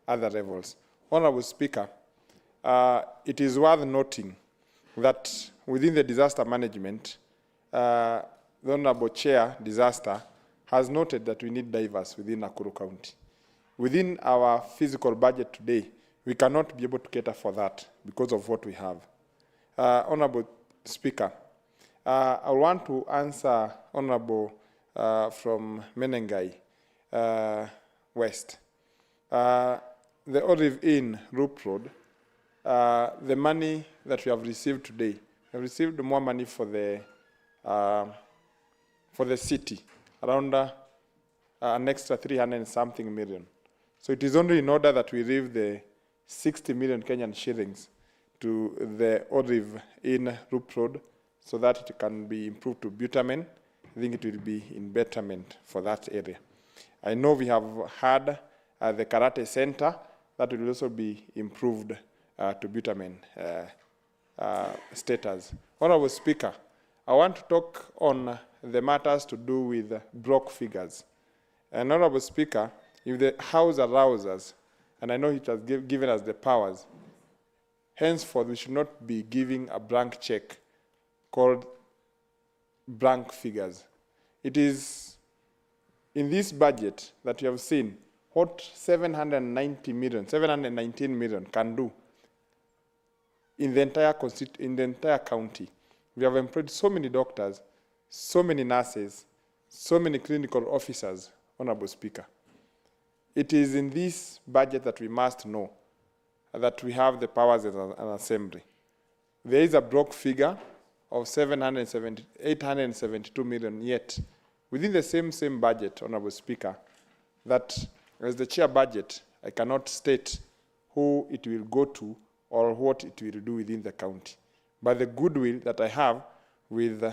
other levels. Honorable Speaker, it is worth noting that within the disaster management, the Honorable Chair, Disaster, has noted that we need divers within Nakuru County. Within our physical budget today, we cannot be able to cater for that because of what we have. Honorable Speaker, I want to answer Honorable from Menengai West. The Olive Inn, Roop Road, the money that we have received today, we have received more money for the city, around an extra 300 and something million. So it is only in order that we leave the 60 million Kenyan shillings to the Olive Inn Roop Road so that it can be improved to bitumen. I think it will be in betterment for that area. I know we have had the Karate Center that will also be improved to bitumen status. Honorable Speaker, I want to talk on the matters to do with block figures. And Honorable Speaker, if the House allows us, and I know it has given us the powers, henceforth we should not be giving a blank check called blank figures. It is in this budget that you have seen what 719 million can do in the entire county. We have employed so many doctors, so many nurses, so many clinical officers, Honorable Speaker. It is in this budget that we must know that we have the powers as an assembly. There is a block figure of 872 million, yet within the same budget, Honorable Speaker, that as the chair budget, I cannot state who it will go to or what it will do within the county. But the goodwill that I have with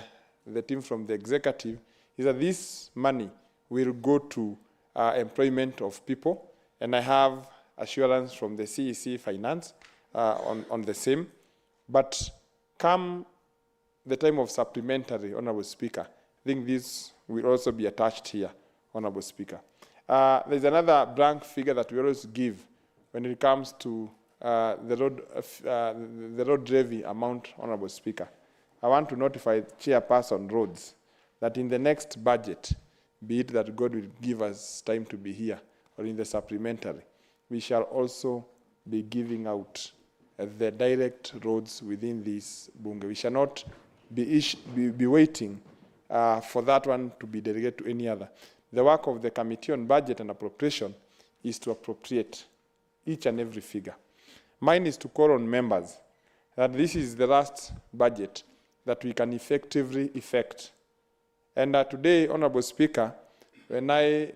the team from the executive is that this money will go to employment of people, and I have assurance from the CEC Finance on the same. But come the time of supplementary, Honorable Speaker, I think this will also be attached here, Honorable Speaker. There's another blank figure that we always give when it comes to the road levy amount, Honorable Speaker, I want to notify Chairperson Roads that in the next budget, be it that God will give us time to be here or in the supplementary, we shall also be giving out the direct roads within this bunge. We shall not be waiting for that one to be delegated to any other. The work of the Committee on Budget and Appropriation is to appropriate each and every figure. Mine is to call on members that this is the last budget that we can effectively effect. And today, Honorable Speaker, when I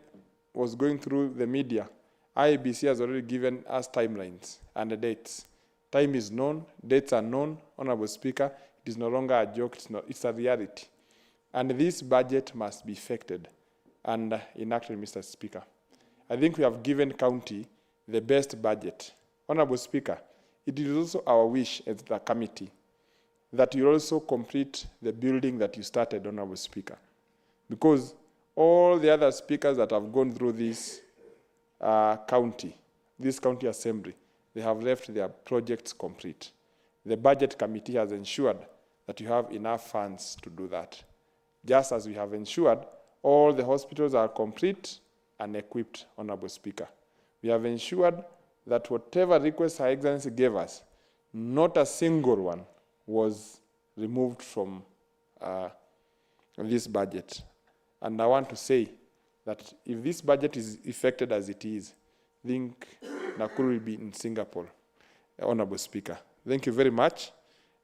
was going through the media, IEBC has already given us timelines and the dates. Time is known, dates are known, Honorable Speaker. It is no longer a joke, it's a reality. And this budget must be effected and enacted, Mr. Speaker. I think we have given county the best budget. Honorable Speaker, it is also our wish as the committee that you also complete the building that you started, Honorable Speaker. Because all the other speakers that have gone through this county assembly, they have left their projects complete. The budget committee has ensured that you have enough funds to do that. Just as we have ensured all the hospitals are complete and equipped, Honorable Speaker. We have ensured that whatever request Her Excellency gave us, not a single one was removed from this budget. And I want to say that if this budget is effected as it is, I think Nakuru will be in Singapore, Honorable Speaker. Thank you very much,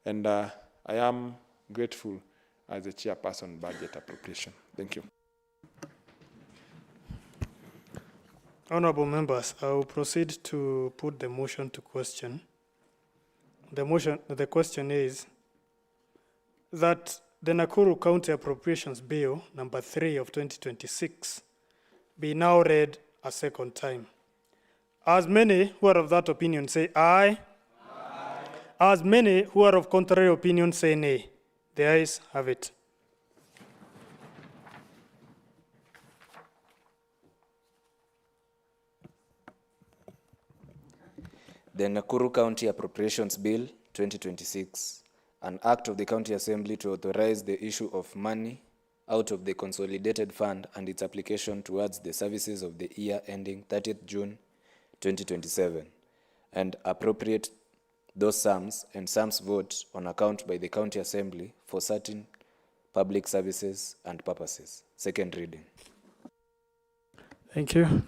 and I am grateful as a chairperson budget appropriation. Thank you. Honorable members, I will proceed to put the motion to question. The question is that the Nakuru County Appropriations Bill number 3 of 2026 be now read a second time. As many who are of that opinion say aye. Aye. As many who are of contrary opinion say nay. The ayes have it. The Nakuru County Appropriations Bill 2026, an act of the County Assembly to authorize the issue of money out of the consolidated fund and its application towards the services of the year ending 30th June 2027, and appropriate those sums and sums vote on account by the County Assembly for certain public services and purposes. Second reading. Thank you.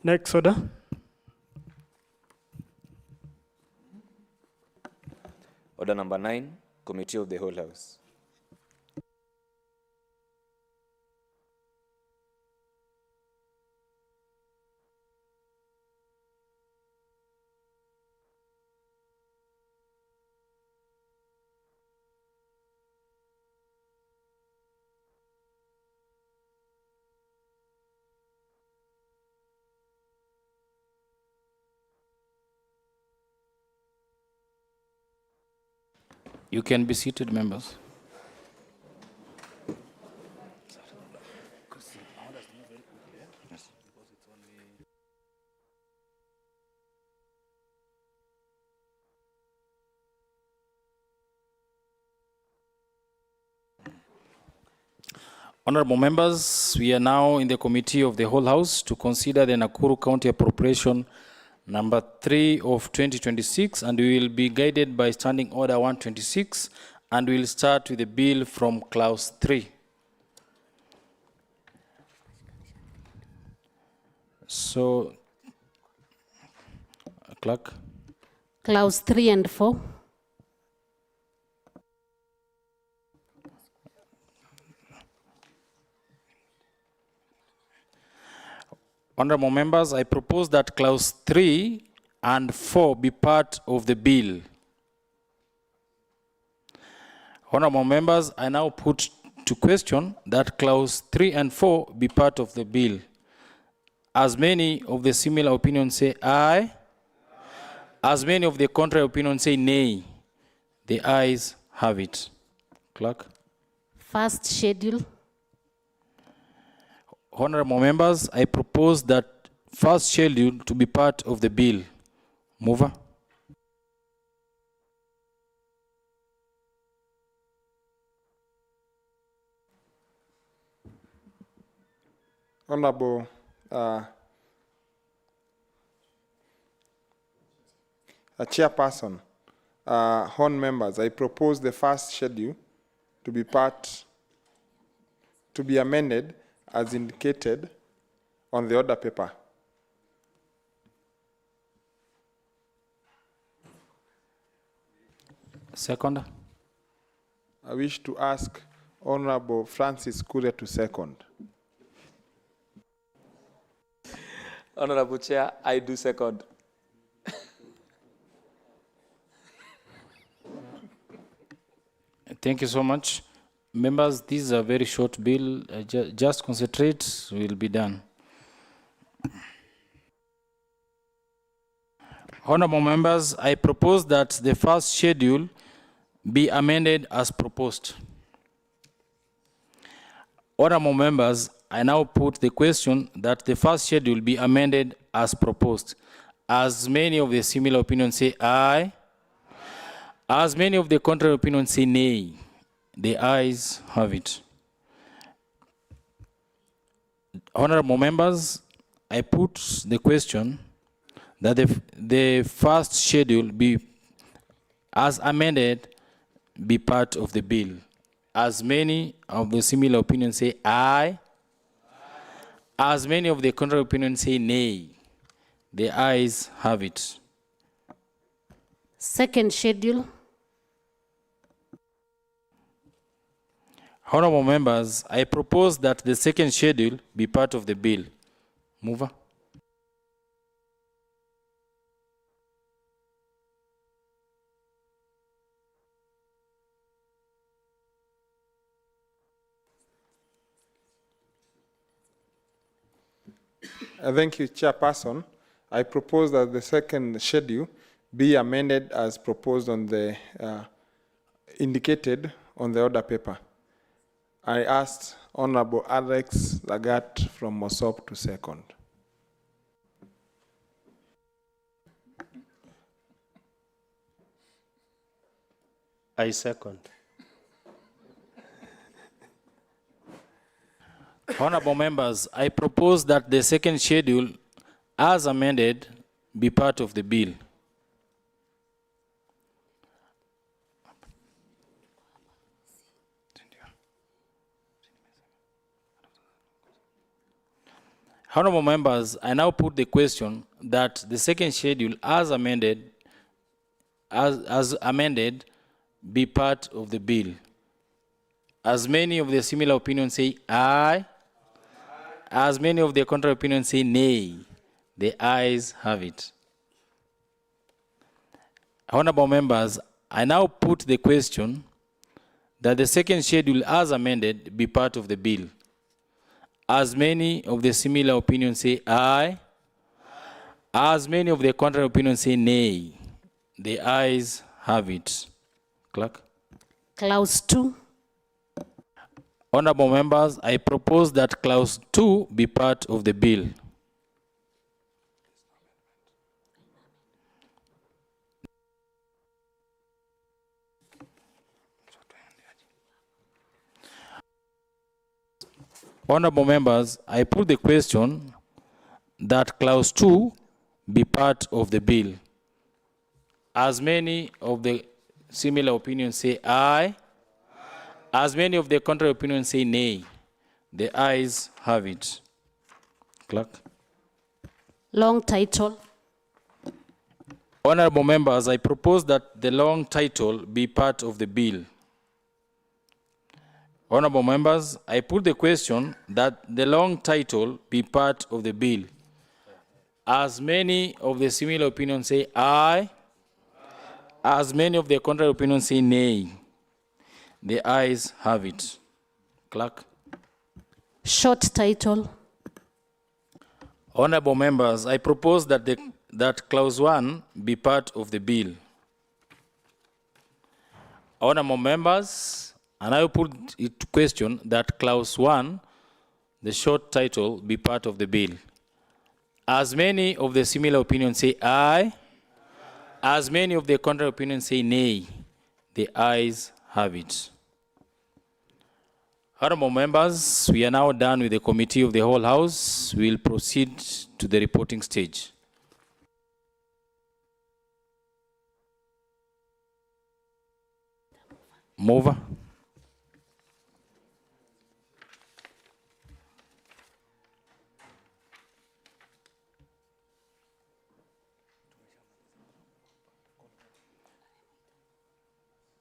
Next order. Order number 9, Committee of the Whole House. You can be seated, members. Honorable members, we are now in the Committee of the Whole House to consider the Nakuru County Appropriation number 3 of 2026, and we will be guided by Standing Order 126, and we will start with the bill from Clause 3. So, Clerk. Clause 3 and 4. Honorable members, I propose that Clause 3 and 4 be part of the bill. Honorable members, I now put to question that Clause 3 and 4 be part of the bill. As many of the similar opinions say aye, as many of the contrary opinions say nay. The ayes have it. Clerk. First schedule. Honorable members, I propose that first schedule to be part of the bill. Mover. Honorable Chairperson, Hon members, I propose the first schedule to be amended as indicated on the order paper. Second. I wish to ask Honorable Francis Kuria to second. Honorable Chair, I do second. Thank you so much. Members, this is a very short bill. Just concentrate, we'll be done. Honorable members, I propose that the first schedule be amended as proposed. Honorable members, I now put the question that the first schedule be amended as proposed. As many of the similar opinions say aye, as many of the contrary opinions say nay, the ayes have it. Honorable members, I put the question that the first schedule be, as amended, be part of the bill. As many of the similar opinions say aye, as many of the contrary opinions say nay, the ayes have it. Second schedule. Honorable members, I propose that the second schedule be part of the bill. Mover. Thank you, Chairperson. I propose that the second schedule be amended as proposed on the indicated on the order paper. I asked Honorable Alex Lagat from Mosop to second. I second. Honorable members, I propose that the second schedule, as amended, be part of the bill. Honorable members, I now put the question that the second schedule, as amended, be part of the bill. As many of the similar opinions say aye, as many of the contrary opinions say nay, the ayes have it. Honorable members, I now put the question that the second schedule, as amended, be part of the bill. As many of the similar opinions say aye, as many of the contrary opinions say nay, the ayes have it. Clerk. Clause 2. Honorable members, I propose that clause 2 be part of the bill. Honorable members, I put the question that clause 2 be part of the bill. As many of the similar opinions say aye, as many of the contrary opinions say nay, the ayes have it. Clerk. Long title. Honorable members, I propose that the long title be part of the bill. Honorable members, I put the question that the long title be part of the bill. As many of the similar opinions say aye, as many of the contrary opinions say nay, the ayes have it. Clerk. Short title. Honorable members, I propose that that clause 1 be part of the bill. Honorable members, and I will put it to question that clause 1, the short title, be part of the bill. As many of the similar opinions say aye. As many of the contrary opinions say nay. The ayes have it. Honorable members, we are now done with the committee of the whole house. We will proceed to the reporting stage. Mover.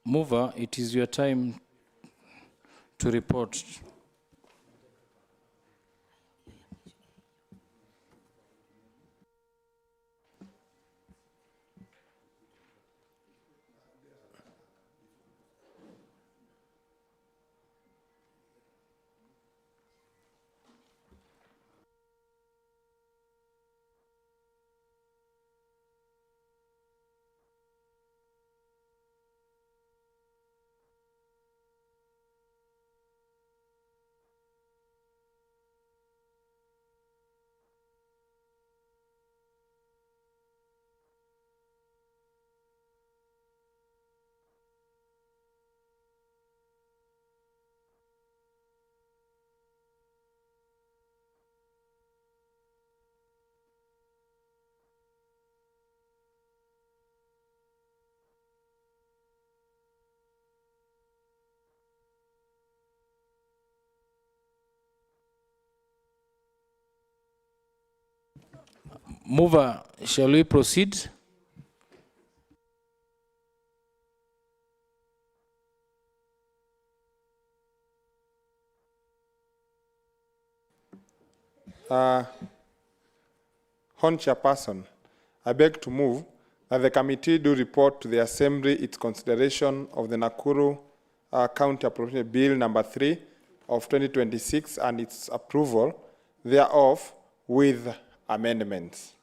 Mover, it is your time to report. Mover, shall we proceed? Hon Chairperson, I beg to move that the committee do report to the Assembly its consideration of the Nakuru County Appropriations Bill number 3 of 2026 and its approval thereof with amendments.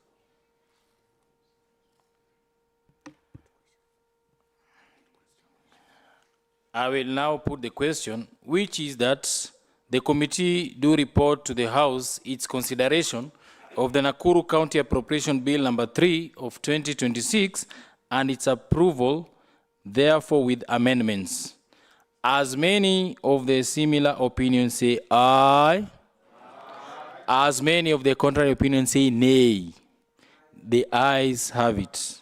I will now put the question, which is that the committee do report to the House its consideration of the Nakuru County Appropriation Bill number 3 of 2026 and its approval, therefore with amendments. As many of the similar opinions say aye, as many of the contrary opinions say nay. The ayes have it.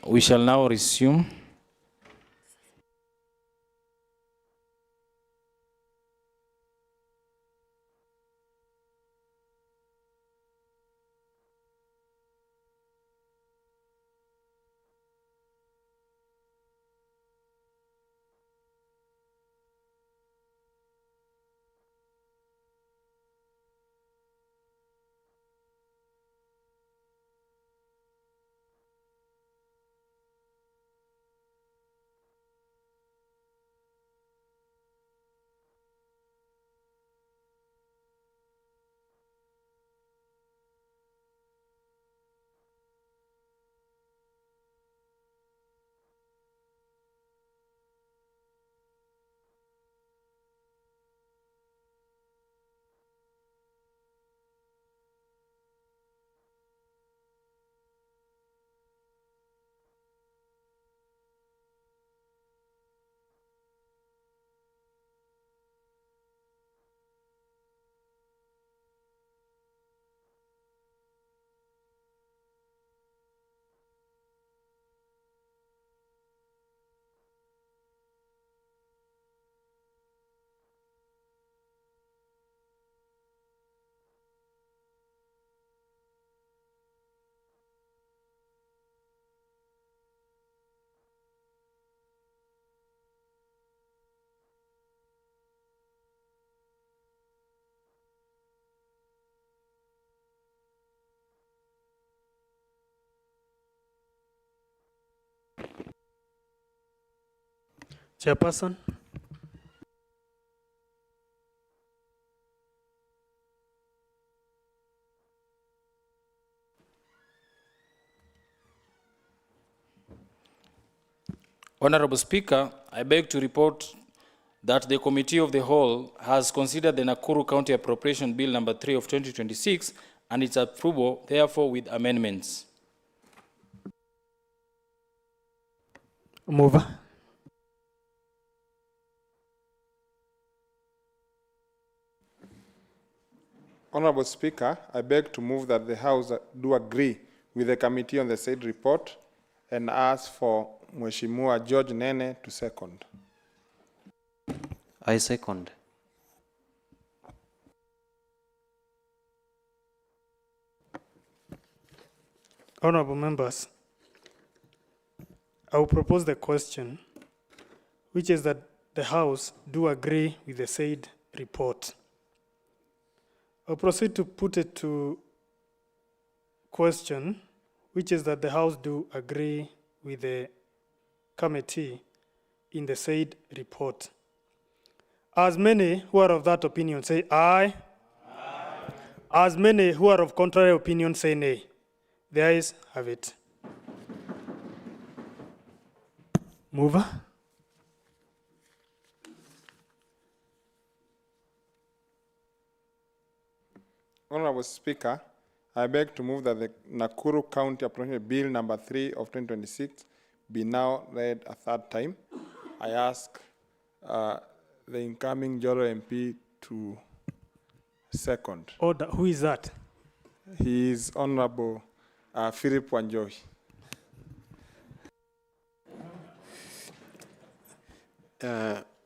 We shall now resume. Chairperson. Honorable Speaker, I beg to report that the Committee of the Whole has considered the Nakuru County Appropriation Bill number 3 of 2026 and its approval, therefore with amendments. Mover. Honorable Speaker, I beg to move that the House do agree with the committee on the said report and ask for Mheshimiwa George Nene to second. I second. Honorable members, I will propose the question, which is that the House do agree with the said report. I'll proceed to put it to question, which is that the House do agree with the committee in the said report. As many who are of that opinion say aye. Aye. As many who are of contrary opinion say nay. The ayes have it. Mover. Honorable Speaker, I beg to move that the Nakuru County Appropriations Bill number 3 of 2026 be now read a third time. I ask the incoming Joro MP to second. Order. Who is that? He is Honorable Philip Wanjohi.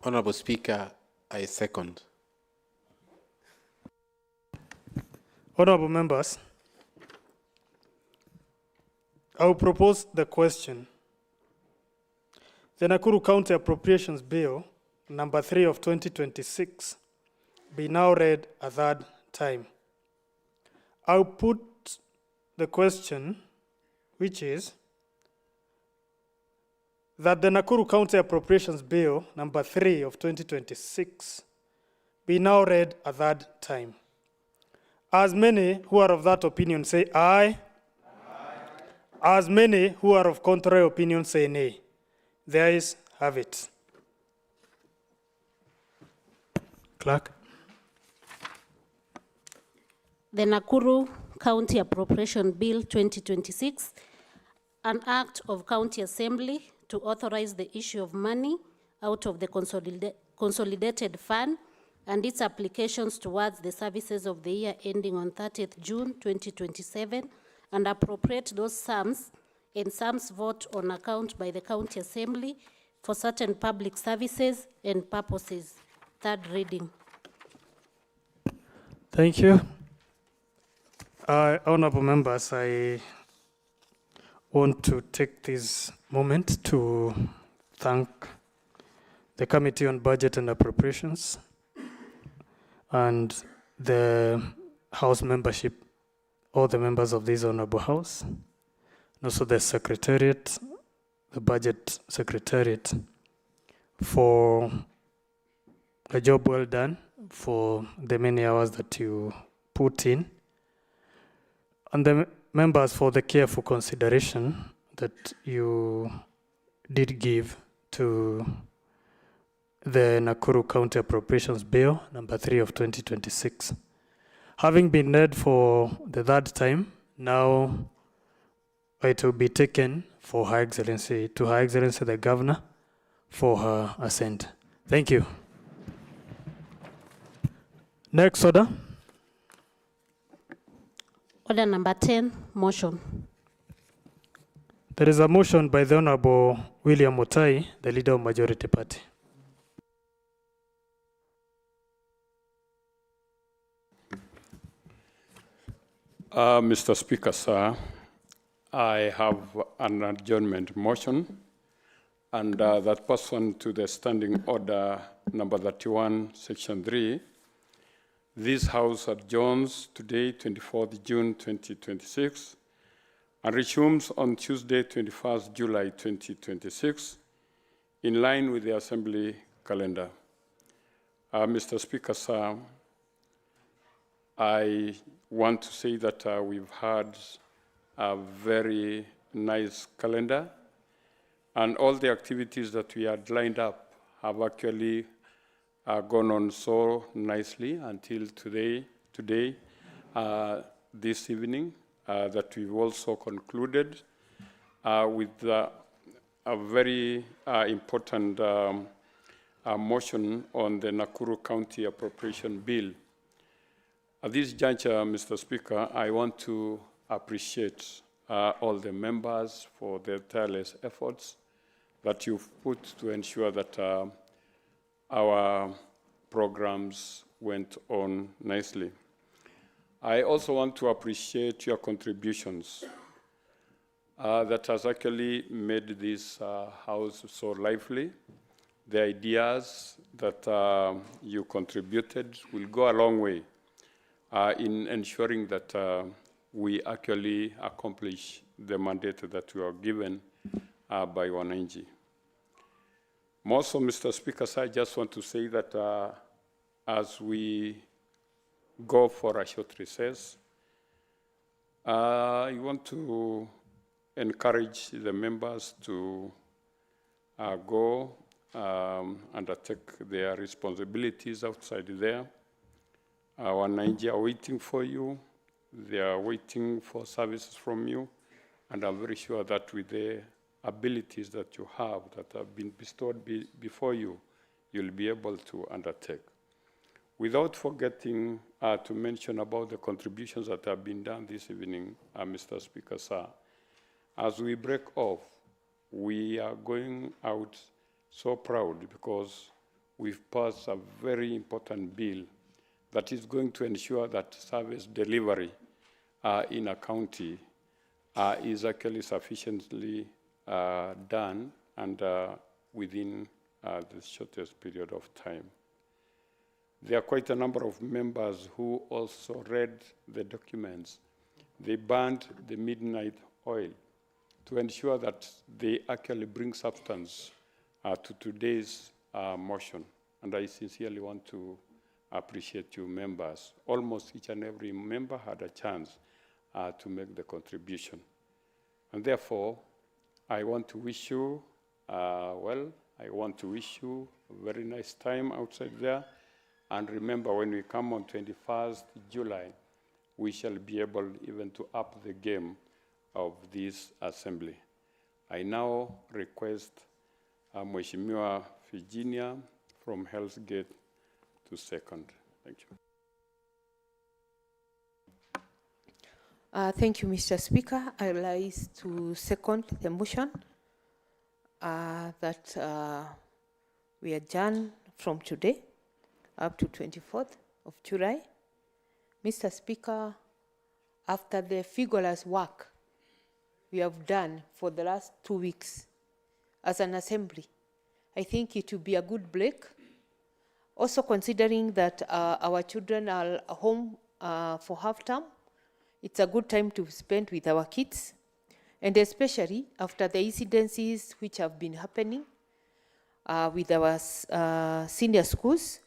Honorable Speaker, I second. Honorable members, I will propose the question. The Nakuru County Appropriations Bill, number 3 of 2026, be now read a third time. I'll put the question, which is that the Nakuru County Appropriations Bill, number 3 of 2026, be now read a third time. As many who are of that opinion say aye. Aye. As many who are of contrary opinion say nay. The ayes have it. Clerk. The Nakuru County Appropriation Bill 2026, an act of County Assembly to authorize the issue of money out of the consolidated fund and its applications towards the services of the year ending on 30th June 2027 and appropriate those sums and sums vote on account by the County Assembly for certain public services and purposes. Third reading. Thank you. Honorable members, I want to take this moment to thank the Committee on Budget and Appropriations and the House membership, all the members of this Honorable House, and also the Secretariat, the Budget Secretariat, for a job well done, for the many hours that you put in, and the members for the careful consideration that you did give to the Nakuru County Appropriations Bill, number 3 of 2026. Having been read for the third time, now it will be taken for Her Excellency, to Her Excellency the Governor, for her assent. Thank you. Next order. Order number 10, motion. There is a motion by the Honorable William Mutai, the Leader of Majority Party. Mr. Speaker, sir, I have an adjournment motion, and that pursuant to the Standing Order number 31, Section 3, this House adjourns today, 24th June 2026, and resumes on Tuesday, 21st July 2026, in line with the Assembly calendar. Mr. Speaker, sir, I want to say that we've had a very nice calendar, and all the activities that we had lined up have actually gone on so nicely until today, this evening, that we've also concluded with a very important motion on the Nakuru County Appropriations Bill. At this juncture, Mr. Speaker, I want to appreciate all the members for their tireless efforts that you've put to ensure that our programs went on nicely. I also want to appreciate your contributions that has actually made this house so lively. The ideas that you contributed will go a long way in ensuring that we actually accomplish the mandate that we are given by wananchi. More so, Mr. Speaker, I just want to say that as we go for a short recess, I want to encourage the members to go undertake their responsibilities outside there. Wananchi are waiting for you. They are waiting for services from you. And I'm very sure that with the abilities that you have that have been bestowed before you, you'll be able to undertake. Without forgetting to mention about the contributions that have been done this evening, Mr. Speaker, sir, as we break off, we are going out so proud because we've passed a very important bill that is going to ensure that service delivery in a county is actually sufficiently done and within the shortest period of time. There are quite a number of members who also read the documents. They burned the midnight oil to ensure that they actually bring substance to today's motion. And I sincerely want to appreciate you members. Almost each and every member had a chance to make the contribution. And therefore, I want to wish you well. I want to wish you a very nice time outside there. And remember, when we come on 21st July, we shall be able even to up the game of this assembly. I now request Mheshimiwa Virginia from Hell's Gate to second. Thank you. Thank you, Mr. Speaker. I would like to second the motion that we adjourn from today up to 24th of July. Mr. Speaker, after the vigorous work we have done for the last 2 weeks as an assembly, I think it will be a good break. Also considering that our children are home for half term, it's a good time to spend with our kids. And especially after the incidences which have been happening with our senior schools,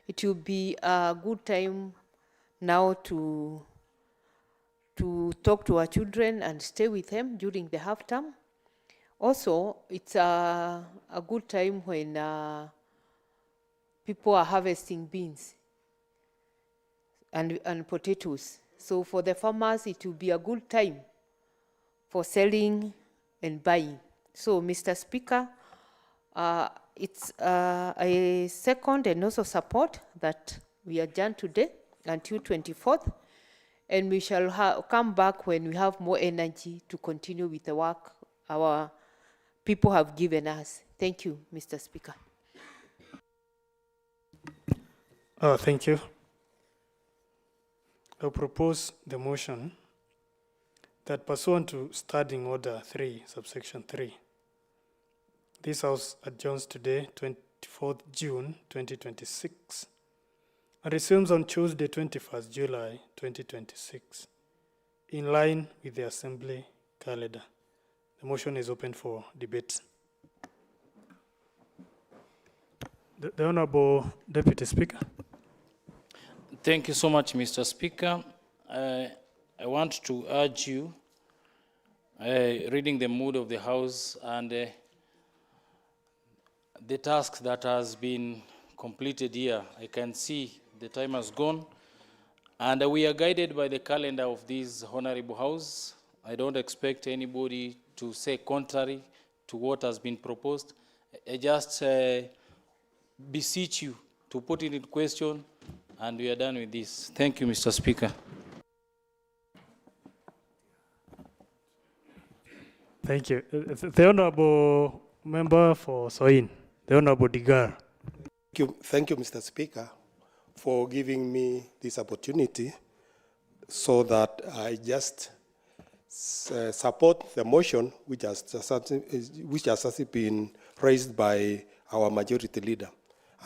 it will be a good time now to talk to our children and stay with them during the half term. Also, it's a good time when people are harvesting beans and potatoes. So for the farmers, it will be a good time for selling and buying. So, Mr. Speaker, it's a second and also support that we adjourn today until 24th, and we shall come back when we have more energy to continue with the work our people have given us. Thank you, Mr. Speaker. Thank you. I propose the motion that pursuant to Standing Order 3, subsection 3, this House adjourns today, 24th June 2026, and resumes on Tuesday, 21st July 2026, in line with the Assembly calendar. The motion is open for debate. The Honorable Deputy Speaker. Thank you so much, Mr. Speaker. I want to urge you, reading the mood of the House and the task that has been completed here. I can see the time has gone, and we are guided by the calendar of this honorable house. I don't expect anybody to say contrary to what has been proposed. I just beseech you to put it in question, and we are done with this. Thank you, Mr. Speaker. Thank you. The Honorable Member for Soin, the Honorable Digar. Thank you, Mr. Speaker, for giving me this opportunity so that I just support the motion which has been raised by our majority leader.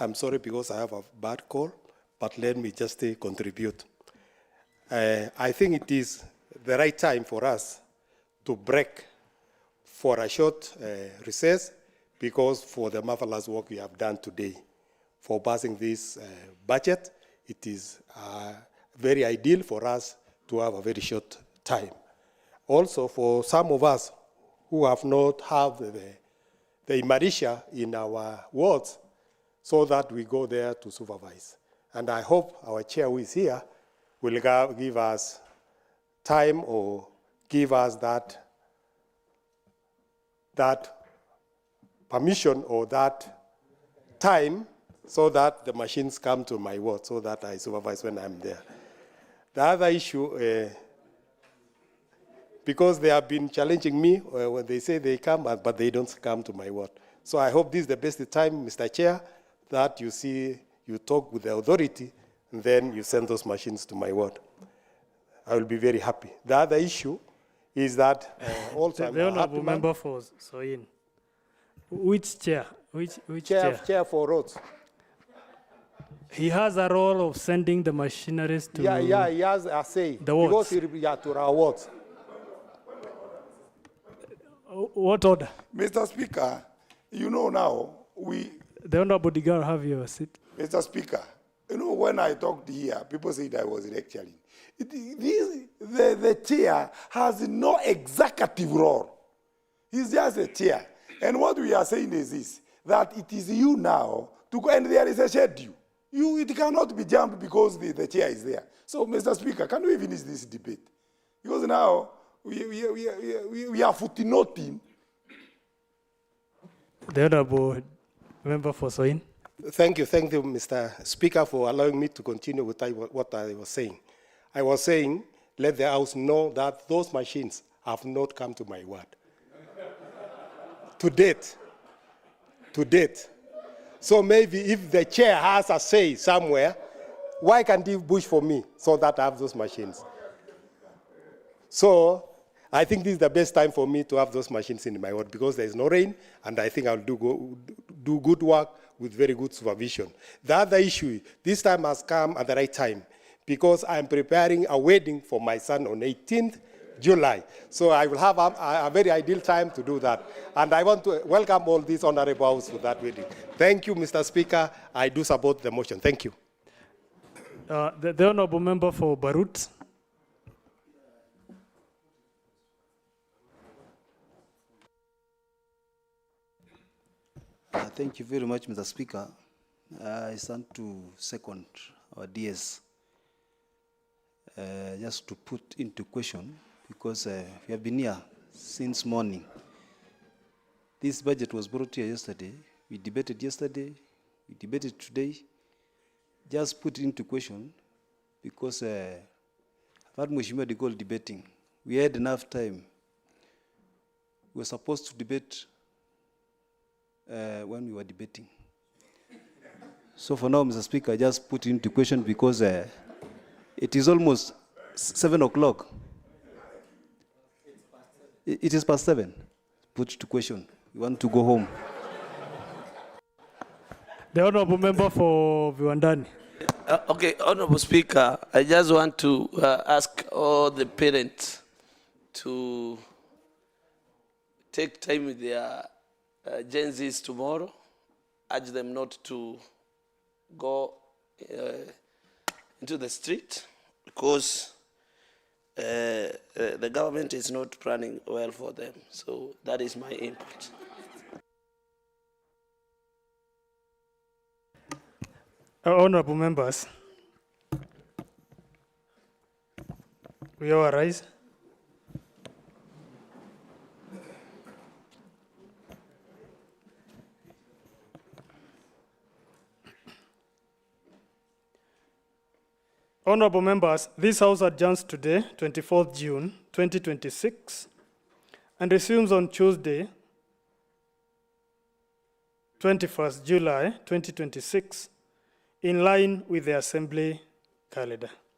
I'm sorry because I have a bad call, but let me just contribute. I think it is the right time for us to break for a short recess because for the marvelous work we have done today for passing this budget, it is very ideal for us to have a very short time. Also, for some of us who have not had the Imarisha in our wards, so that we go there to supervise. And I hope our chair who is here will give us time or give us that permission or that time so that the machines come to my ward so that I supervise when I'm there. The other issue, because they have been challenging me when they say they come, but they don't come to my ward. So I hope this is the best time, Mr. Chair, that you talk with the authority, and then you send those machines to my ward. I will be very happy. The other issue is that also the Honorable Member for Soin. Which chair? Which chair? Chair for roads. He has a role of sending the machineries to Yeah, he has a say. the wards. Because to our wards. What order? Mr. Speaker, you know now, The Honorable Digar, have your seat. Mr. Speaker, you know, when I talked here, people said I was lecturing. The chair has no executive role. He's just a chair. And what we are saying is this, that it is you now to go, and there is a schedule. It cannot be jumped because the chair is there. So, Mr. Speaker, can we finish this debate? Because now we are footnoting. The Honorable Member for Soin. Thank you, Mr. Speaker, for allowing me to continue with what I was saying. I was saying, let the House know that those machines have not come to my ward. To date. So maybe if the chair has a say somewhere, why can't he push for me so that I have those machines? So I think this is the best time for me to have those machines in my ward because there is no rain, and I think I'll do good work with very good supervision. The other issue, this time has come at the right time because I'm preparing a wedding for my son on 18th July. So I will have a very ideal time to do that. And I want to welcome all these honorable house to that wedding. Thank you, Mr. Speaker. I do support the motion. Thank you. The Honorable Member for Barut. Thank you very much, Mr. Speaker. I stand to second our DS just to put into question because we have been here since morning. This budget was brought here yesterday. We debated yesterday. We debated today. Just put it into question because I've had Mheshimiwa De Gaulle debating. We had enough time. We were supposed to debate when we were debating. So for now, Mr. Speaker, I just put it into question because it is almost 7 o'clock. It is past 7. Put to question. We want to go home. The Honorable Member for Viwandani. Okay, Honorable Speaker, I just want to ask all the parents to take time with their Gen Zs tomorrow, urge them not to go into the street because the government is not planning well for them. So that is my input. Honorable members, we all rise. Honorable members, this House adjourns today, 24th June 2026, and resumes on Tuesday, 21st July 2026, in line with the Assembly calendar.